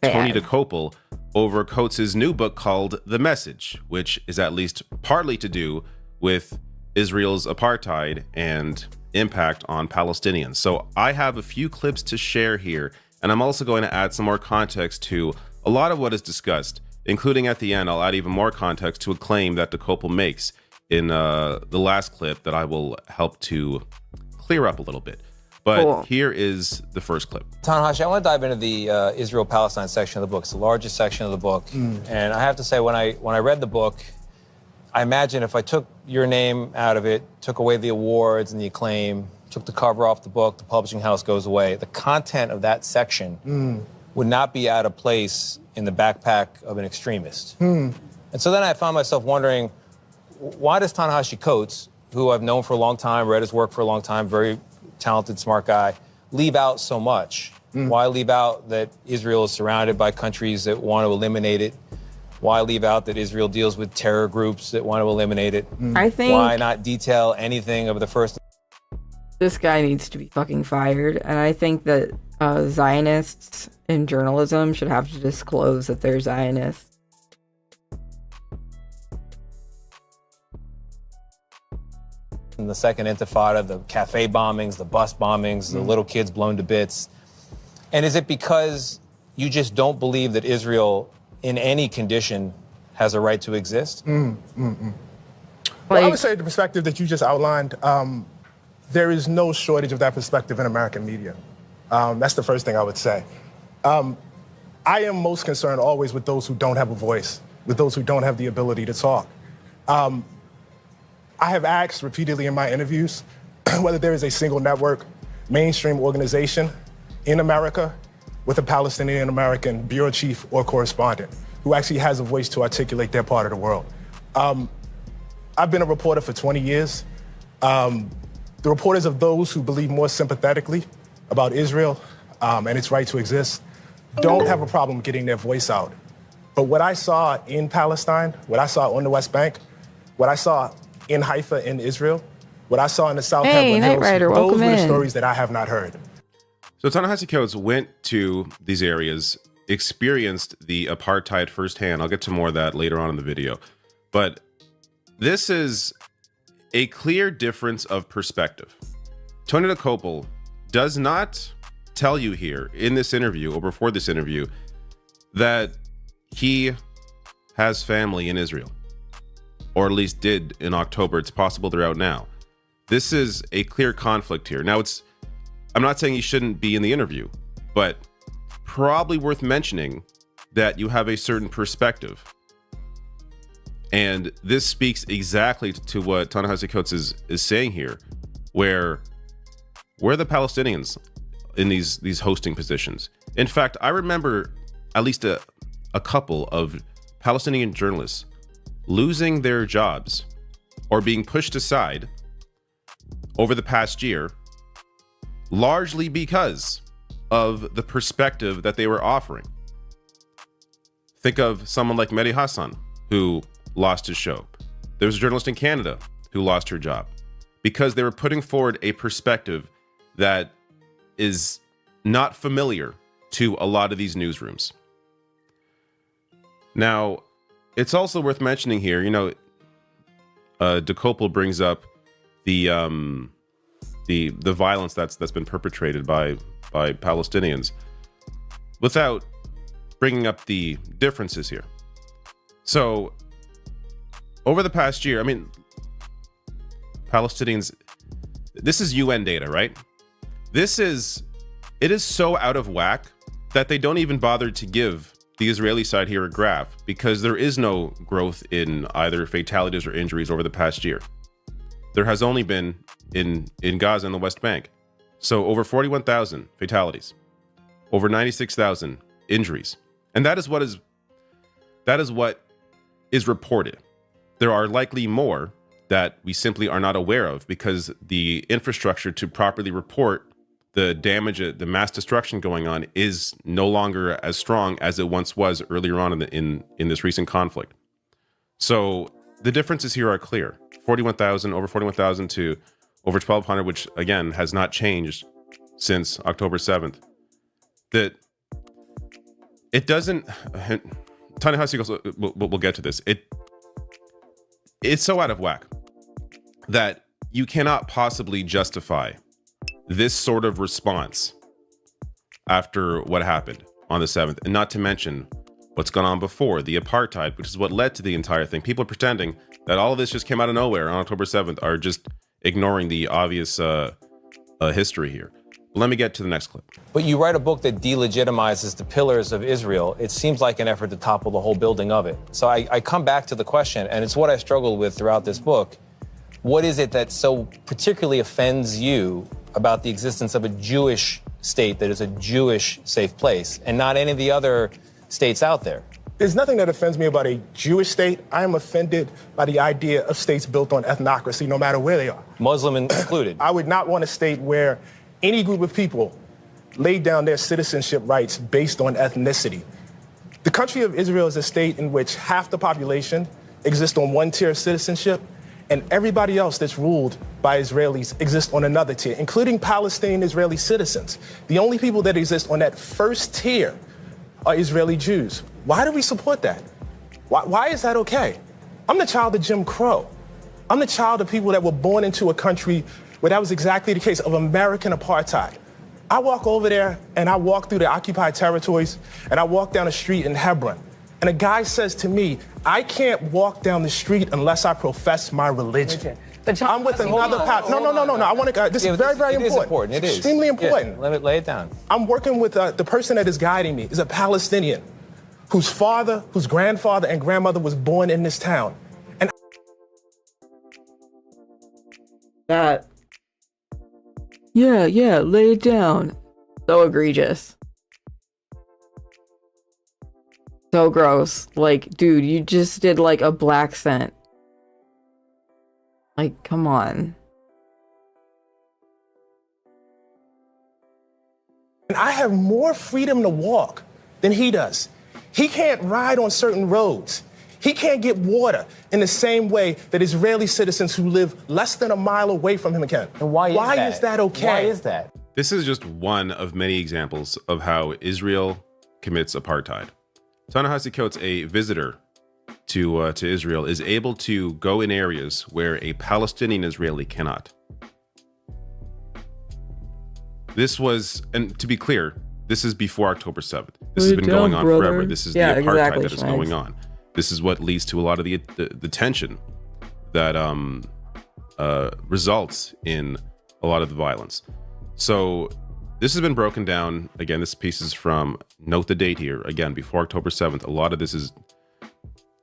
Tony bad. DeCopel over Coates' new book called The Message, which is at least partly to do with Israel's apartheid and impact on Palestinians. So I have a few clips to share here, and I'm also going to add some more context to a lot of what is discussed, including at the end, I'll add even more context to a claim that DeCopel makes in the last clip that I will help to clear up a little bit. But here is the first clip. Ta-Nehisi, I want to dive into the Israel-Palestine section of the book. It's the largest section of the book. And I have to say, when I read the book, I imagine if I took your name out of it, took away the awards and the acclaim, took the cover off the book, the publishing house goes away, the content of that section would not be out of place in the backpack of an extremist. And so then I found myself wondering, why does Ta-Nehisi Coates, who I've known for a long time, read his work for a long time, very talented, smart guy, leave out so much? Why leave out that Israel is surrounded by countries that want to eliminate it? Why leave out that Israel deals with terror groups that want to eliminate it? I think why not detail anything of the first? This guy needs to be fucking fired, and I think that Zionists in journalism should have to disclose that they're Zionists. In the second intifada, the cafe bombings, the bus bombings, the little kids blown to bits. And is it because you just don't believe that Israel, in any condition, has a right to exist? Well, I would say the perspective that you just outlined, there is no shortage of that perspective in American media. That's the first thing I would say. I am most concerned always with those who don't have a voice, with those who don't have the ability to talk. I have asked repeatedly in my interviews whether there is a single network, mainstream organization in America with a Palestinian American bureau chief or correspondent who actually has a voice to articulate their part of the world. I've been a reporter for 20 years. The reporters of those who believe more sympathetically about Israel and its right to exist don't have a problem getting their voice out. But what I saw in Palestine, what I saw on the West Bank, what I saw in Haifa in Israel, what I saw in the South Hebron Hills, those were the stories that I have not heard. So Ta-Nehisi Coates went to these areas, experienced the apartheid firsthand. I'll get to more of that later on in the video. But this is a clear difference of perspective. Tony DeCopel does not tell you here in this interview or before this interview that he has family in Israel, or at least did in October. It's possible they're out now. This is a clear conflict here. Now, I'm not saying he shouldn't be in the interview, but probably worth mentioning that you have a certain perspective. And this speaks exactly to what Ta-Nehisi Coates is saying here, where are the Palestinians in these hosting positions? In fact, I remember at least a couple of Palestinian journalists losing their jobs or being pushed aside over the past year, largely because of the perspective that they were offering. Think of someone like Mehdi Hassan, who lost his show. There was a journalist in Canada who lost her job because they were putting forward a perspective that is not familiar to a lot of these newsrooms. Now, it's also worth mentioning here, de Koppel brings up the violence that's been perpetrated by Palestinians without bringing up the differences here. So, over the past year, Palestinians, this is UN data, right? It is so out of whack that they don't even bother to give the Israeli side here a graph, because there is no growth in either fatalities or injuries over the past year. There has only been in Gaza and the West Bank. So over 41,000 fatalities, over 96,000 injuries. And that is what is reported. There are likely more that we simply are not aware of, because the infrastructure to properly report the damage, the mass destruction going on is no longer as strong as it once was earlier on in this recent conflict. So the differences here are clear. 41,000, over 41,000 to over 1,200, which again has not changed since October 7th. That it doesn't. Ta-Nehisi goes, we'll get to this. It's so out of whack that you cannot possibly justify this sort of response after what happened on the 7th, and not to mention what's gone on before, the apartheid, which is what led to the entire thing. People pretending that all of this just came out of nowhere on October 7th are just ignoring the obvious history here. But let me get to the next clip. But you write a book that delegitimizes the pillars of Israel. It seems like an effort to topple the whole building of it. So I come back to the question, and it's what I struggled with throughout this book. What is it that so particularly offends you about the existence of a Jewish state that is a Jewish safe place and not any of the other states out there? There's nothing that offends me about a Jewish state. I am offended by the idea of states built on ethnocracy, no matter where they are. Muslim included. I would not want a state where any group of people laid down their citizenship rights based on ethnicity. The country of Israel is a state in which half the population exists on one tier of citizenship, and everybody else that's ruled by Israelis exists on another tier, including Palestinian Israeli citizens. The only people that exist on that first tier are Israeli Jews. Why do we support that? Why is that okay? I'm the child of Jim Crow. I'm the child of people that were born into a country where that was exactly the case, of American apartheid. I walk over there and I walk through the occupied territories and I walk down a street in Hebron. And a guy says to me, I can't walk down the street unless I profess my religion. I'm with another pastor. No. I want to. This is very, very important. It is important. It is extremely important. Yeah, let me lay it down. I'm working with the person that is guiding me is a Palestinian whose father, whose grandfather and grandmother was born in this town. And that. Yeah, lay it down. So egregious. So gross. Like, dude, you just did like a black scent. Like, come on. And I have more freedom to walk than he does. He can't ride on certain roads. He can't get water in the same way that Israeli citizens who live less than a mile away from him can. And why is that okay? Why is that? This is just one of many examples of how Israel commits apartheid. Ta-Nehisi Coates, a visitor to Israel, is able to go in areas where a Palestinian Israeli cannot. This was, and to be clear, this is before October 7th. This has been going on forever. This is the apartheid that is going on. This is what leads to a lot of the tension that results in a lot of the violence. So this has been broken down. Again, this piece is from, note the date here, again, before October 7th. A lot of this is,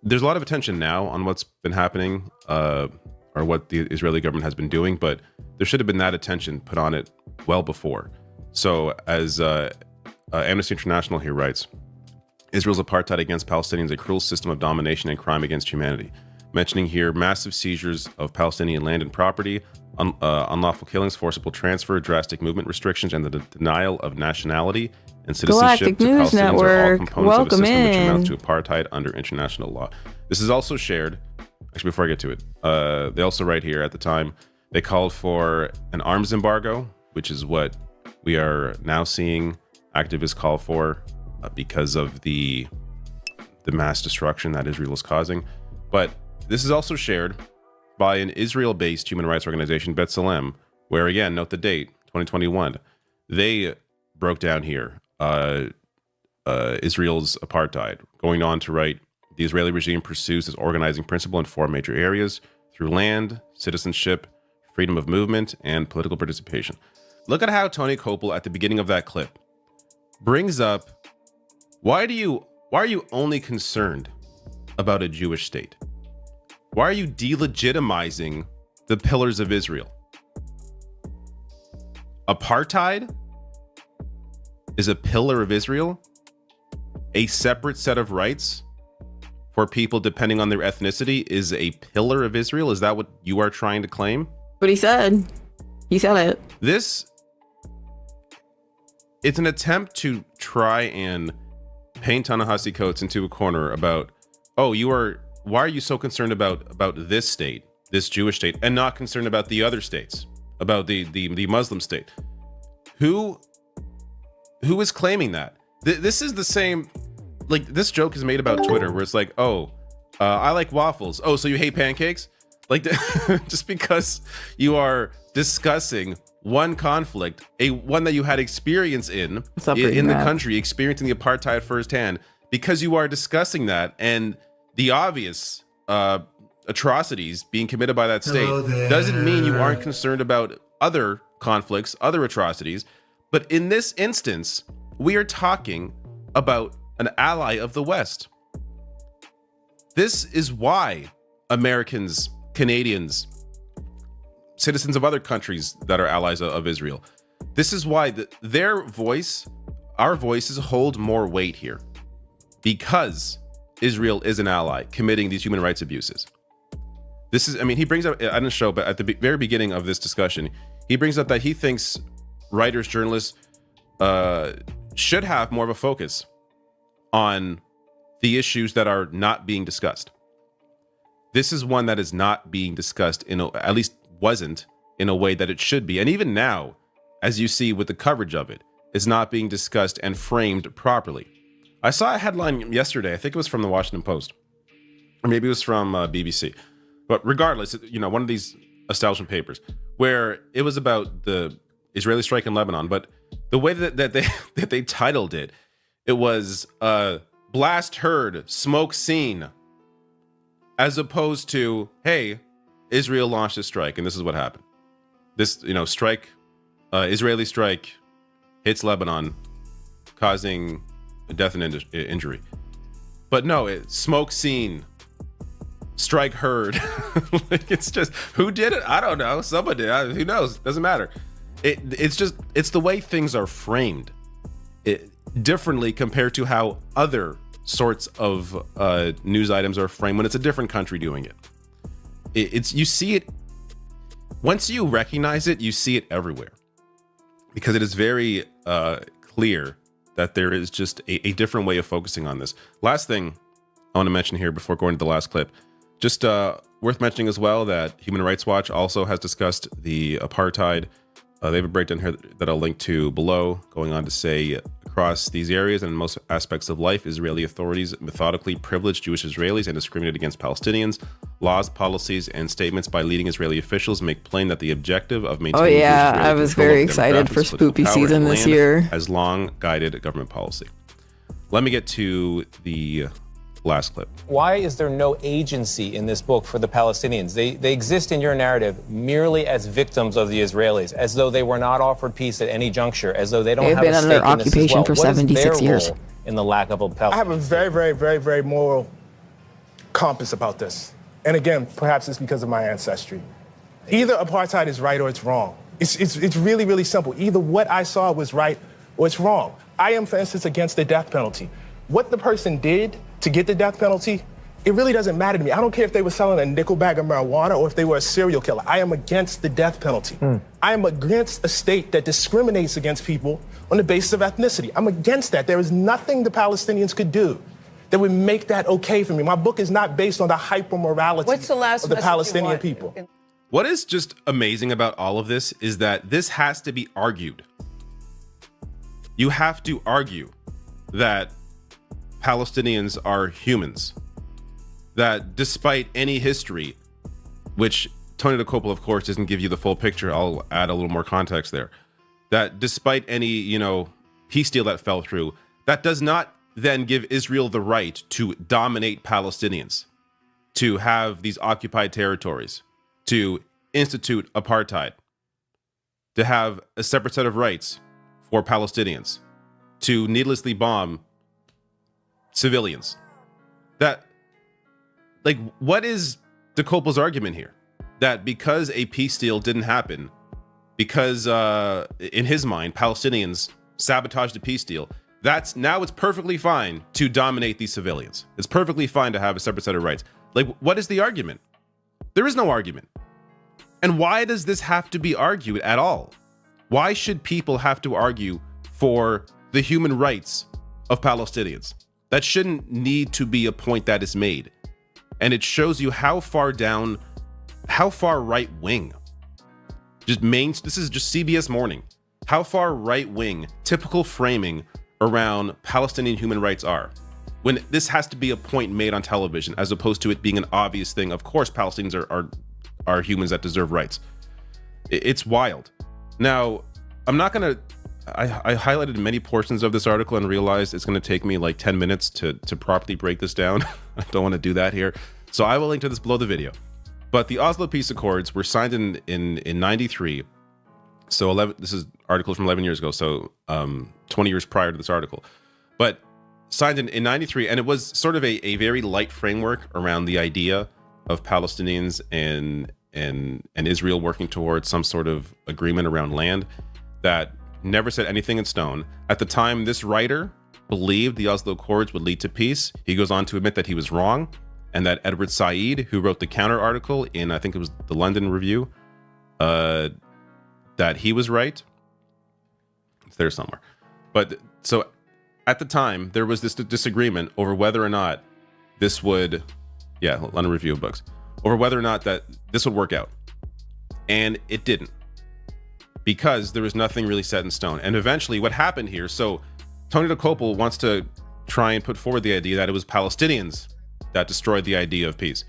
there's a lot of attention now on what's been happening or what the Israeli government has been doing, but there should have been that attention put on it well before. So as Amnesty International here writes, Israel's apartheid against Palestinians, a cruel system of domination and crime against humanity. Mentioning here massive seizures of Palestinian land and property, unlawful killings, forcible transfer, drastic movement restrictions, and the denial of nationality and citizenship to Palestinians Network. Are all components of a system which amounts to apartheid under international law. This is also shared, actually before I get to it, they also write here at the time, they called for an arms embargo, which is what we are now seeing activists call for because of the the mass destruction that Israel is causing. But this is also shared by an Israel-based human rights organization, B'Tselem, where, again, note the date, 2021. They broke down here Israel's apartheid, going on to write, the Israeli regime pursues its organizing principle in 4 major areas through land, citizenship, freedom of movement, and political participation. Look at how Tony Koppel, at the beginning of that clip, brings up, why are you only concerned about a Jewish state? Why are you delegitimizing the pillars of Israel? Apartheid is a pillar of Israel, a separate set of rights for people depending on their ethnicity is a pillar of Israel. Is that what you are trying to claim? But he said it. It's an attempt to try and paint Ta-Nehisi Coates into a corner about, why are you so concerned about this state, this Jewish state, and not concerned about the other states, about the Muslim state? Who is claiming that? This is the same, like, this joke is made about Twitter where it's like, I like waffles. Oh, so you hate pancakes? Like, just because you are discussing one conflict, one that you had experience in the country, experiencing the apartheid firsthand, because you are discussing that and the obvious atrocities being committed by that state doesn't mean you aren't concerned about other conflicts, other atrocities. But in this instance, we are talking about an ally of the West. This is why Americans, Canadians, citizens of other countries that are allies of Israel, this is why our voices hold more weight here, because Israel is an ally committing these human rights abuses. He brings up, I didn't show, but at the very beginning of this discussion, he brings up that he thinks writers, journalists should have more of a focus on the issues that are not being discussed. This is one that is not being discussed, at least wasn't, in a way that it should be. And even now, as you see with the coverage of it, is not being discussed and framed properly. I saw a headline yesterday, I think it was from the Washington Post, or maybe it was from BBC. But regardless, one of these establishment papers, where it was about the Israeli strike in Lebanon. But the way that they titled it, it was blast heard, smoke seen, as opposed to, hey, Israel launched a strike and this is what happened. This, strike, Israeli strike hits Lebanon, causing death and injury. But no, it's smoke seen, strike heard. Like, it's just, who did it? I don't know. Someone did. Who knows? Doesn't matter. It's the way things are framed differently compared to how other sorts of news items are framed when it's a different country doing it. You see it, once you recognize it, you see it everywhere, because it is very clear that there is just a different way of focusing on this. Last thing I want to mention here before going to the last clip, just worth mentioning as well that Human Rights Watch also has discussed the apartheid. They have a breakdown here that I'll link to below, going on to say, across these areas and in most aspects of life, Israeli authorities methodically privilege Jewish Israelis and discriminate against Palestinians. Laws, policies, and statements by leading Israeli officials make plain that the objective of maintaining I was very excited for spoopy season this year. Has long guided government policy. Let me get to the last clip. Why is there no agency in this book for the Palestinians? They exist in your narrative merely as victims of the Israelis, as though they were not offered peace at any juncture, as though they don't have a stake in this as well. They've been under occupation for 76 years. In the lack of a Palestinian? I have a very, very, very, very moral compass about this. And again, perhaps it's because of my ancestry. Either apartheid is right or it's wrong. It's really, really simple. Either what I saw was right or it's wrong. I am, for instance, against the death penalty. What the person did to get the death penalty, it really doesn't matter to me. I don't care if they were selling a nickel bag of marijuana or if they were a serial killer. I am against the death penalty. I am against a state that discriminates against people on the basis of ethnicity. I'm against that. There is nothing the Palestinians could do that would make that okay for me. My book is not based on the hyper-morality of the Palestinian people. What is just amazing about all of this is that this has to be argued. You have to argue that Palestinians are humans. That despite any history, which Tony Dokoupil, of course, doesn't give you the full picture. I'll add a little more context there. That despite any, peace deal that fell through, that does not then give Israel the right to dominate Palestinians, to have these occupied territories, to institute apartheid, to have a separate set of rights for Palestinians, to needlessly bomb civilians. What is Dokoupil's argument here? That because a peace deal didn't happen, because in his mind, Palestinians sabotaged the peace deal, now it's perfectly fine to dominate these civilians. It's perfectly fine to have a separate set of rights. What is the argument? There is no argument. And why does this have to be argued at all? Why should people have to argue for the human rights of Palestinians? That shouldn't need to be a point that is made. And it shows you how far right wing, this is just CBS Morning, how far right wing typical framing around Palestinian human rights are. When this has to be a point made on television, as opposed to it being an obvious thing. Of course, Palestinians are humans that deserve rights. It's wild. Now, I'm not going to, I highlighted many portions of this article and realized it's going to take me like 10 minutes to properly break this down. I don't want to do that here. So I will link to this below the video. But the Oslo Peace Accords were signed in 93. So this is articles from 11 years ago. So 20 years prior to this article. But signed in 93. And it was sort of a very light framework around the idea of Palestinians and Israel working towards some sort of agreement around land that never said anything in stone. At the time, this writer believed the Oslo Accords would lead to peace. He goes on to admit that he was wrong, and that Edward Said, who wrote the counter article in, I think it was the London Review, that he was right. It's there somewhere. But so at the time, there was this disagreement over whether or not this would, London Review of Books, over whether or not that this would work out. And it didn't, because there was nothing really set in stone. And eventually what happened here, so Tony Dokoupil wants to try and put forward the idea that it was Palestinians that destroyed the idea of peace.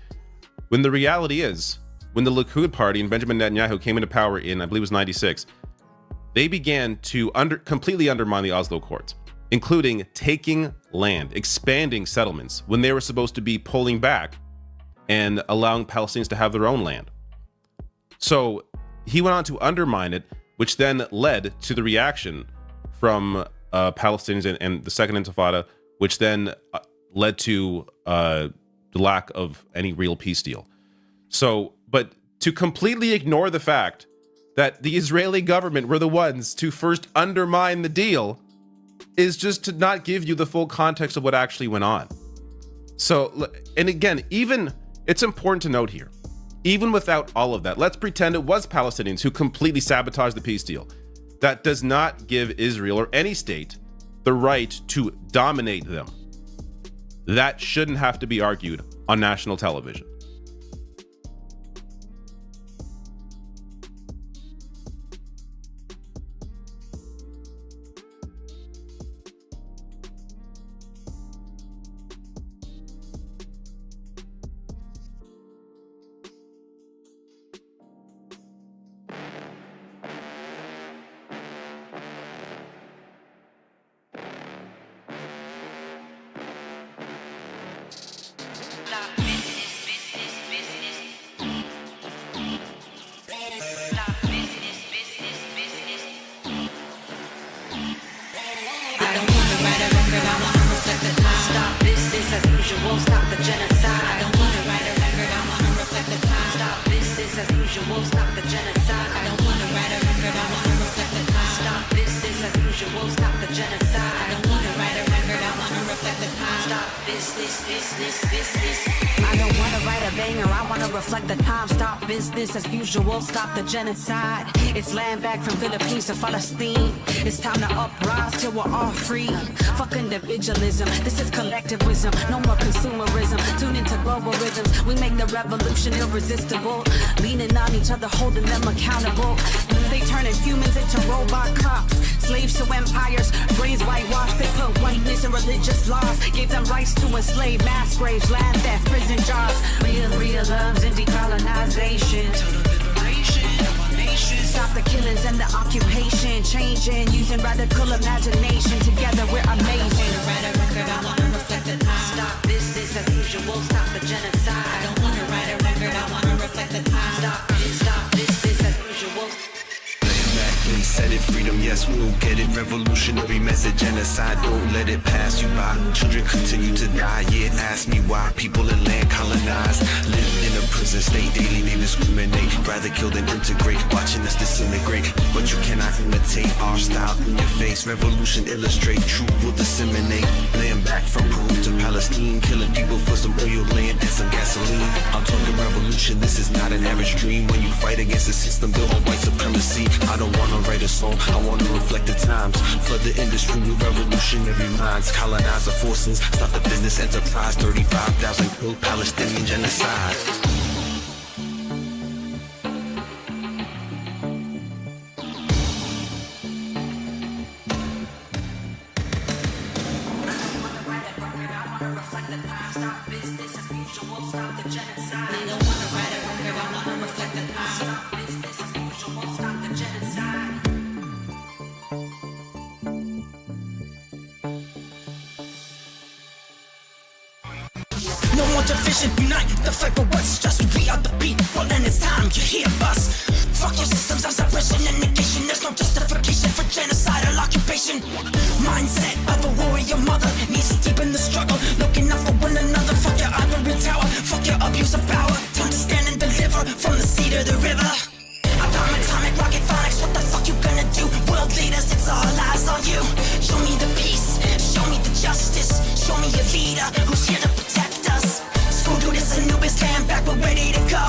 When the reality is, when the Likud party and Benjamin Netanyahu came into power in, I believe it was 96, they began to completely undermine the Oslo Accords, including taking land, expanding settlements when they were supposed to be pulling back and allowing Palestinians to have their own land. So he went on to undermine it, which then led to the reaction from Palestinians and the Second Intifada, which then led to the lack of any real peace deal. So, but to completely ignore the fact that the Israeli government were the ones to first undermine the deal is just to not give you the full context of what actually went on. So, and again, it's important to note here, even without all of that, let's pretend it was Palestinians who completely sabotaged the peace deal. That does not give Israel or any state the right to dominate them. That shouldn't have to be argued on national television. Stop the genocide. I don't want to write a record. I want to reflect the time. Stop business as usual. Stop the genocide. I don't want to write a record. I want to reflect the time. Stop business as usual. Stop the genocide. I don't want to write a record. I want to reflect the time. Stop business. I don't want to write a banger. I want to reflect the time. Stop business as usual. Stop the genocide. It's land back from Philippines to Palestine. It's time to uprise till we're all free. Fuck individualism. This is collectivism. No more consumerism. Tune into global rhythms. We make the revolution irresistible. Leaning on each other, holding them accountable. They turning humans into robot cops. Slaves to empires. Brains whitewashed. They put whiteness and religious laws gave them rights to enslave mass graves, land theft, prison jobs. Real loves and decolonization. Stop the killings and the occupation, changing, using radical imagination. Together we're amazing. Write a record, I wanna reflect the time. Stop this as usual, stop the genocide. I don't wanna write a record, I wanna reflect the time. Stop this as usual. They said it, freedom, yes, we'll get it. Revolutionary message, genocide, don't let it pass you by. Children continue to die, yeah, ask me why. People in land colonized, live in a prison state. Daily they discriminate, rather kill than integrate. Watching us disintegrate, but you cannot imitate our style in your face. Revolution illustrate, truth will disseminate. Land back from Peru to Palestine, killing people for some oil, land and some gasoline. I'm talking revolution, this is not an average dream. When you fight against a system built on white supremacy, I don't wanna write a song, I wanna reflect the times. Flood the industry with revolutionary minds. Colonize the forces, stop the business enterprise. 35,000 killed, Palestinian genocide. No more division, unite the fight for what's just. We are the people and it's time you hear us. Fuck your systems of suppression and negation. There's no justification for genocidal occupation. Mindset of a warrior mother needs to deepen the struggle. Looking out for one another. Fuck your ivory tower, fuck your abuse of power. Time to stand and deliver from the sea to the river. Atomic rocket phonics, what the fuck you gonna do? World leaders, it's all eyes on you. Show me the peace, show me the justice. Show me a leader who's here to protect us. School dude, it's Anubis, stand back, we're ready to go.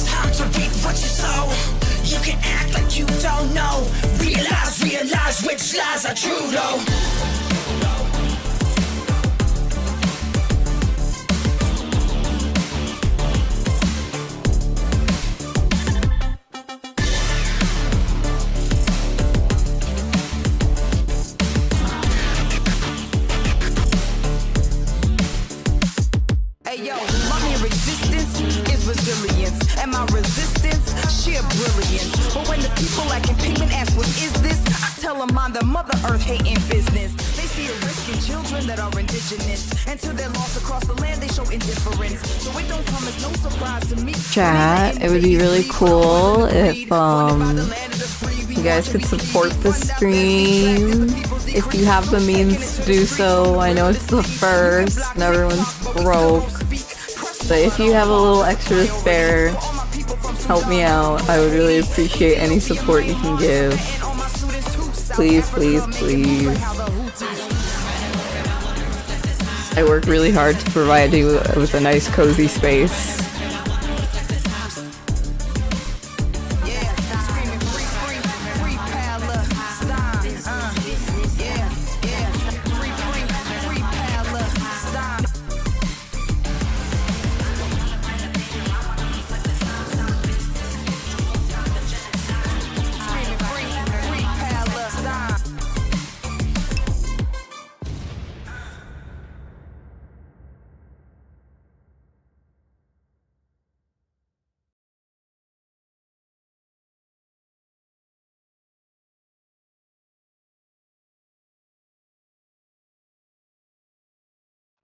Time to reap what you sow. You can act like you don't know. Realize which lies are true though. Yo, my mere existence is resilience, and my resistance, sheer brilliance. But when the people lacking payment ask what is this, I tell them I'm the Mother Earth hating business. They see a risk in children that are indigenous, and to their loss across the land they show indifference. So it don't come as no surprise to me. Chat, it would be really cool if you guys could support the stream if you have the means to do so. I know it's the first and everyone's broke, but if you have a little extra to spare, help me out. I would really appreciate any support you can give. Please, please, please. I work really hard to provide you with a nice cozy space.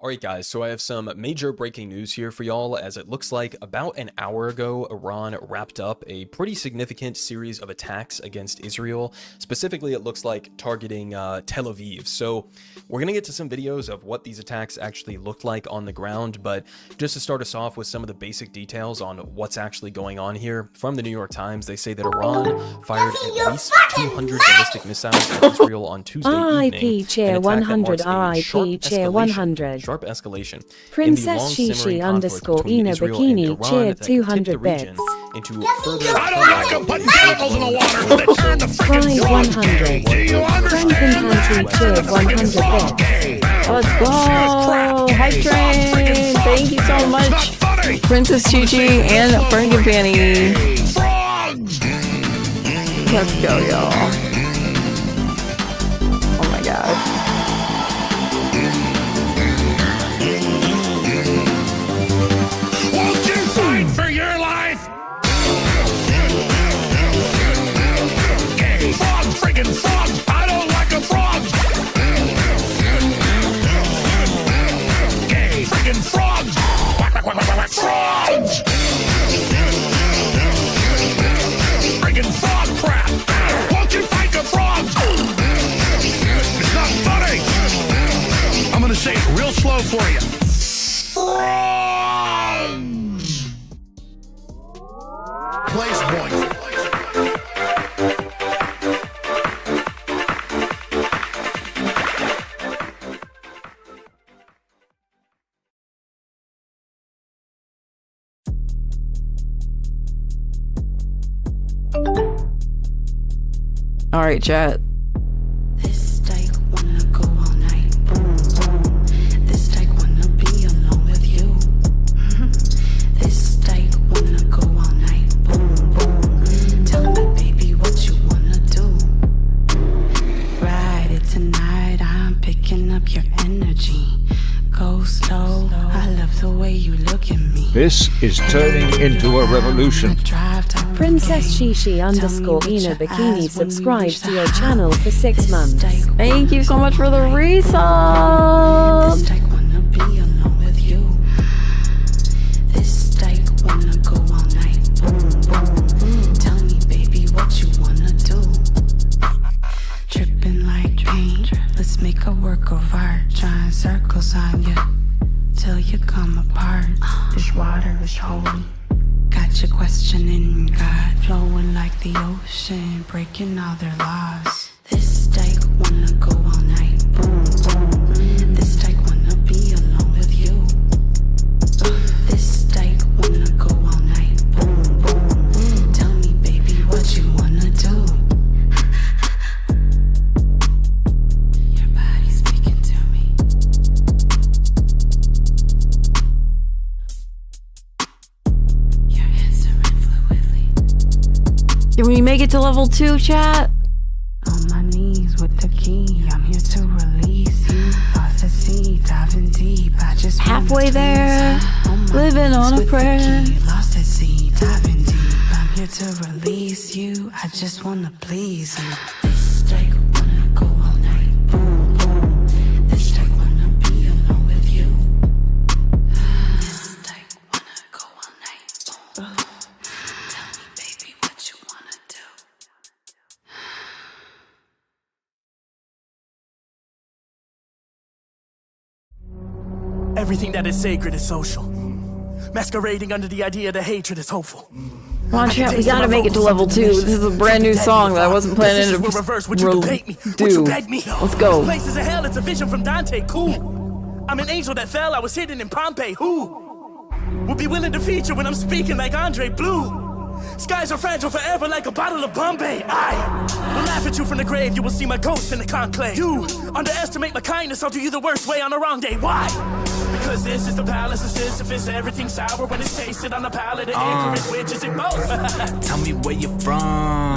Alright guys, so I have some major breaking news here for y'all, as it looks like about an hour ago, Iran wrapped up a pretty significant series of attacks against Israel. Specifically, it looks like targeting Tel Aviv. So we're going to get to some videos of what these attacks actually looked like on the ground, but just to start us off with some of the basic details on what's actually going on here. From the New York Times, they say that Iran fired at least 200 ballistic missiles at Israel on Tuesday evening. RIP Cheer 100, RIP Cheer 100. Sharp escalation. Princess Shishi _ Ina Bikini cheered 200 bits. Into further I don't like them putting chemicals in the water. Pride 100. Franken Panty cheered 100 bits. Let's go! Hype train! Thank you so much, Princess Chi-Chi and Franken Panty. Let's go, y'all. Oh my god. friggin' frogs. I don't like the frogs. Gay friggin' frogs. Frogs. Friggin' frog crap. Won't you fight the frogs? It's not funny. I'm gonna say it real slow for you. Frogs. Place point. All right, chat. This dyke wanna go all night, boom, boom. This dyke wanna be alone with you. This dyke wanna go all night, boom, boom. Tell me, baby, what you wanna do. Ride it tonight, I'm picking up your energy. Go slow, I love the way you look at me. This is turning into a revolution. Princess Shishi _Ina Bikini subscribes to your channel for 6 months. Thank you so much for the resub. This dyke wanna be alone with you. This dyke wanna go all night, boom, boom. Tell me, baby, what you wanna do. Dripping like paint, let's make a work of art. Drawing circles on you till you come apart. This water is holy. Got you questioning God, flowing like the ocean, breaking all their laws. This dyke wanna go all night, boom, boom. This dyke wanna be alone with you. This dyke wanna go all night, boom, boom. Tell me, baby, what you wanna do. Your body's speaking to me. Can we make it to level 2, chat? On my knees with the key, I'm here to release you. Lost to sea, diving deep. I just halfway there, living on a prayer. Lost at sea, diving deep. I'm here to release you. I just wanna please you. This dyke wanna go all night, boom, boom. This dyke wanna be alone with you. This dyke wanna go all night, boom, boom. Tell me, baby, what you wanna do. Everything that is sacred is social. Masquerading under the idea that hatred is hopeful. Come on, chat, we gotta make it to level 2. This is a brand new song that I wasn't planning to do. Let's go. This place is a hell, it's a vision from Dante, cool. I'm an angel that fell, I was hidden in Pompeii, who would be willing to feature when I'm speaking like Andre Blue? Skies are fragile forever like a bottle of Bombay. I will laugh at you from the grave, you will see my ghost in the conclave. You underestimate my kindness, I'll do you the worst way on the wrong day. Why? Because this is the palace of Sisyphus, everything's sour when it's tasted on the palate of Icarus, which is it both? Tell me where you're from.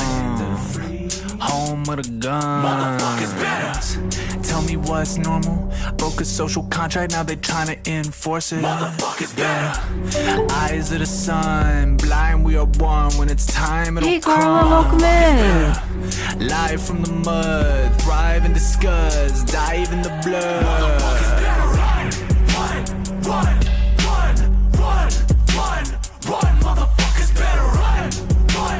Home of the gun. Motherfuckers better. Tell me what's normal. Broke a social contract, now they trying to enforce it. Motherfuckers better. Eyes of the sun, blind we are one. When it's time it'll Hey, come. Carla, welcome in. Live from the mud, thrive and discuss, dive in the blood. Motherfuckers better run, run, run, run, run, run, motherfuckers better run, run,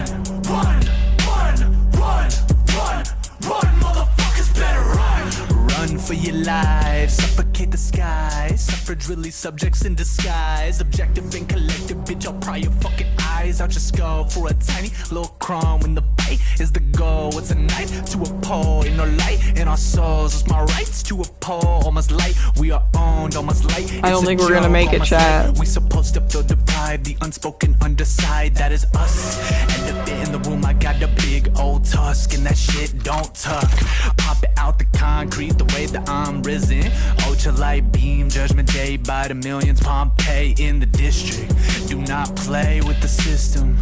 run, run, run, run, run, motherfuckers better run. Run for your life, suffocate the sky. Suffrage really subjects in disguise. Objective and collective, bitch, I'll pry your fucking eyes out your skull for a tiny little crumb. When the bite is the goal, it's a knife to a pole. Ain't no light in our souls, it's my rights to a pole. Almost light, we are owned, almost light. I don't think we're gonna make it, chat. We supposed to feel deprived, the unspoken underside, that is us. Elephant in the room, I got a big old tusk, and that shit don't tuck. Pop it out the concrete, the way that I'm risen. Ultralight beam, judgment day by the millions. Pompeii in the district. Do not play with the system.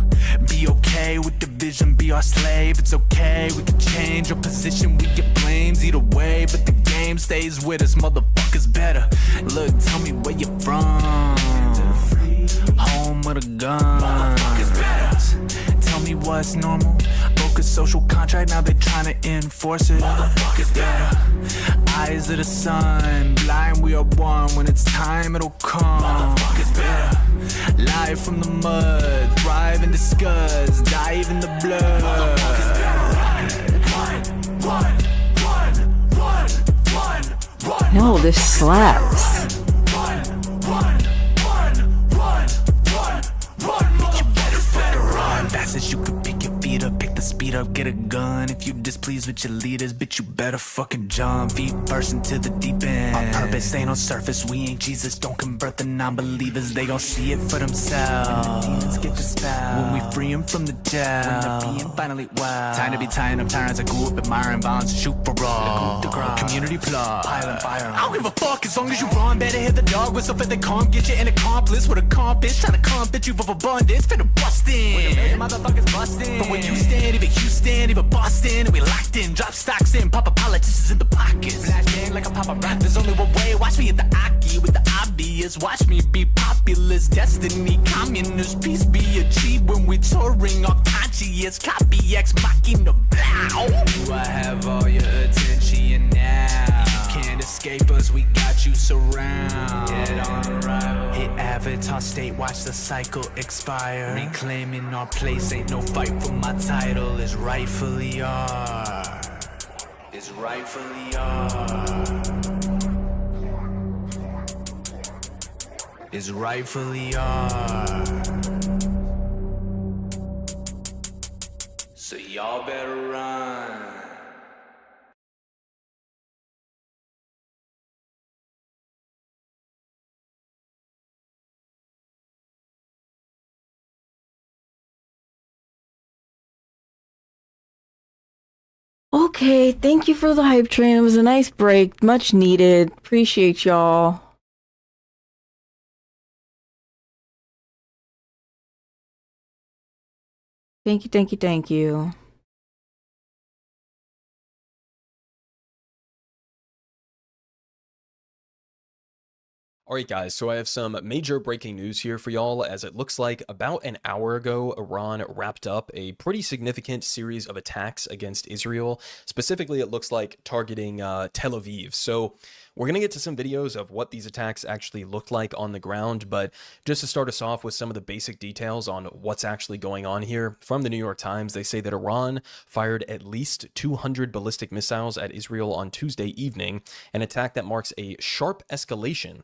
Be okay with the vision, be our slave. It's okay, we can change our position. We get blames either way, but the game stays with us. Motherfuckers better. Look, tell me where you're from. Home of the gun. Tell me what's normal. Broke broke a social contract, now they tryna enforce it. Motherfuckers, yeah. Eyes of the sun, blind we are one. When it's time, it'll come. Motherfuckers, yeah. Live from the mud, thrive and discuss, dive in the blood. Motherfuckers, yeah. Run. No, this slaps. Fast as you could pick your feet up, pick the speed up, get a gun. If you displeased with your leaders, bitch, you better fucking jump. Feet first into the deep end. Our purpose ain't on surface, we ain't Jesus. Don't convert the non-believers, they gon' see it for themselves. When the demons get dispelled, when we free them from the jail, when the being finally wild. Time to be tying up tyrants, I grew up admiring violence, shoot for all. Community plot, pile fire. I don't give a fuck as long as you run. Better hit the dog whistle for they come. Get you an accomplice with a compass, trying to come bitch you of abundance, finna bust in. With a million motherfuckers bustin'. But when you stand, even Houston, even Boston, and we locked in, drop stocks in, pop a politicians in the pockets. Flash gang like a pop rap. There's only one way. Watch me at the Aki with the obvious. Watch me be populist, destiny, communist. Peace be achieved when we touring our conscious. Copy X machina blow. Do I have all your attention now? You can't escape us, we got you surrounded. Get on arrival. Hit Avatar state, watch the cycle expire. Reclaiming our place, ain't no fight for my title. It's rightfully ours. It's rightfully ours. It's rightfully ours. So y'all better run. Okay, thank you for the hype train. It was a nice break, much needed. Appreciate y'all. Thank you, thank you, thank you. Alright guys, so I have some major breaking news here for y'all, as it looks like about an hour ago, Iran wrapped up a pretty significant series of attacks against Israel. Specifically, it looks like targeting Tel Aviv. So we're going to get to some videos of what these attacks actually looked like on the ground, but just to start us off with some of the basic details on what's actually going on here, from the New York Times, they say that Iran fired at least 200 ballistic missiles at Israel on Tuesday evening, an attack that marks a sharp escalation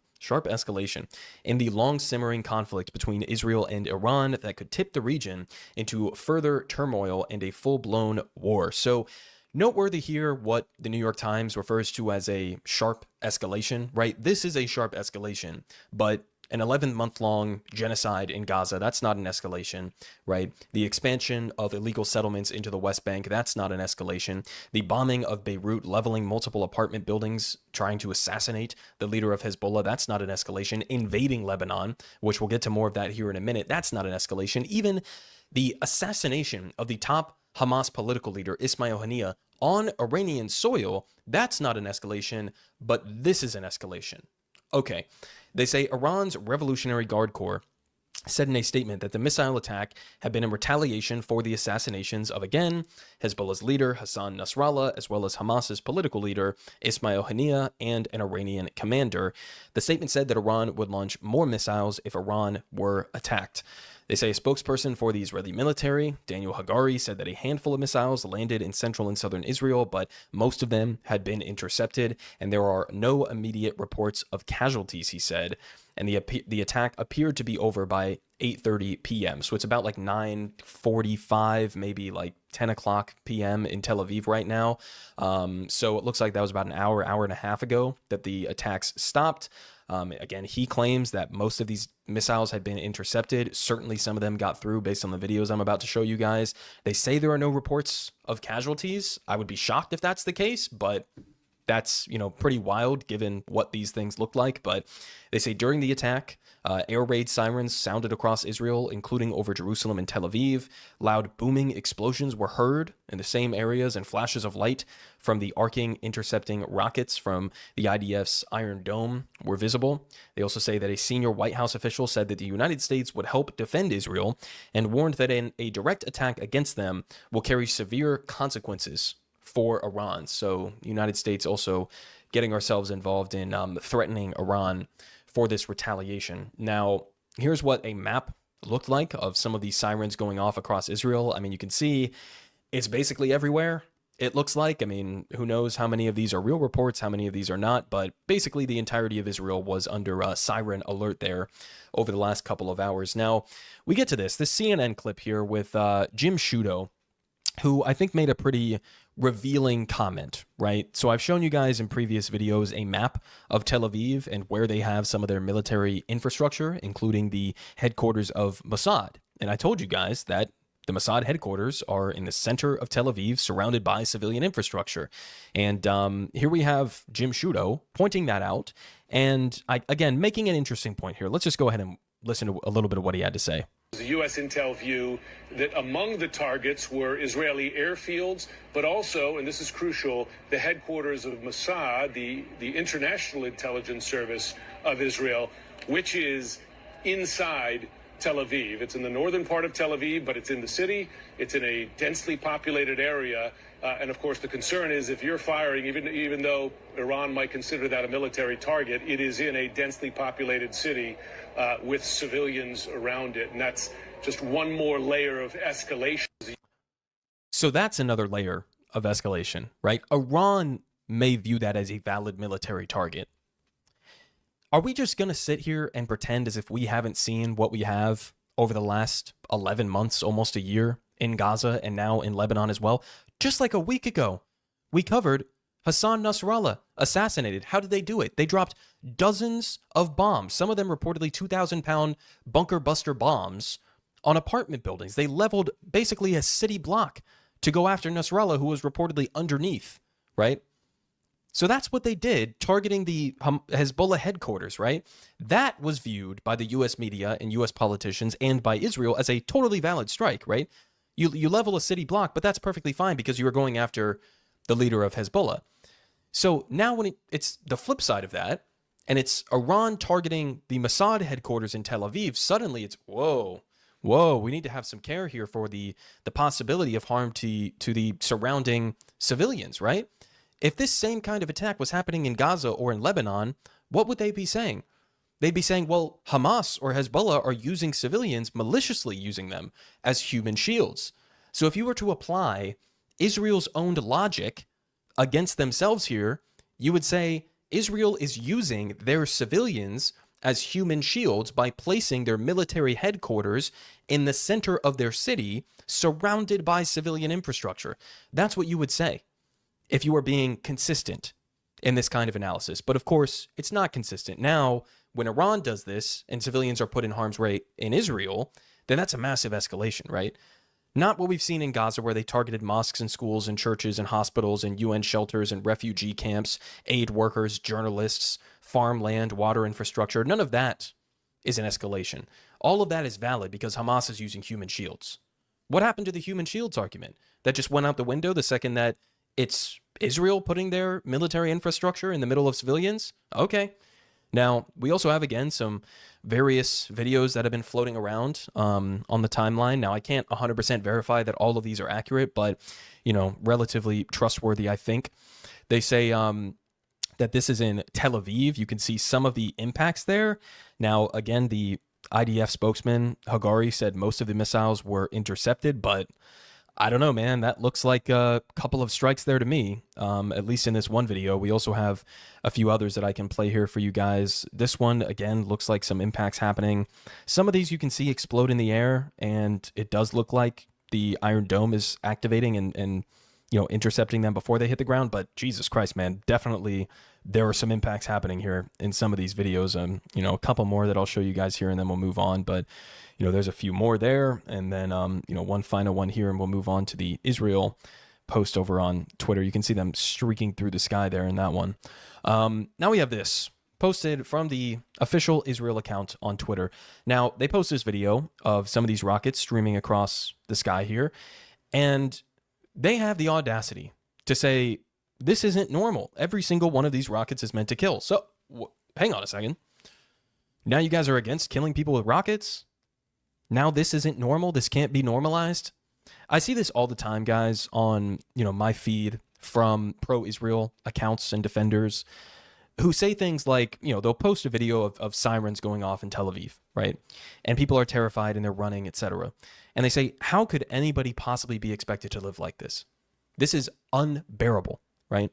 in the long-simmering conflict between Israel and Iran that could tip the region into further turmoil and a full-blown war. So noteworthy here what the New York Times refers to as a sharp escalation, right? This is a sharp escalation, but an 11-month-long genocide in Gaza, that's not an escalation, right? The expansion of illegal settlements into the West Bank, that's not an escalation. The bombing of Beirut, leveling multiple apartment buildings, trying to assassinate the leader of Hezbollah, that's not an escalation. Invading Lebanon, which we'll get to more of that here in a minute, that's not an escalation. Even the assassination of the top Hamas political leader, Ismail Haniyeh, on Iranian soil, that's not an escalation, but this is an escalation. Okay, they say Iran's Revolutionary Guard Corps said in a statement that the missile attack had been in retaliation for the assassinations of, again, Hezbollah's leader, Hassan Nasrallah, as well as Hamas's political leader, Ismail Haniyeh, and an Iranian commander. The statement said that Iran would launch more missiles if Iran were attacked. They say a spokesperson for the Israeli military, Daniel Hagari, said that a handful of missiles landed in central and southern Israel, but most of them had been intercepted, and there are no immediate reports of casualties, he said. And the attack appeared to be over by 8:30 p.m. So it's about like 9:45, maybe like 10 o'clock p.m. in Tel Aviv right now. So it looks like that was about an hour and a half ago that the attacks stopped. Again, he claims that most of these missiles had been intercepted. Certainly some of them got through based on the videos I'm about to show you guys. They say there are no reports of casualties. I would be shocked if that's the case, but that's, pretty wild given what these things look like. But they say during the attack, air raid sirens sounded across Israel, including over Jerusalem and Tel Aviv. Loud booming explosions were heard in the same areas, and flashes of light from the arcing intercepting rockets from the IDF's Iron Dome were visible. They also say that a senior White House official said that the United States would help defend Israel and warned that a direct attack against them will carry severe consequences for Iran. So the United States also getting ourselves involved in threatening Iran for this retaliation. Now, here's what a map looked like of some of these sirens going off across Israel. I mean, you can see it's basically everywhere. It looks like, I mean, who knows how many of these are real reports, how many of these are not, but basically the entirety of Israel was under a siren alert there over the last couple of hours. Now, we get to this CNN clip here with Jim Sciutto, who I think made a pretty revealing comment, right? So I've shown you guys in previous videos a map of Tel Aviv and where they have some of their military infrastructure, including the headquarters of Mossad. And I told you guys that the Mossad headquarters are in the center of Tel Aviv, surrounded by civilian infrastructure. And here we have Jim Sciutto pointing that out. And again, making an interesting point here. Let's just go ahead and listen to a little bit of what he had to say. The U.S. intel view that among the targets were Israeli airfields, but also, and this is crucial, the headquarters of Mossad, the International Intelligence Service of Israel, which is inside Tel Aviv. It's in the northern part of Tel Aviv, but it's in the city. It's in a densely populated area. And of course, the concern is if you're firing, even though Iran might consider that a military target, it is in a densely populated city with civilians around it. And that's just one more layer of escalation. So that's another layer of escalation, right? Iran may view that as a valid military target. Are we just going to sit here and pretend as if we haven't seen what we have over the last 11 months, almost a year in Gaza and now in Lebanon as well? Just like a week ago, we covered Hassan Nasrallah assassinated. How did they do it? They dropped dozens of bombs, some of them reportedly 2,000-pound bunker buster bombs on apartment buildings. They leveled basically a city block to go after Nasrallah, who was reportedly underneath, right? So that's what they did, targeting the Hezbollah headquarters, right? That was viewed by the U.S. media and U.S. politicians and by Israel as a totally valid strike, right? You level a city block, but that's perfectly fine because you were going after the leader of Hezbollah. So now when it's the flip side of that, and it's Iran targeting the Mossad headquarters in Tel Aviv, suddenly it's, whoa, we need to have some care here for the possibility of harm to the surrounding civilians, right? If this same kind of attack was happening in Gaza or in Lebanon, what would they be saying? They'd be saying, well, Hamas or Hezbollah are using civilians, maliciously using them as human shields. So if you were to apply Israel's own logic against themselves here, you would say Israel is using their civilians as human shields by placing their military headquarters in the center of their city, surrounded by civilian infrastructure. That's what you would say if you were being consistent in this kind of analysis. But of course, it's not consistent. Now, when Iran does this and civilians are put in harm's way in Israel, then that's a massive escalation, right? Not what we've seen in Gaza, where they targeted mosques and schools and churches and hospitals and UN shelters and refugee camps, aid workers, journalists, farmland, water infrastructure. None of that is an escalation. All of that is valid because Hamas is using human shields. What happened to the human shields argument? That just went out the window the second that it's Israel putting their military infrastructure in the middle of civilians? Okay. Now, we also have, again, some various videos that have been floating around on the timeline. Now, I can't 100% verify that all of these are accurate, but, relatively trustworthy, I think. They say that this is in Tel Aviv. You can see some of the impacts there. Now, again, the IDF spokesman, Hagari, said most of the missiles were intercepted, but I don't know, man. That looks like a couple of strikes there to me, at least in this one video. We also have a few others that I can play here for you guys. This one, again, looks like some impacts happening. Some of these you can see explode in the air, and it does look like the Iron Dome is activating and intercepting them before they hit the ground. But Jesus Christ, man, definitely there are some impacts happening here in some of these videos. A couple more that I'll show you guys here, and then we'll move on. But there's a few more there, and then one final one here, and we'll move on to the Israel post over on Twitter. You can see them streaking through the sky there in that one. Now we have this posted from the official Israel account on Twitter. Now, they post this video of some of these rockets streaming across the sky here, and they have the audacity to say, this isn't normal. Every single one of these rockets is meant to kill. So, hang on a second. Now you guys are against killing people with rockets? Now this isn't normal? This can't be normalized? I see this all the time, guys, on, my feed from pro-Israel accounts and defenders who say things like, they'll post a video of sirens going off in Tel Aviv, right? And people are terrified and they're running, etc. And they say, how could anybody possibly be expected to live like this? This is unbearable, right?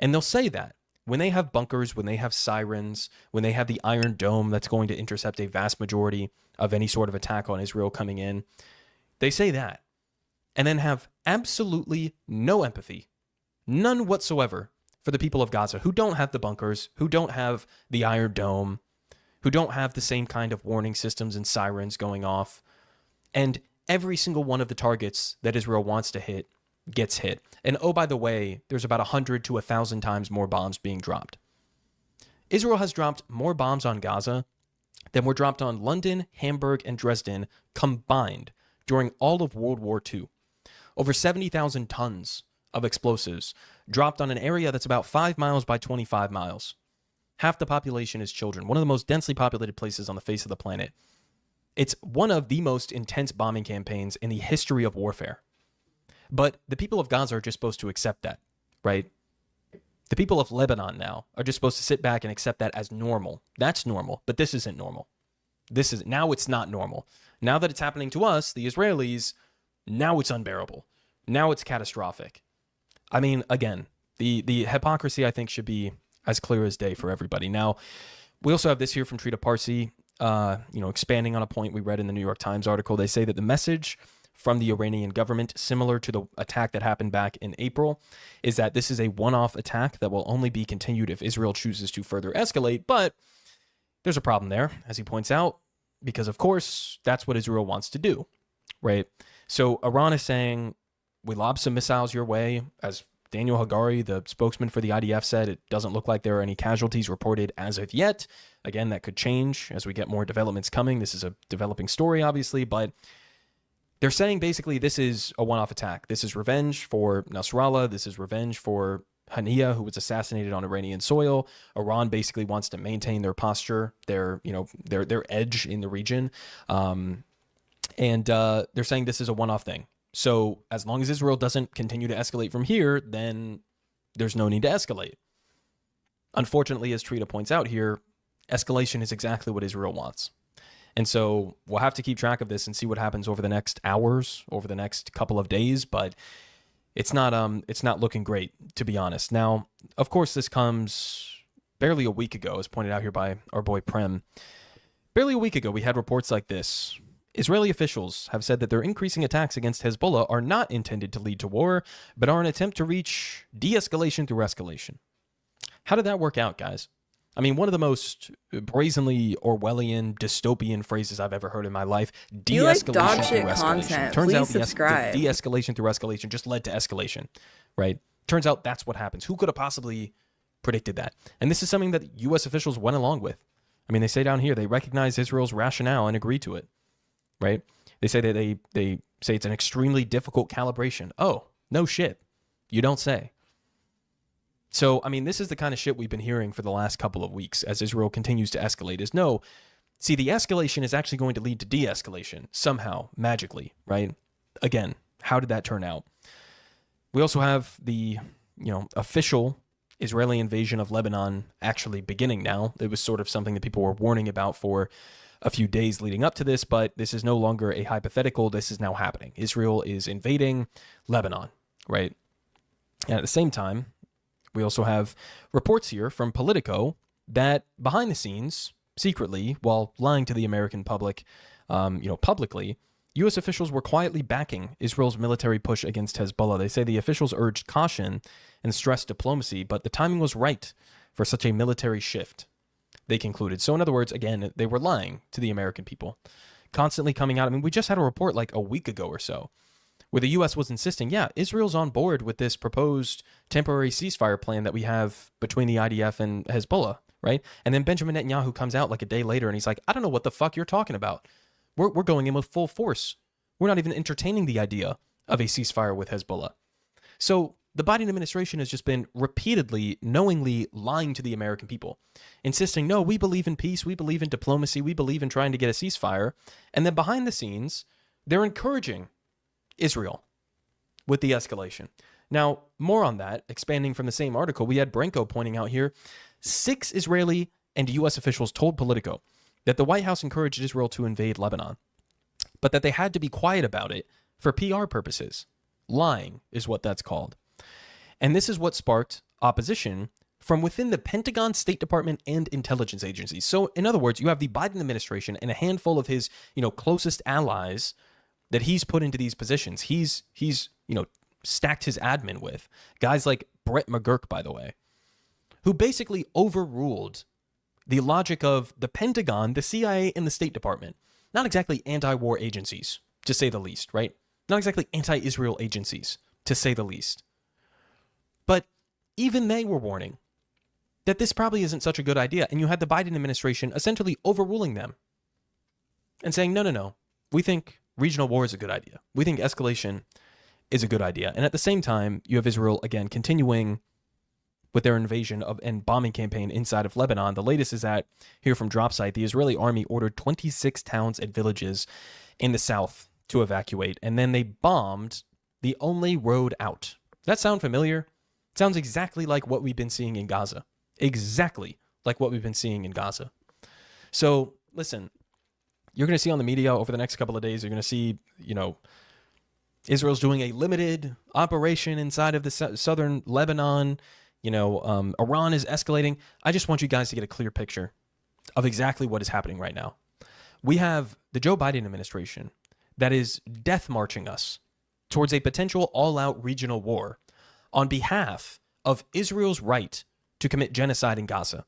And they'll say that when they have bunkers, when they have sirens, when they have the Iron Dome that's going to intercept a vast majority of any sort of attack on Israel coming in, they say that and then have absolutely no empathy, none whatsoever, for the people of Gaza who don't have the bunkers, who don't have the Iron Dome, who don't have the same kind of warning systems and sirens going off. And every single one of the targets that Israel wants to hit gets hit. And oh, by the way, there's about 100 to 1,000 times more bombs being dropped. Israel has dropped more bombs on Gaza than were dropped on London, Hamburg, and Dresden combined during all of World War II. Over 70,000 tons of explosives dropped on an area that's about 5 miles by 25 miles. Half the population is children, one of the most densely populated places on the face of the planet. It's one of the most intense bombing campaigns in the history of warfare. But the people of Gaza are just supposed to accept that, right? The people of Lebanon now are just supposed to sit back and accept that as normal. That's normal, but this isn't normal. Now it's not normal. Now that it's happening to us, the Israelis, now it's unbearable. Now it's catastrophic. I mean, again, the hypocrisy, I think, should be as clear as day for everybody. Now, we also have this here from Trita Parsi, expanding on a point we read in the New York Times article. They say that the message from the Iranian government, similar to the attack that happened back in April, is that this is a one-off attack that will only be continued if Israel chooses to further escalate. But there's a problem there, as he points out, because, of course, that's what Israel wants to do, right? So Iran is saying, we lob some missiles your way. As Daniel Hagari, the spokesman for the IDF, said, it doesn't look like there are any casualties reported as of yet. Again, that could change as we get more developments coming. This is a developing story, obviously, but they're saying basically this is a one-off attack. This is revenge for Nasrallah. This is revenge for Haniya, who was assassinated on Iranian soil. Iran basically wants to maintain their posture, their edge in the region. And they're saying this is a one-off thing. So as long as Israel doesn't continue to escalate from here, then there's no need to escalate. Unfortunately, as Trita points out here, escalation is exactly what Israel wants. And so we'll have to keep track of this and see what happens over the next hours, over the next couple of days, but it's not looking great, to be honest. Now, of course, this comes barely a week ago, as pointed out here by our boy Prem. Barely a week ago, we had reports like this. Israeli officials have said that their increasing attacks against Hezbollah are not intended to lead to war, but are an attempt to reach de-escalation through escalation. How did that work out, guys? I mean, one of the most brazenly Orwellian, dystopian phrases I've ever heard in my life. De-escalation through escalation. Content. Turns Please out subscribe. the de-escalation through escalation just led to escalation, right? Turns out that's what happens. Who could have possibly predicted that? And this is something that U.S. officials went along with. I mean, they say down here they recognize Israel's rationale and agree to it, right? They say that they say it's an extremely difficult calibration. Oh, no shit. You don't say. So, I mean, this is the kind of shit we've been hearing for the last couple of weeks as Israel continues to escalate is no, see, the escalation is actually going to lead to de-escalation somehow, magically, right? Again, how did that turn out? We also have the, official Israeli invasion of Lebanon actually beginning now. It was sort of something that people were warning about for a few days leading up to this, but this is no longer a hypothetical. This is now happening. Israel is invading Lebanon, right? And at the same time, we also have reports here from Politico that behind the scenes, secretly, while lying to the American public, publicly, U.S. officials were quietly backing Israel's military push against Hezbollah. They say the officials urged caution and stressed diplomacy, but the timing was right for such a military shift, they concluded. So in other words, again, they were lying to the American people, constantly coming out. I mean, we just had a report like a week ago or so where the U.S. was insisting, yeah, Israel's on board with this proposed temporary ceasefire plan that we have between the IDF and Hezbollah, right? And then Benjamin Netanyahu comes out like a day later and he's like, I don't know what the fuck you're talking about. We're going in with full force. We're not even entertaining the idea of a ceasefire with Hezbollah. So the Biden administration has just been repeatedly, knowingly lying to the American people, insisting, no, we believe in peace, we believe in diplomacy, we believe in trying to get a ceasefire. And then behind the scenes, they're encouraging Israel with the escalation. Now, more on that, expanding from the same article, we had Branko pointing out here, 6 Israeli and U.S. officials told Politico that the White House encouraged Israel to invade Lebanon, but that they had to be quiet about it for PR purposes. Lying is what that's called. And this is what sparked opposition from within the Pentagon, State Department, and intelligence agencies. So, in other words, you have the Biden administration and a handful of his, closest allies that he's put into these positions. He's stacked his admin with guys like Brett McGurk, by the way, who basically overruled the logic of the Pentagon, the CIA, and the State Department. Not exactly anti-war agencies, to say the least, right? Not exactly anti-Israel agencies, to say the least. But even they were warning that this probably isn't such a good idea. And you had the Biden administration essentially overruling them and saying, no, we think regional war is a good idea. We think escalation is a good idea. And at the same time, you have Israel, again, continuing with their invasion of and bombing campaign inside of Lebanon. The latest is that, here from Dropsite, the Israeli army ordered 26 towns and villages in the south to evacuate, and then they bombed the only road out. Does that sound familiar? It sounds exactly like what we've been seeing in Gaza. Exactly like what we've been seeing in Gaza. So, listen, you're going to see on the media over the next couple of days, you're going to see, Israel's doing a limited operation inside of the southern Lebanon. Iran is escalating. I just want you guys to get a clear picture of exactly what is happening right now. We have the Joe Biden administration that is death marching us towards a potential all-out regional war on behalf of Israel's right to commit genocide in Gaza.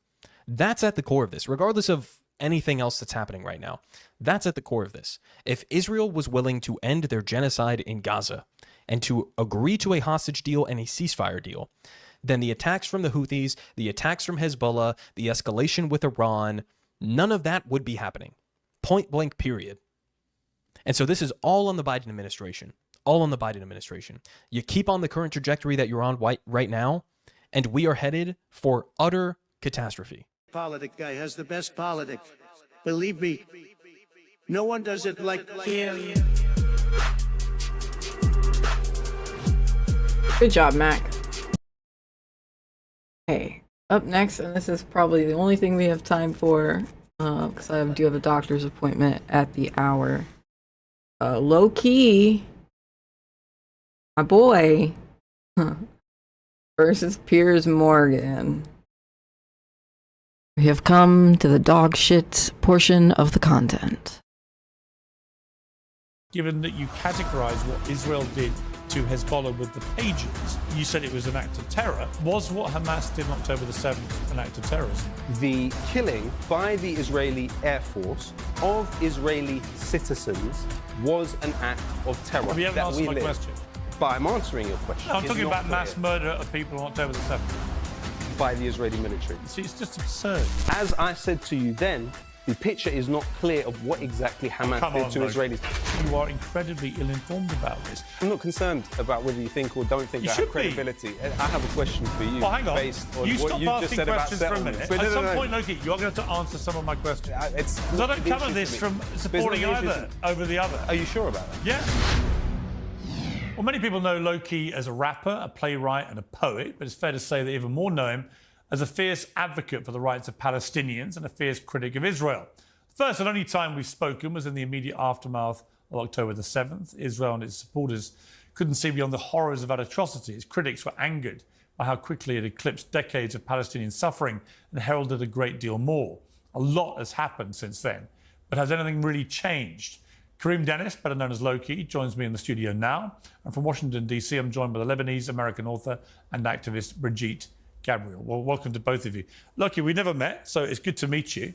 That's at the core of this, regardless of anything else that's happening right now. That's at the core of this. If Israel was willing to end their genocide in Gaza and to agree to a hostage deal and a ceasefire deal, then the attacks from the Houthis, the attacks from Hezbollah, the escalation with Iran, none of that would be happening. Point blank, period. And so this is all on the Biden administration. All on the Biden administration. You keep on the current trajectory that you're on right now, and we are headed for utter catastrophe. Politic guy has the best politics. Believe me, no one does it like him. Good job, Mac. Okay, up next, and this is probably the only thing we have time for, because I do have a doctor's appointment at the hour. Low key, my boy, versus Piers Morgan. We have come to the dog shit portion of the content. Given that you categorize what Israel did to Hezbollah with the pages, you said it was an act of terror. Was what Hamas did on October the 7th an act of terrorism? The killing by the Israeli Air Force of Israeli citizens was an act of terror. Have you ever answered my question? But I'm answering your question. No, I'm talking about mass murder of people on October the 7th. By the Israeli military. See, it's just absurd. As I said to you then, the picture is not clear of what exactly Hamas did to Israelis. You are incredibly ill-informed about this. I'm not concerned about whether you think or don't think I have credibility. I have a question for you. Well, hang on. Based on you what stop you just asking said about questions for a settlements. minute. At some point, Loki, you're going to answer some of my questions. Because I don't come at this from supporting either over the other. Are you sure about that? Yeah. Well, many people know Loki as a rapper, a playwright, and a poet, but it's fair to say they even more know him as a fierce advocate for the rights of Palestinians and a fierce critic of Israel. The first and only time we've spoken was in the immediate aftermath of October the 7th. Israel and its supporters couldn't see beyond the horrors of that atrocity. Its critics were angered by how quickly it eclipsed decades of Palestinian suffering and heralded a great deal more. A lot has happened since then, but has anything really changed? Karim Dennis, better known as Loki, joins me in the studio now. And from Washington, D.C., I'm joined by the Lebanese-American author and activist Brigitte Gabriel. Well, welcome to both of you. Loki, we never met, so it's good to meet you.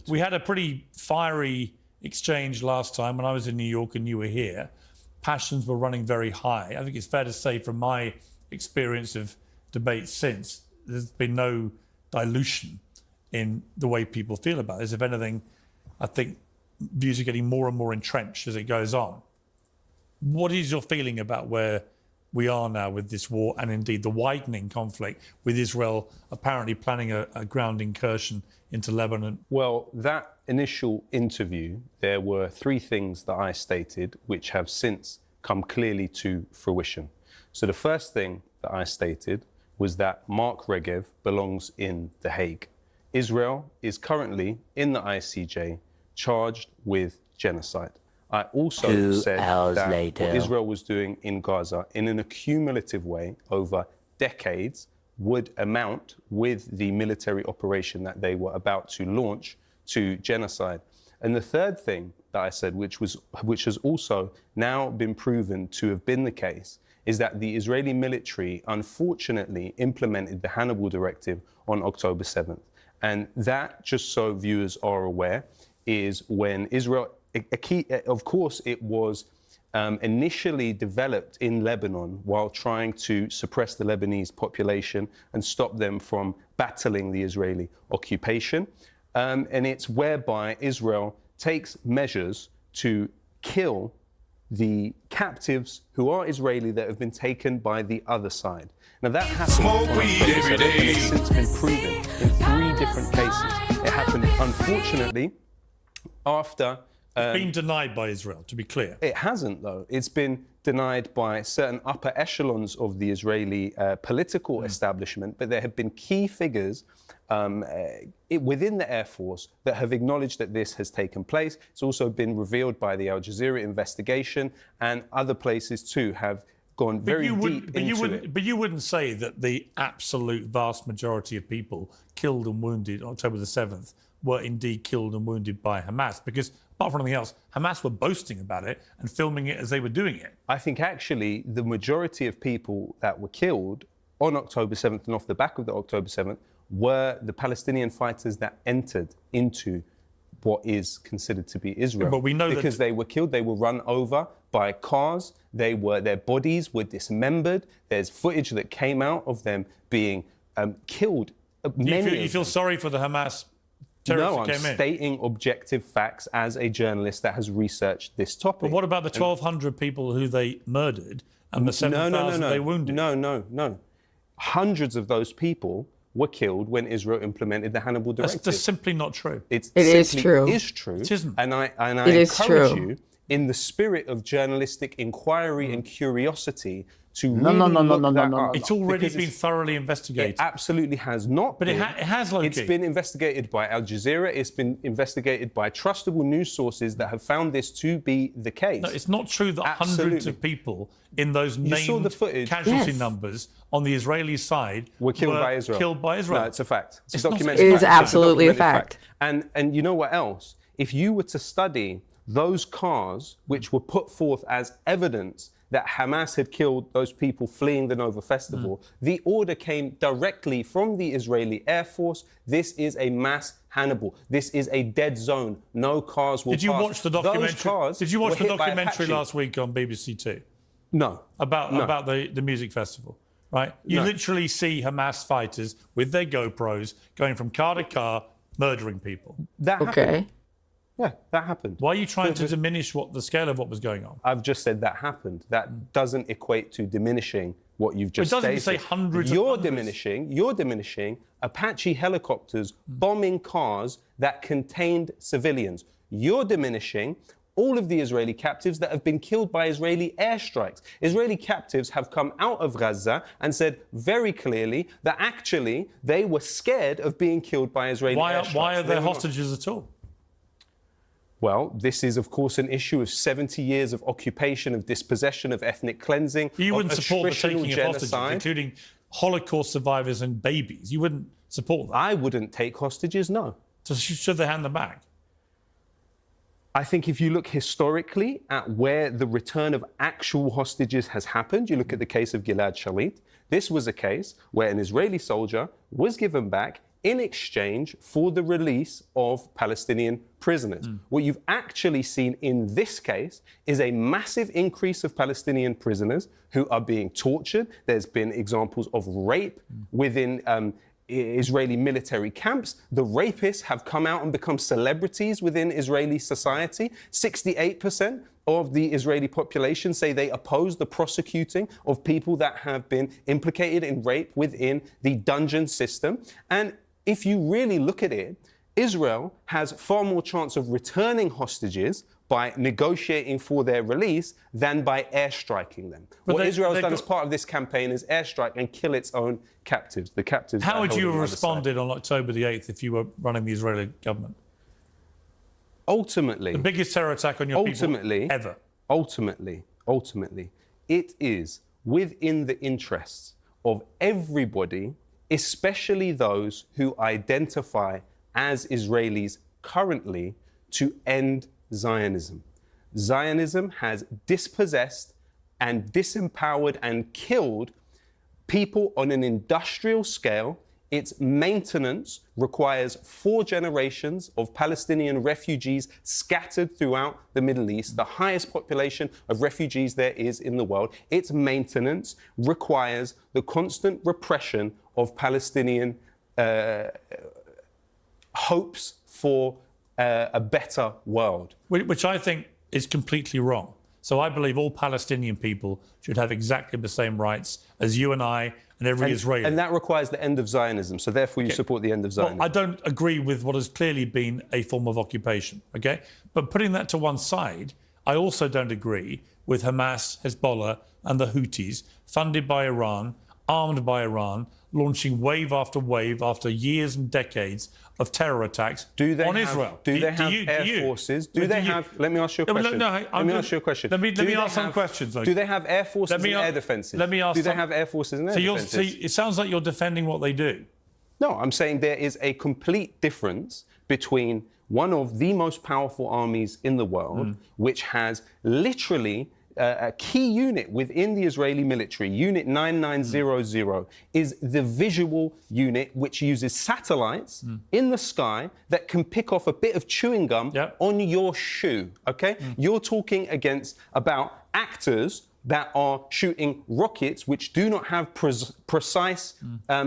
We had a pretty fiery exchange last time when I was in New York and you were here. passions were running very high. I think it's fair to say, from my experience of debates since, there's been no dilution in the way people feel about this. If anything, I think views are getting more and more entrenched as it goes on. What is your feeling about where we are now with this war, and indeed the widening conflict with Israel apparently planning a ground incursion into Lebanon? Well, that initial interview, there were three things that I stated which have since come clearly to fruition. So the first thing that I stated was that Mark Regev belongs in The Hague. Israel is currently in the ICJ charged with genocide. I also said that what Israel was doing in Gaza in an accumulative way over decades would amount, with the military operation that they were about to launch, to genocide. And the third thing that I said, which has also now been proven to have been the case, is that the Israeli military unfortunately implemented the Hannibal Directive on October 7th. And that, just so viewers are aware, is when Israel, of course, it was initially developed in Lebanon while trying to suppress the Lebanese population and stop them from battling the Israeli occupation. And it's whereby Israel takes measures to kill the captives who are Israeli that have been taken by the other side. Now that happened on October 7th, and it's since been proven in 3 different cases. It happened, unfortunately, after... It's been denied by Israel, to be clear. It hasn't, though. It's been denied by certain upper echelons of the Israeli political establishment, but there have been key figures within the Air Force that have acknowledged that this has taken place. It's also been revealed by the Al Jazeera investigation, and other places too have gone very deep into it. But you wouldn't say that the absolute vast majority of people killed and wounded on October the 7th were indeed killed and wounded by Hamas, because apart from anything else, Hamas were boasting about it and filming it as they were doing it. I think actually the majority of people that were killed on October 7th and off the back of the October 7th were the Palestinian fighters that entered into what is considered to be Israel. But we know because they were killed, they were run over by cars, their bodies were dismembered. There's footage that came out of them being killed. You feel sorry for the Hamas terrorists No, that I'm came in? stating objective facts as a journalist that has researched this topic. But what about the 1,200 people who they murdered and the 7,000 they wounded? No. Hundreds of those people were killed when Israel implemented the Hannibal Directive. That's simply not true. It is simply true. is true. It isn't. And I It is encourage true. you, in the spirit of journalistic inquiry and curiosity, to No. look that up. It's already Because been thoroughly investigated. It absolutely has not But been. it has, Loki. It's been investigated by Al Jazeera. It's been investigated by trustable news sources that have found this to be the case. No, it's not true that hundreds Absolutely. of people in those You saw named the footage. casualty Yes. numbers on the Israeli side were killed by Israel. Killed by Israel. No, it's a fact. It's It's a not- documented It fact. is It's absolutely a documented fact. And you know what else? If you were to study those cars which were put forth as evidence that Hamas had killed those people fleeing the Nova Festival, the order came directly from the Israeli Air Force. This is a mass Hannibal. This is a dead zone. No cars will Did you pass. watch the Those documentary? cars Did you watch were the hit by documentary Apache. last week on BBC Two No. about the music festival? Right, you No. literally see Hamas fighters with their GoPros going from car to car, murdering people. That Okay. happened. Yeah, that happened. Why are you trying to diminish the scale of what was going on? I've just said that happened. That doesn't equate to diminishing what you've just It doesn't stated. say hundreds of You're hundreds. diminishing Apache helicopters bombing cars that contained civilians. You're diminishing all of the Israeli captives that have been killed by Israeli airstrikes. Israeli captives have come out of Gaza and said very clearly that actually they were scared of being killed by Israeli airstrikes. Why are They there were not. hostages at all? Well, this is, of course, an issue of 70 years of occupation, of dispossession, of ethnic cleansing, You of wouldn't support the attritional taking of hostages, genocide. including Holocaust survivors and babies. You wouldn't support that. I wouldn't take hostages, no. So should they hand them back? I think if you look historically at where the return of actual hostages has happened, you look at the case of Gilad Shalit, this was a case where an Israeli soldier was given back in exchange for the release of Palestinian prisoners. What you've actually seen in this case is a massive increase of Palestinian prisoners who are being tortured. There's been examples of rape within Israeli military camps. The rapists have come out and become celebrities within Israeli society. 68% of the Israeli population say they oppose the prosecuting of people that have been implicated in rape within the dungeon system. And if you really look at it, Israel has far more chance of returning hostages by negotiating for their release than by airstriking them. What Israel has done as part of this campaign is airstrike and kill its own captives, the captives. How would you have responded on October the 8th if you were running the Israeli government? Ultimately, the biggest terror attack on your people ever. Ultimately, it is within the interests of everybody, especially those who identify as Israelis currently, to end Zionism. Zionism has dispossessed and disempowered and killed people on an industrial scale. Its maintenance requires 4 generations of Palestinian refugees scattered throughout the Middle East, the highest population of refugees there is in the world. Its maintenance requires the constant repression of Palestinian hopes for a better world. Which I think is completely wrong. So I believe all Palestinian people should have exactly the same rights as you and I and every Israeli. And that requires the end of Zionism. So therefore you support the end of Zionism. Well, I don't agree with what has clearly been a form of occupation, okay? But putting that to one side, I also don't agree with Hamas, Hezbollah and the Houthis, funded by Iran, armed by Iran, launching wave after wave after years and decades of terror attacks on Israel. Do they have air forces? Do they have... Let me ask you a question. Let me ask you a question. Let me ask some questions. Do they have air forces and air defences? Let me ask. Do they have air forces and air defences? So it sounds like you're defending what they do. No, I'm saying there is a complete difference between one of the most powerful armies in the world, which has literally a key unit within the Israeli military, Unit 9900, is the visual unit which uses satellites in the sky that can pick off a bit of chewing gum on your shoe, okay? You're talking about actors that are shooting rockets which do not have precise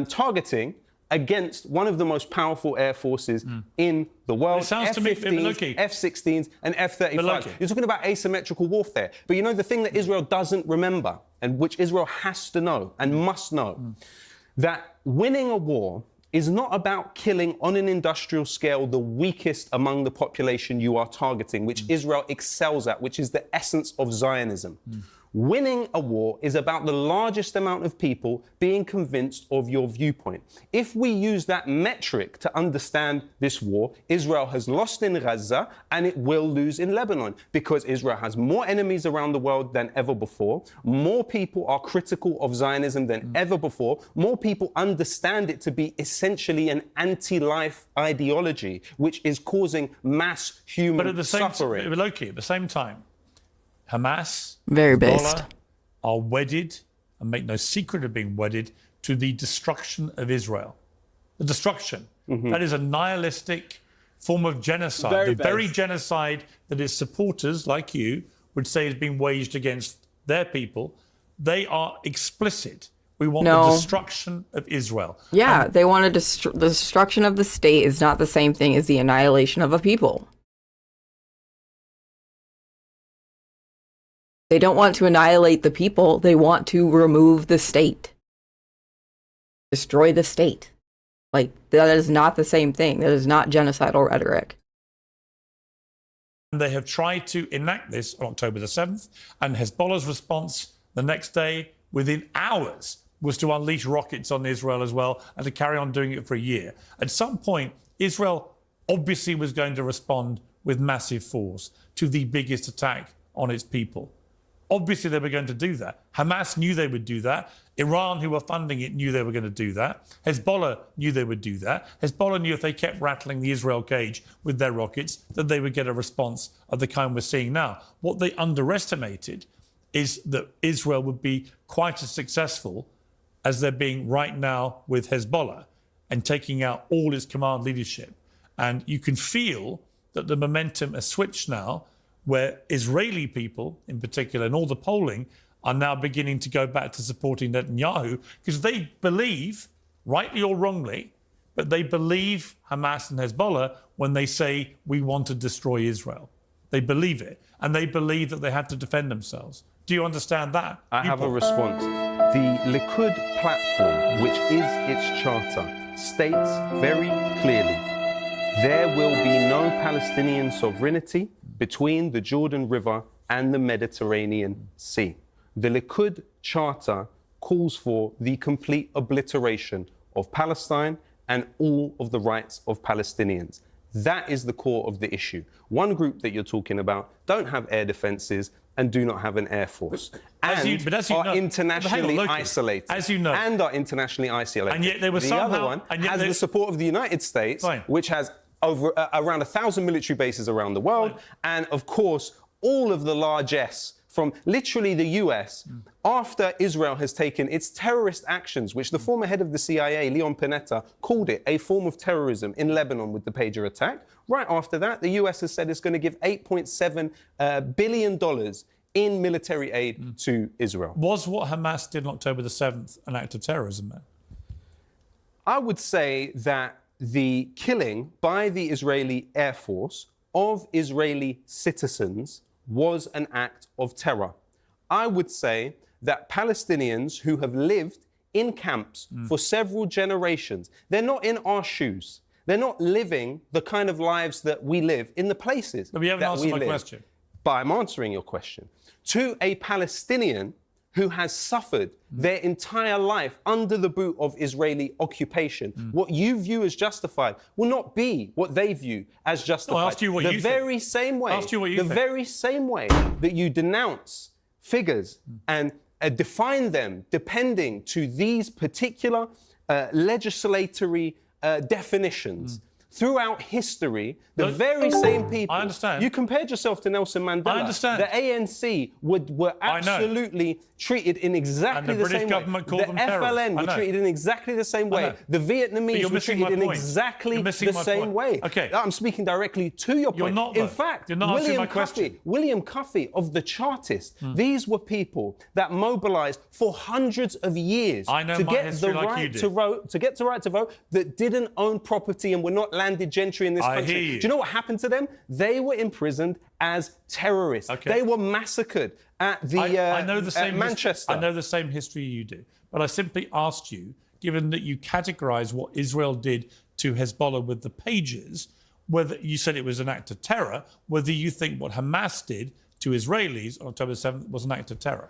targeting against one of the most powerful air forces in the world. It sounds to me, F-16s and F-35. You're talking about asymmetrical warfare. But you know the thing that Israel doesn't remember, and which Israel has to know and must know, that winning a war is not about killing on an industrial scale the weakest among the population you are targeting, which Israel excels at, which is the essence of Zionism. Winning a war is about the largest amount of people being convinced of your viewpoint. If we use that metric to understand this war, Israel has lost in Gaza and it will lose in Lebanon because Israel has more enemies around the world than ever before. More people are critical of Zionism than ever before. More people understand it to be essentially an anti-life ideology, which is causing mass human suffering. But Loki, at the same time, Hamas, Hezbollah are wedded, and make no secret of being wedded, to the destruction of Israel. The destruction. That is a nihilistic form of genocide. The very genocide that its supporters, like you, would say is being waged against their people. They are explicit. We want the destruction of Israel. Yeah, they want the destruction of the state is not the same thing as the annihilation of a people. They don't want to annihilate the people. They want to remove the state. Destroy the state. Like, that is not the same thing. That is not genocidal rhetoric. They have tried to enact this on October the 7th, and Hezbollah's response the next day, within hours, was to unleash rockets on Israel as well, and to carry on doing it for a year. At some point, Israel obviously was going to respond with massive force to the biggest attack on its people. Obviously, they were going to do that. Hamas knew they would do that. Iran, who were funding it, knew they were going to do that. Hezbollah knew they would do that. Hezbollah knew if they kept rattling the Israel cage with their rockets, that they would get a response of the kind we're seeing now. What they underestimated is that Israel would be quite as successful as they're being right now with Hezbollah and taking out all its command leadership. And you can feel that the momentum has switched now, where Israeli people, in particular, and all the polling, are now beginning to go back to supporting Netanyahu because they believe, rightly or wrongly, but they believe Hamas and Hezbollah when they say, we want to destroy Israel. They believe it, and they believe that they have to defend themselves. Do you understand that? I have a response. The Likud platform, which is its charter, states very clearly there will be no Palestinian sovereignty between the Jordan River and the Mediterranean Sea. The Likud charter calls for the complete obliteration of Palestine and all of the rights of Palestinians. That is the core of the issue. One group that you're talking about don't have air defences and do not have an air force. Are internationally isolated. As you know. And are internationally isolated. And yet they were the somehow... other one has the support of the United States, which has over around 1,000 military bases around the world. And, of course, all of the largesse from literally the US after Israel has taken its terrorist actions, which the former head of the CIA, Leon Panetta, called it a form of terrorism in Lebanon with the pager attack. Right after that, the US has said it's going to give $8.7 billion in military aid to Israel. Was what Hamas did on October the 7th an act of terrorism then? I would say that the killing by the Israeli Air Force of Israeli citizens was an act of terror. I would say that Palestinians who have lived in camps for several generations, they're not in our shoes. They're not living the kind of lives that we live in the places but you haven't that answered we my live. question. But I'm answering your question. To a Palestinian who has suffered their entire life under the boot of Israeli occupation, what you view as justified will not be what they view as justified. No, I asked you what the you very think. same way, I asked you what you the think. very same way that you denounce figures and define them depending to these particular legislatory definitions. Throughout history, the very same people... I understand. You compared yourself to Nelson Mandela. I understand. The ANC were absolutely treated in exactly the British same government way. called The them terrorists. FLN I were know. treated in exactly the same way. The Vietnamese were treated in exactly the same way. Okay. I'm speaking directly to your point. You're not, in though. fact, You're not answering my question. William Cuffey of the Chartists, these were people that mobilised for hundreds of years I know to my get history the like you right do. to vote, to get the right to vote, that didn't own property and were not landed gentry in this I country. hear you. Do you know what happened to them? They were imprisoned as terrorists. Okay. They were massacred at the I know the same Manchester. I know the same history you do. But I simply asked you, given that you categorize what Israel did to Hezbollah with the pages, whether you said it was an act of terror, whether you think what Hamas did to Israelis on October 7th was an act of terror.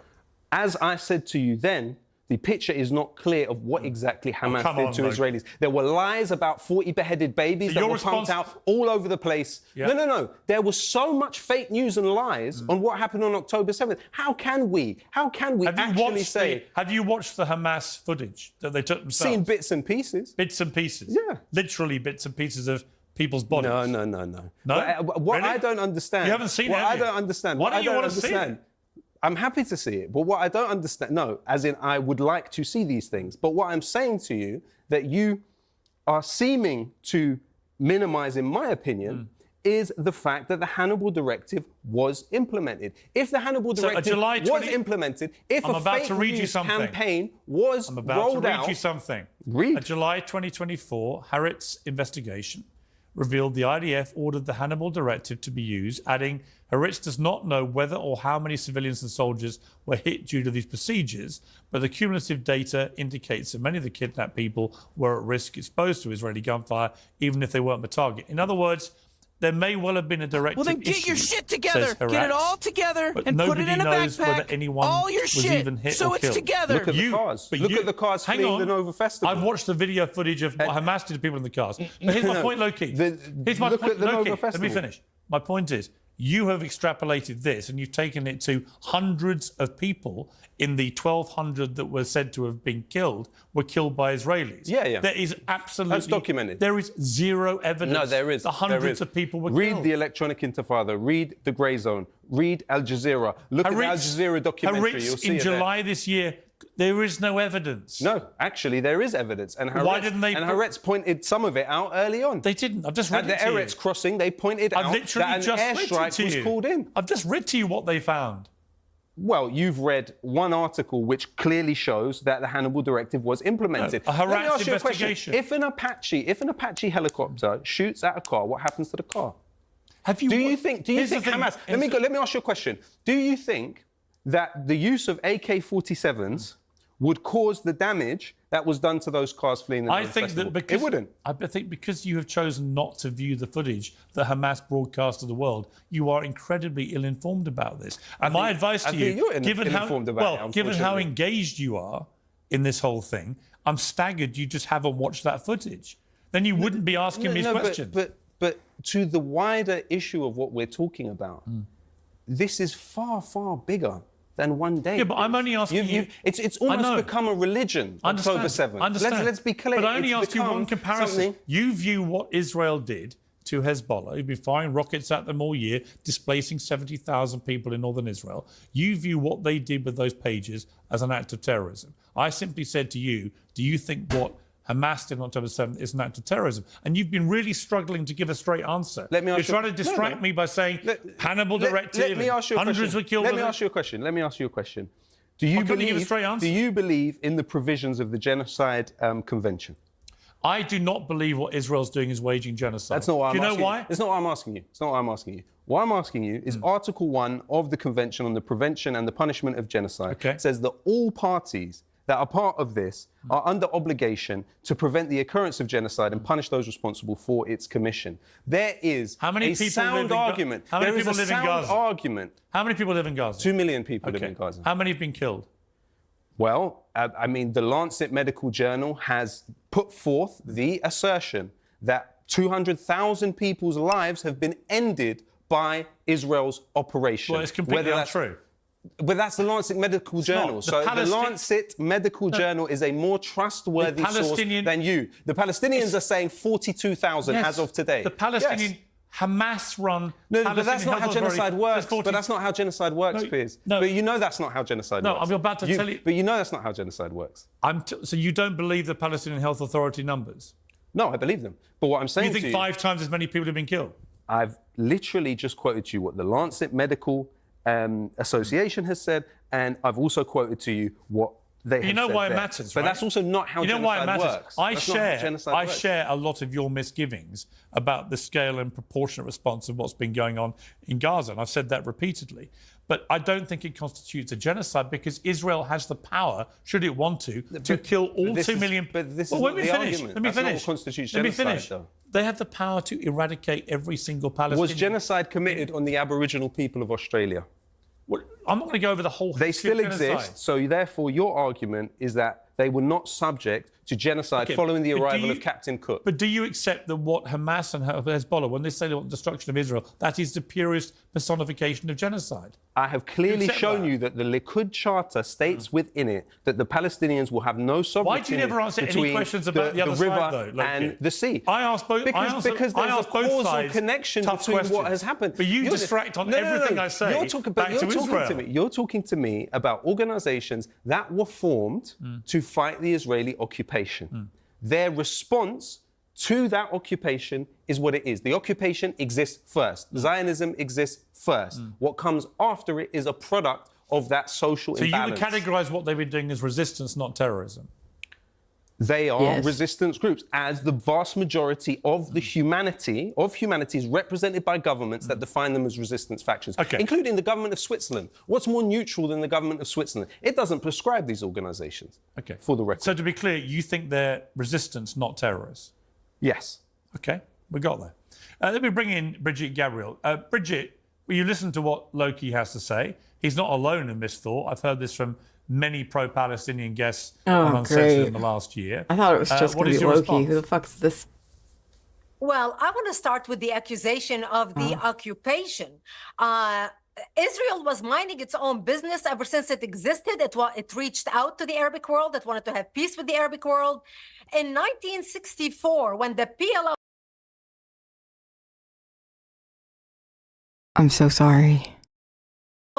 As I said to you then, the picture is not clear of what exactly Hamas did to Israelis. There were lies about 40 beheaded babies that were pumped out all over the place. Yeah. No. There was so much fake news and lies on what happened on October 7th. How can we actually say... Have you watched the Hamas footage that they took themselves? Seen bits and pieces. Bits and pieces? Yeah. Literally bits and pieces of people's bodies? No. No? What Really? I don't understand... You haven't seen it, What have I you? don't understand... Why what don't I you don't want to see understand, it? I'm happy to see it, but what I don't understand, no, as in I would like to see these things, but what I'm saying to you, that you are seeming to minimize, in my opinion, is the fact that the Hannibal Directive was implemented. If the Hannibal Directive was implemented, if I'm a about fake to read you news something. campaign was I'm about rolled to read out... you something. Read. A July 2024 Haaretz investigation revealed the IDF ordered the Hannibal Directive to be used, adding, Haaretz does not know whether or how many civilians and soldiers were hit due to these procedures, but the cumulative data indicates that many of the kidnapped people were at risk exposed to Israeli gunfire, even if they weren't the target. In other words, there may well have been a directive Well, then get your issued, shit together. says Get it Haaretz, all together but and put it in a nobody knows backpack. whether anyone All your was shit, even hit so or it's killed. together. Look at the cars. Look at the cars hang fleeing on. the Nova Festival. I've watched the video footage of what Hamas did to people in the cars. But here's my point, Loki. Here's my look point, at the Nova Loki. Let me Festival. finish. My point is, you have extrapolated this and you've taken it to hundreds of people in the 1,200 that were said to have been killed were killed by Israelis. Yeah. There is absolutely... That's documented. There is zero evidence. No, there is. The hundreds of people were read killed. the Electronic Intifada. Read The Grey Zone. Read Al Jazeera. Look at the Al Jazeera documentary. You'll Haaretz see in it there. July this year There is no evidence. No, actually, there is evidence. And Haaretz, Why didn't they? And Haaretz pointed some of it out early on. They didn't. I've just read at it the to you. Eretz crossing. They pointed out that an airstrike was called in. I've just read to you what they found. Well, you've read one article which clearly shows that the Hannibal Directive was implemented. No, a Let me Haaretz ask you a question. investigation. If an Apache helicopter shoots at a car, what happens to the car? Have you? Do you think Hamas? Let me ask you a question. Do you think that the use of AK-47s would cause the damage that was done to those cars fleeing the I think that because it wouldn't. I think because you have chosen not to view the footage that Hamas broadcast to the world, you are incredibly ill-informed about this. And my advice to you, given how engaged you are in this whole thing, I'm staggered you just haven't watched that footage. Then you wouldn't be asking me these questions. But to the wider issue of what we're talking about, this is far, far bigger than one day. Yeah, but I'm only asking you. It's almost become a religion. October 7th. Understand. Let's be clear. But I only ask you one comparison. You view what Israel did to Hezbollah, who've been firing rockets at them all year, displacing 70,000 people in northern Israel. You view what they did with those pages as an act of terrorism. I simply said to you, do you think what Hamas did on October 7th is an act of terrorism? And you've been really struggling to give a straight answer. You're trying to distract me by saying Hannibal Directive, hundreds were killed. Let me ask you a question. Do you believe in the provisions of the Genocide Convention? I do not believe what Israel's doing is waging genocide. That's not what I'm asking. Do you know why? It's not what I'm asking you. It's not what I'm asking you. What I'm asking you is Article 1 of the Convention on the Prevention and the Punishment of Genocide says that all parties that are part of this are under obligation to prevent the occurrence of genocide and punish those responsible for its commission. There is a sound argument. How many people live in Gaza? How many people live in Gaza? 2 million people live in Gaza. How many have been killed? Well, I mean, the Lancet Medical Journal has put forth the assertion that 200,000 people's lives have been ended by Israel's operation. Well, it's completely untrue. But that's the Lancet Medical Journal. So the Lancet Medical Journal is a more trustworthy source than you. The Palestinians are saying 42,000 as of today. The Palestinian Hamas-run. No, but that's not how genocide works. But that's not how genocide works, Piers. No. But you know that's not how genocide works. No, I'm about to tell you. But you know that's not how genocide works. So you don't believe the Palestinian Health Authority numbers? No, I believe them. But what I'm saying you think 5 times as many people have been killed? I've literally just quoted to you what the Lancet Medical Association has said, and I've also quoted to you what they have said. You know why it there. matters, But right? that's also not how genocide works. I share a lot of your misgivings about the scale and proportionate response of what's been going on in Gaza, and I've said that repeatedly. But I don't think it constitutes a genocide because Israel has the power, should it want to kill all 2 million. But this is not the argument. Let me That's not finish. what constitutes Let me genocide, finish. though. They have the power to eradicate every single Palestinian. Was genocide committed on the Aboriginal people of Australia? Well, I'm not going to go over the whole They history of still genocide. exist, so therefore your argument is that they were not subject to genocide following the arrival of Captain Cook. But do you accept that what Hamas and Hezbollah, when they say they want destruction of Israel, that is the purest personification of genocide? I have clearly shown you that the Likud Charter states within it that the Palestinians will have no sovereignty. Why do you never answer any between questions about the other river side, though, Loki? and the sea? I asked both. Because there's a causal connection between what has happened. But you distract on everything I say. You're talking to me. You're talking to me about organisations that were formed to fight the Israeli occupation. Their response to that occupation is what it is. The occupation exists first. Zionism exists first. What comes after it is a product of that social imbalance. So you would categorise what they've been doing as resistance, not terrorism? They are resistance groups, as the vast majority of the humanity is represented by governments that define them as resistance factions, including the government of Switzerland. What's more neutral than the government of Switzerland? It doesn't prescribe these organisations, for the record. So to be clear, you think they're resistance, not terrorists? Yes. OK, we got there. Let me bring in Bridget Gabriel. Bridget, you listen to what Loki has to say. He's not alone in this thought. I've heard this from many pro-Palestinian guests on Uncensored in the last year. I thought it was just going to be Loki. Response? Who the fuck's this? Well, I want to start with the accusation of the occupation. Israel was minding its own business ever since it existed. It reached out to the Arabic world. It wanted to have peace with the Arabic world. In 1964, when the PLO... I'm so sorry.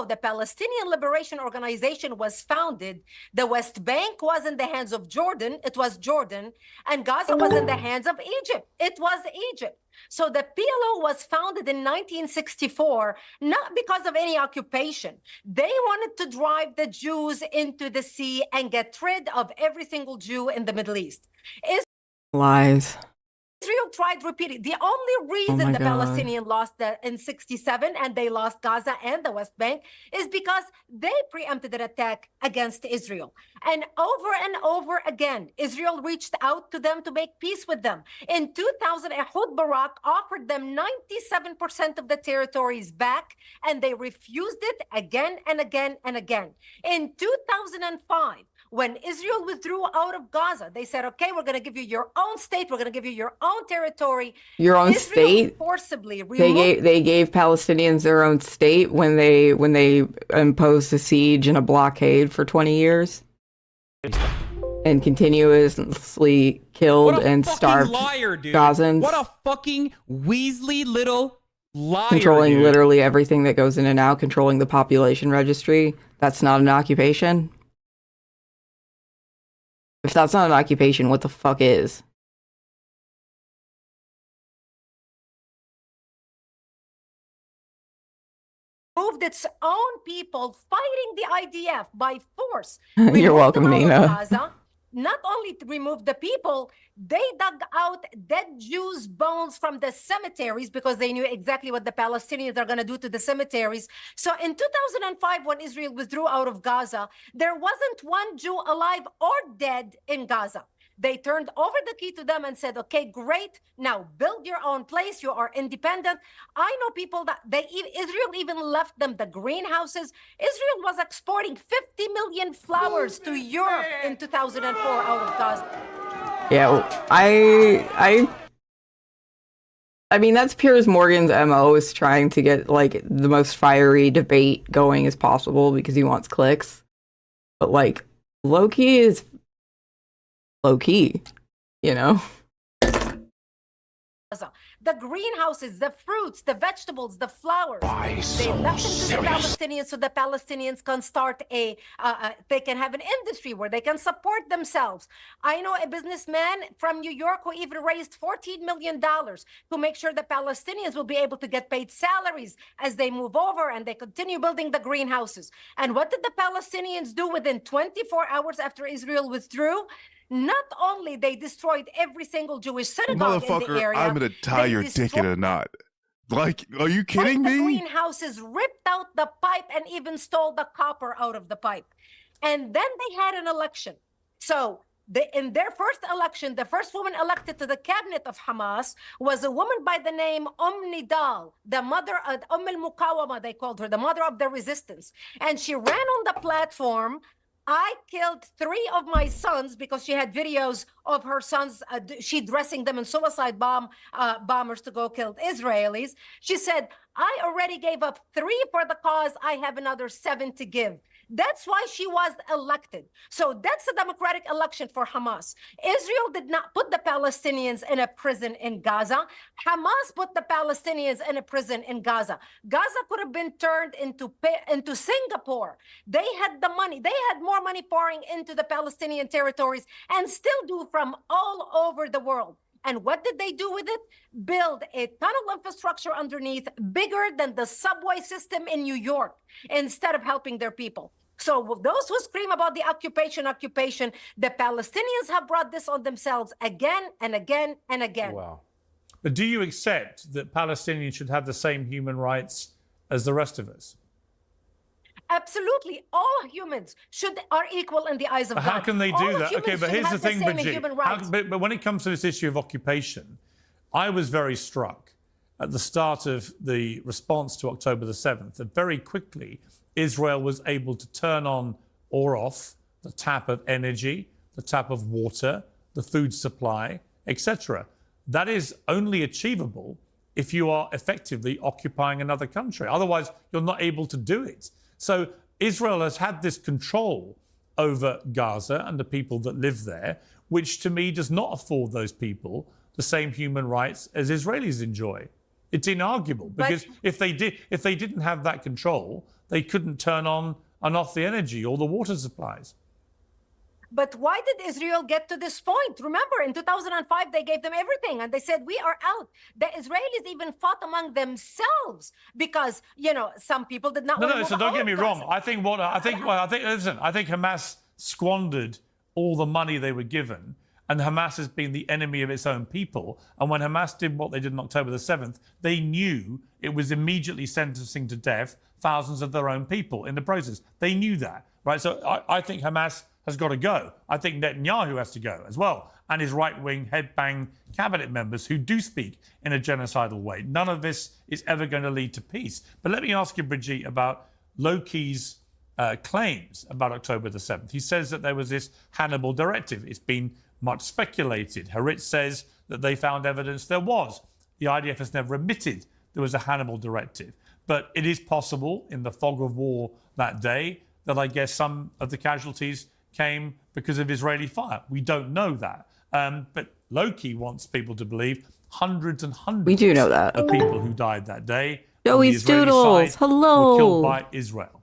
the Palestinian Liberation Organization was founded, the West Bank was in the hands of Jordan, it was Jordan, and Gaza was in the hands of Egypt, it was Egypt. So the PLO was founded in 1964, not because of any occupation. They wanted to drive the Jews into the sea and get rid of every single Jew in the Middle East. Lies. Israel tried repeating. The only reason the Palestinians lost in 67 and they lost Gaza and the West Bank is because they preempted an attack against Israel. And over again, Israel reached out to them to make peace with them. In 2000, Ehud Barak offered them 97% of the territories back, and they refused it again and again and again. In 2005, when Israel withdrew out of Gaza, they said, okay, we're going to give you your own state. We're going to give you your own territory. Your own Israel state? Forcibly removed. They gave Palestinians their own state when they imposed a siege and a blockade for 20 years? And continuously killed and starved liar, dude. Gazans. What a fucking Weasley little liar, Controlling dude. literally everything that goes in and out, controlling the population registry. That's not an occupation? If that's not an occupation, what the fuck is? Moved its own people fighting the IDF by force. You're Removed welcome, them out of Nina. Gaza. Not only to remove the people, they dug out dead Jews' bones from the cemeteries because they knew exactly what the Palestinians are going to do to the cemeteries. So in 2005, when Israel withdrew out of Gaza, there wasn't one Jew alive or dead in Gaza. They turned over the key to them and said, okay, great, now build your own place. You are independent. I know people that Israel even left them the greenhouses. Israel was exporting 50 million flowers to Europe in 2004 out of Gaza. Yeah, well, I mean, that's Piers Morgan's MO, is trying to get, like, the most fiery debate going as possible because he wants clicks. But, like, low-key is low-key, you know? The greenhouses, the fruits, the vegetables, the flowers. They left them to the Palestinians so the Palestinians can start they can have an industry where they can support themselves. I know a businessman from New York who even raised $14 million to make sure the Palestinians will be able to get paid salaries as they move over and they continue building the greenhouses. And what did the Palestinians do within 24 hours after Israel withdrew? Not only they destroyed every single Jewish synagogue in the Motherfucker, area, I'm gonna tie your dick in a knot. Like, are you kidding the me? greenhouses, ripped out the pipe and even stole the copper out of the pipe. And then they had an election. So in their first election, the first woman elected to the cabinet of Hamas was a woman by the name Nidal, the mother of al-Mukawama, they called her, the mother of the resistance. And she ran on the platform, I killed 3 of my sons, because she had videos of her sons, she dressing them in suicide bombers to go kill Israelis. She said, I already gave up 3 for the cause. I have another 7 to give. That's why she was elected. So that's a democratic election for Hamas. Israel did not put the Palestinians in a prison in Gaza. Hamas put the Palestinians in a prison in Gaza. Gaza could have been turned into Singapore. They had the money. They had more money pouring into the Palestinian territories and still do from all over the world. And what did they do with it? Build a tunnel infrastructure underneath bigger than the subway system in New York instead of helping their people. So those who scream about the occupation, the Palestinians have brought this on themselves again and again and again. Wow. But do you accept that Palestinians should have the same human rights as the rest of us? Absolutely. All humans are equal in the eyes of God. How can they do that? Okay, but here's the thing, Brigitte. But when it comes to this issue of occupation, I was very struck at the start of the response to October the 7th that very quickly Israel was able to turn on or off the tap of energy, the tap of water, the food supply, etc. That is only achievable if you are effectively occupying another country. Otherwise, you're not able to do it. So Israel has had this control over Gaza and the people that live there, which to me does not afford those people the same human rights as Israelis enjoy. It's inarguable because if they didn't have that control, they couldn't turn on and off the energy or the water supplies. But why did Israel get to this point? Remember, in 2005, they gave them everything and they said, we are out. The Israelis even fought among themselves because, you know, some people did not want to No, move so don't out get me of wrong. Gaza. I think Hamas squandered all the money they were given, and Hamas has been the enemy of its own people. And when Hamas did what they did on October the 7th, they knew it was immediately sentencing to death thousands of their own people in the process. They knew that, right? So I think Hamas has got to go. I think Netanyahu has to go as well, and his right-wing headbang cabinet members who do speak in a genocidal way. None of this is ever going to lead to peace. But let me ask you, Brigitte, about Loki's claims about October the 7th. He says that there was this Hannibal directive. It's been much speculated. Haaretz says that they found evidence there was. The IDF has never admitted there was a Hannibal directive. But it is possible in the fog of war that day that I guess some of the casualties came because of Israeli fire. We don't know that. But Loki wants people to believe hundreds and hundreds We do know that. of people who died that day. Joey's on the Israeli Doodles, side hello. were killed by Israel.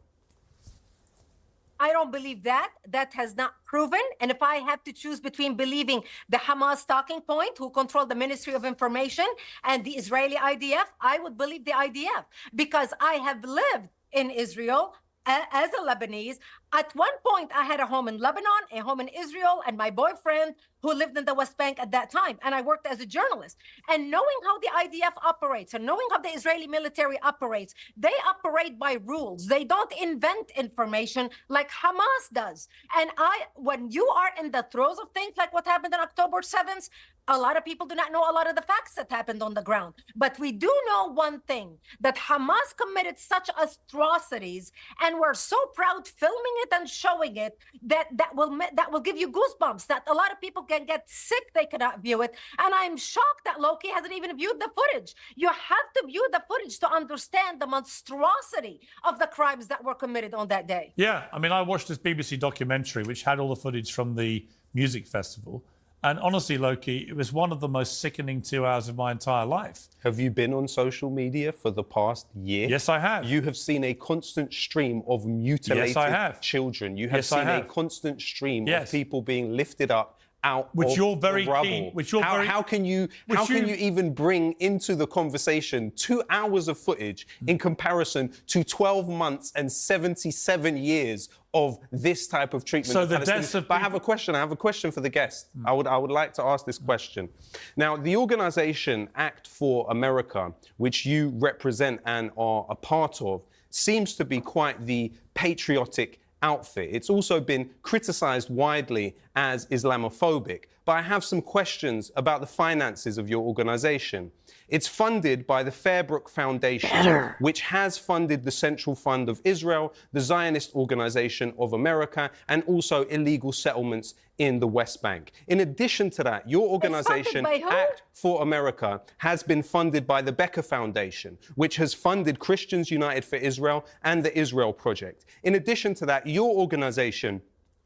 I don't believe that. That has not proven. And if I have to choose between believing the Hamas talking point, who control the Ministry of Information, and the Israeli IDF, I would believe the IDF because I have lived in Israel as a Lebanese. At one point, I had a home in Lebanon, a home in Israel, and my boyfriend who lived in the West Bank at that time. And I worked as a journalist. And knowing how the IDF operates and knowing how the Israeli military operates, they operate by rules. They don't invent information like Hamas does. And when you are in the throes of things like what happened on October 7th, a lot of people do not know a lot of the facts that happened on the ground. But we do know one thing, that Hamas committed such atrocities, and we're so proud filming it and showing it that will give you goosebumps, that a lot of people can get sick, they cannot view it. And I'm shocked that Loki hasn't even viewed the footage. You have to view the footage to understand the monstrosity of the crimes that were committed on that day. Yeah, I mean, I watched this BBC documentary which had all the footage from the music festival. And honestly, Loki, it was one of the most sickening 2 hours of my entire life. Have you been on social media for the past year? Yes, I have. You have seen a constant stream of mutilated children. You have seen a constant stream of people being lifted up out which of you're very the rubble. keen. Which you're how can you even bring into the conversation 2 hours of footage in comparison to 12 months and 77 years of this type of treatment? So the deaths of But I have a question for the guest. I would like to ask this question. Now, the organization Act for America, which you represent and are a part of, seems to be quite the patriotic outfit. It's also been criticized widely as Islamophobic, but I have some questions about the finances of your organization. It's funded by the Fairbrook Foundation, which has funded the Central Fund of Israel, the Zionist Organization of America, and also illegal settlements in the West Bank. In addition to that, your organization, Act for America, has been funded by the Becker Foundation, which has funded Christians United for Israel and the Israel Project. In addition to that, your organization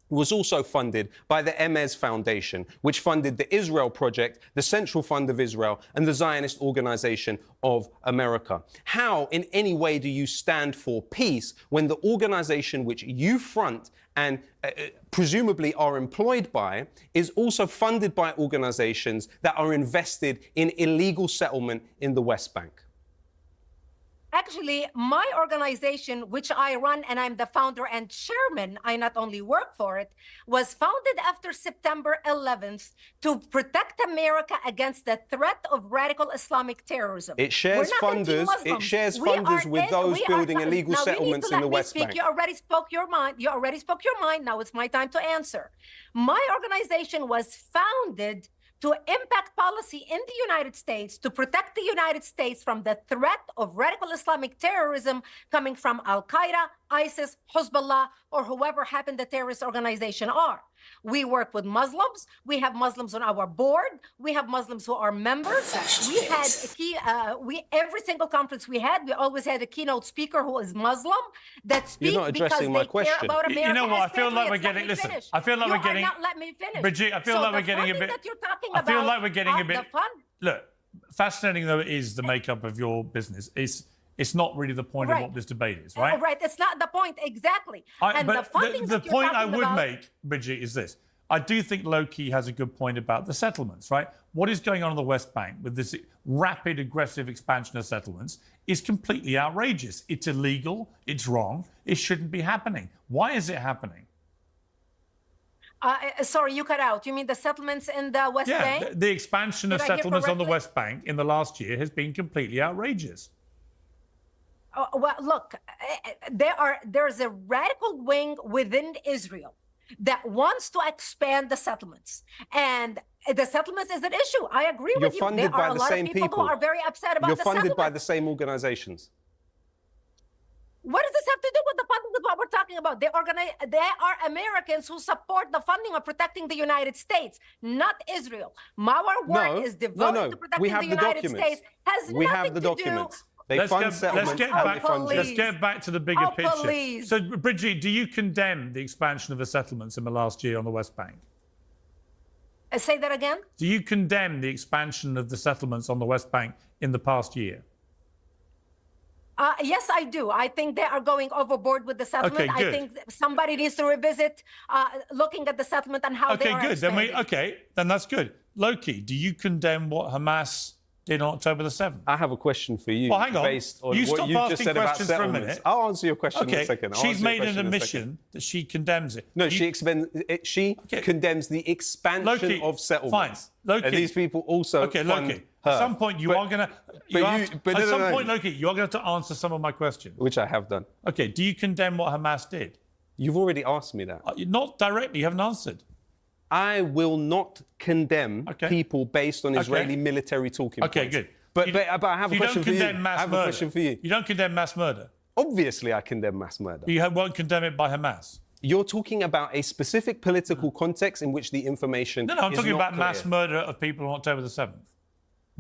was also funded by the Emez Foundation, which funded the Israel Project, the Central Fund of Israel, and the Zionist Organization of America. How, in any way, do you stand for peace when the organization which you front and presumably are employed by is also funded by organizations that are invested in illegal settlement in the West Bank? Actually, my organization, which I run and I'm the founder and chairman, I not only work for it, was founded after September 11th to protect America against the threat of radical Islamic terrorism. It shares funders. It shares funders with those building illegal settlements in the West Bank. You already spoke your mind. You already spoke your mind. Now it's my time to answer. My organization was founded to impact policy in the United States, to protect the United States from the threat of radical Islamic terrorism coming from Al-Qaeda, ISIS, Hezbollah, or whoever happened the terrorist organization are. We work with Muslims. We have Muslims on our board. We have Muslims who are members. We had every single conference we always had a keynote speaker who is Muslim that speaks because they care about America. You know what? I feel like we're getting. Listen, I feel like we're getting. Not let me finish. Brigitte, I feel like we're getting a bit. That you're talking I feel about like we're getting a bit. Look, fascinating though it is the makeup of your business, it's not really the point of Right. what this debate is, right? Right, it's not the point, exactly. And the funding the that you're point I talking would about- make, Bridget, is this. I do think Loki has a good point about the settlements, right? What is going on the West Bank with this rapid, aggressive expansion of settlements is completely outrageous. It's illegal. It's wrong. It shouldn't be happening. Why is it happening? Sorry, you cut out. You mean the settlements in the West Yeah, Bank? the expansion of Did I hear settlements on the correctly? West Bank in the last year has been completely outrageous. Well, look, there's a radical wing within Israel that wants to expand the settlements, and the settlements is an issue. I agree You're with you. funded There by are a the lot same of people people. who are very upset about You're the funded by settlements. the same organizations. What does this have to do with the funding with what we're talking about? They are Americans who support the funding of protecting the United States, not Israel. Our work is devoted to protecting we have the the United documents. States. Has we nothing have the to documents. They Let's fund get settlements back, and they fund let's jihad. get back to the bigger Oh, picture. please. So, Bridget, do you condemn the expansion of the settlements in the last year on the West Bank? Say that again? Do you condemn the expansion of the settlements on the West Bank in the past year? Yes, I do. I think they are going overboard with the settlement. Okay, good. I think somebody needs to revisit looking at the settlement and how they Okay, are good. expanding. Then that's good. Loki, do you condemn what Hamas did on October the 7th? I have a question for you. Well, hang on. Based on You what stop you just asking said about questions for a settlements. minute. I'll answer your question in Okay, a second. I'll she's answer your made an question in a admission second. that she condemns it. No, she condemns the expansion Loki, of settlements. Fine. Loki. And these people also Okay, fund Loki. her. At some point, you But- are going to. but At some no. point, Loki, you are going to have to answer some of my questions. Which I have done. Okay, do you condemn what Hamas did? You've already asked me that. Not directly, you haven't answered. I will not condemn people based on Okay. Israeli military talking Okay, points. good. But I have a You question don't for you. condemn I mass have murder. a question for you. You don't condemn mass murder. Obviously, I condemn mass murder. You won't condemn it by Hamas. You're talking about a specific political context in which the information No, I'm is talking not about mass clear murder of people on October the 7th.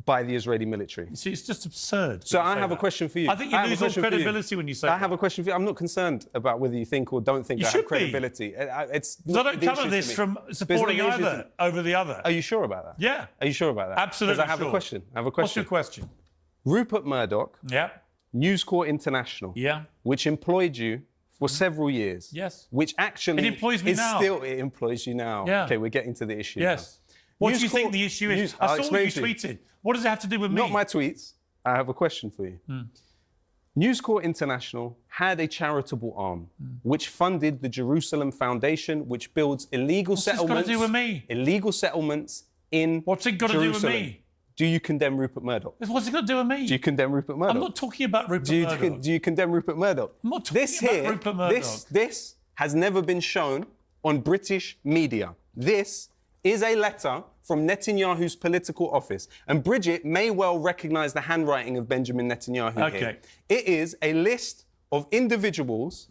by the Israeli military. You see, it's just absurd. So to I say have a that. question for you. I think you have a lose all question for you. credibility when you say I that. have a question for you. I'm not concerned about whether you think or don't think You I should have be. credibility. It's Because I not don't the come issue at to this me. from But it's supporting not the issue either to- over the other. Are you sure about that? Yeah. Are you sure about that? Absolutely Because I have sure. a question. I have a What's your question. question? Rupert Murdoch, Yeah. News Corp International, Yeah. which employed you for several years. Yes. Which actually It employs me is now. still it employs you now. Yeah. Okay, we're getting to the issue. Yes. now. What News do you think Corp- the issue is? News- I I'll saw what you explain to tweeted. What does it have to do with me? Not my tweets. I have a question for you. News Corp International had a charitable arm which funded the Jerusalem Foundation, which builds illegal What's this got to settlements. do with me? Illegal settlements in What's it got to do with Jerusalem. me? Do you condemn Rupert Murdoch? What's it got to do with me? Do you condemn Rupert Murdoch? I'm not talking about Rupert do you, Murdoch. Do you condemn Rupert Murdoch? I'm not talking about Rupert Murdoch. This has never been shown on British media. This is a letter from Netanyahu's political office. And Bridget may well recognize the handwriting of Benjamin Netanyahu here. Okay. It is a list of individuals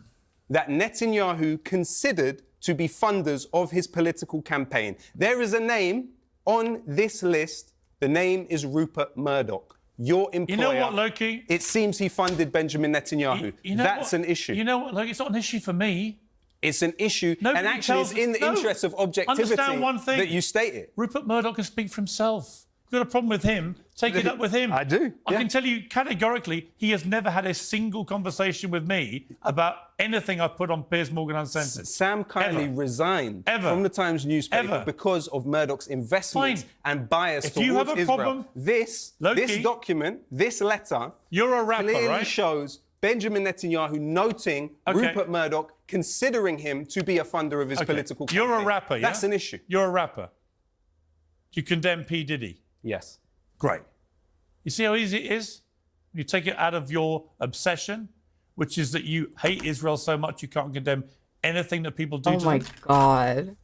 that Netanyahu considered to be funders of his political campaign. There is a name on this list. The name is Rupert Murdoch. Your employer. You know what, Loki? It seems he funded Benjamin Netanyahu. You know That's what? an issue. You know what, Loki? It's not an issue for me. It's an issue, Nobody and actually, it's tells- in the No. interest of objectivity Understand one thing. that you state it. Rupert Murdoch can speak for himself. You've got a problem with him, take it up with him. I do, I yeah. can tell you categorically, he has never had a single conversation with me about anything I've put on Piers Morgan Uncensored. Sam Kiley resigned from the Times newspaper because of Murdoch's investments and bias If towards you have a Israel. problem- This Loki, document, this letter, you're a rapper, clearly right? shows Benjamin Netanyahu noting Rupert Murdoch, considering him to be a funder of his political campaign. You're a rapper, yeah? That's an issue. You're a rapper. Do you condemn P. Diddy? Yes. Great. You see how easy it is? You take it out of your obsession, which is that you hate Israel so much you can't condemn anything that people do Oh to my them. God.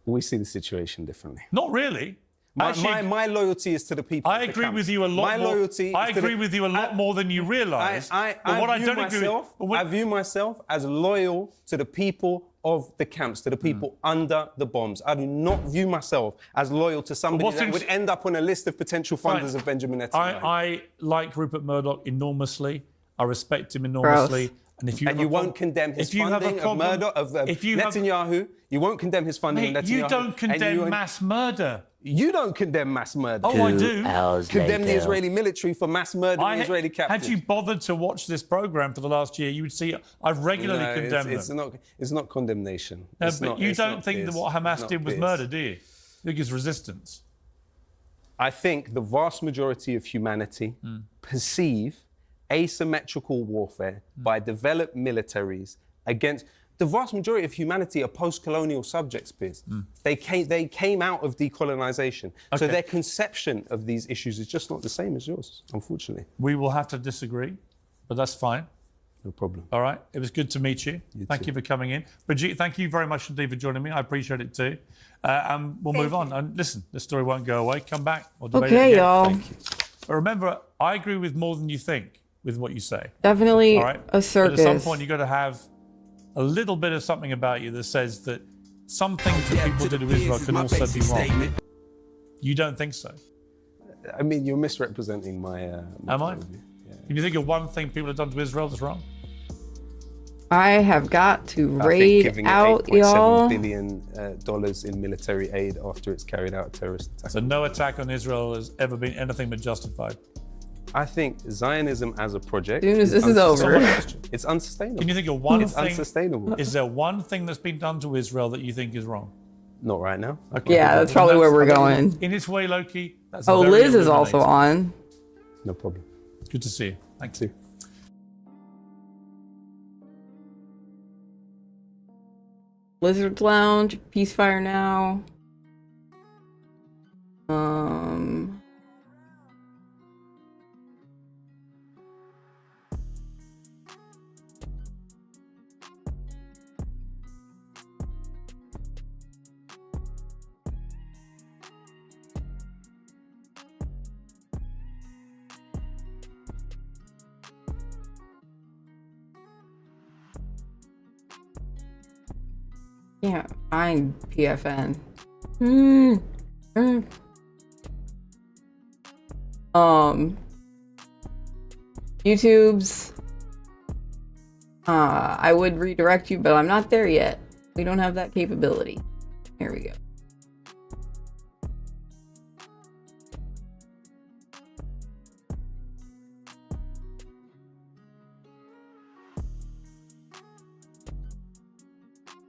We see the situation differently. Not really. My loyalty is to the people. I of the agree camps. with you a lot my more. Loyalty I is to agree the- with you a lot more than you realise. I But what I view don't agree myself, with... I view myself as loyal to the people of the camps, to the people under the bombs. I do not view myself as loyal to somebody what's that in- would end up on a list of potential funders Fine. of Benjamin Netanyahu. I like Rupert Murdoch enormously. I respect him enormously. And if you and you won't condemn his funding of murder of Netanyahu, you won't condemn his funding of Netanyahu. You don't condemn mass murder. You don't condemn mass murder. Oh, I do. Condemn the Israeli military for mass murdering Israeli captives. Had you bothered to watch this program for the last year, you would see I've regularly condemned them. It's not condemnation. No, but you don't think that what Hamas did was murder, do you? You think it's resistance? I think the vast majority of humanity perceive asymmetrical warfare by developed militaries against... The vast majority of humanity are post-colonial subjects, Piers. They came out of decolonization. So their conception of these issues is just not the same as yours, unfortunately. We will have to disagree, but that's fine. No problem. All right. It was good to meet you. Thank you for coming in. Brigitte, thank you very much indeed for joining me. I appreciate it too. And we'll move on. And listen, the story won't go away. Come back. We'll debate it again. y'all. Thank you. But remember, I agree with more than you think with what you say. Definitely All right? a circus. But at some point, you've got to have a little bit of something about you that says that some things that people do to Israel can also be wrong. You don't think so? I mean, you're misrepresenting my Am I? Can you think of one thing people have done to Israel that's wrong? I have got to I think raid giving out, it $8.7 y'all. billion in military aid after it's carried out a terrorist attack. So no attack on Israel has ever been anything but justified. I think Zionism as a project. As soon as this is over. It's unsustainable. Can you think of one It's thing? unsustainable. Is there one thing that's been done to Israel that you think is wrong? Not right now. Okay. Yeah, that's probably where we're going. In its way, Loki. That's Oh, very Liz is also illuminating. on. No problem. Good to see you. Thank you. Lizard's Lounge, Peacefire Now. Yeah, find PFN. YouTube's. I would redirect you, but I'm not there yet. We don't have that capability. Here we go.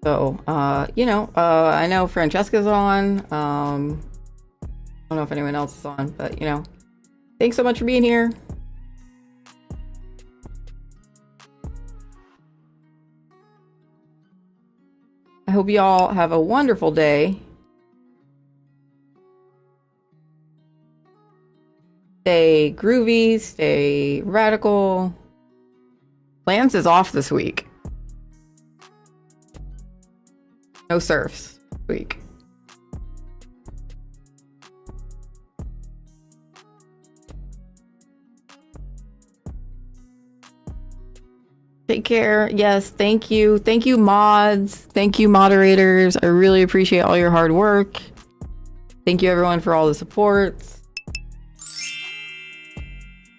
So, I know Francesca's on. I don't know if anyone else is on, but, thanks so much for being here. I hope you all have a wonderful day. Stay groovy, stay radical. Lance is off this week. No surfs this week. Take care. Yes, thank you. Thank you, mods. Thank you, moderators. I really appreciate all your hard work. Thank you, everyone, for all the support.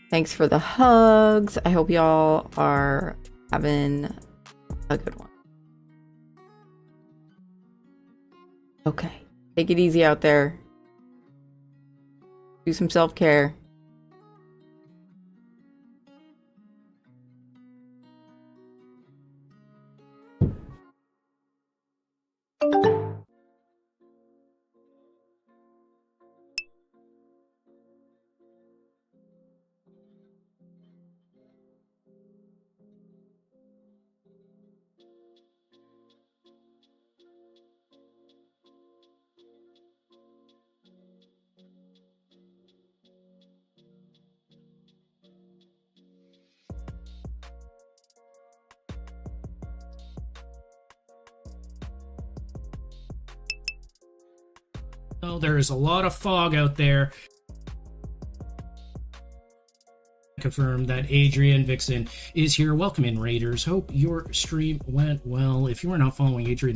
Thanks for the hugs. I hope y'all are having a good one. Okay. Take it easy out there. Do some self-care. Well, there is a lot of fog out there. Confirm that Adrian Vixen is here. Welcome in, Raiders. Hope your stream went well. If you are not following Adrian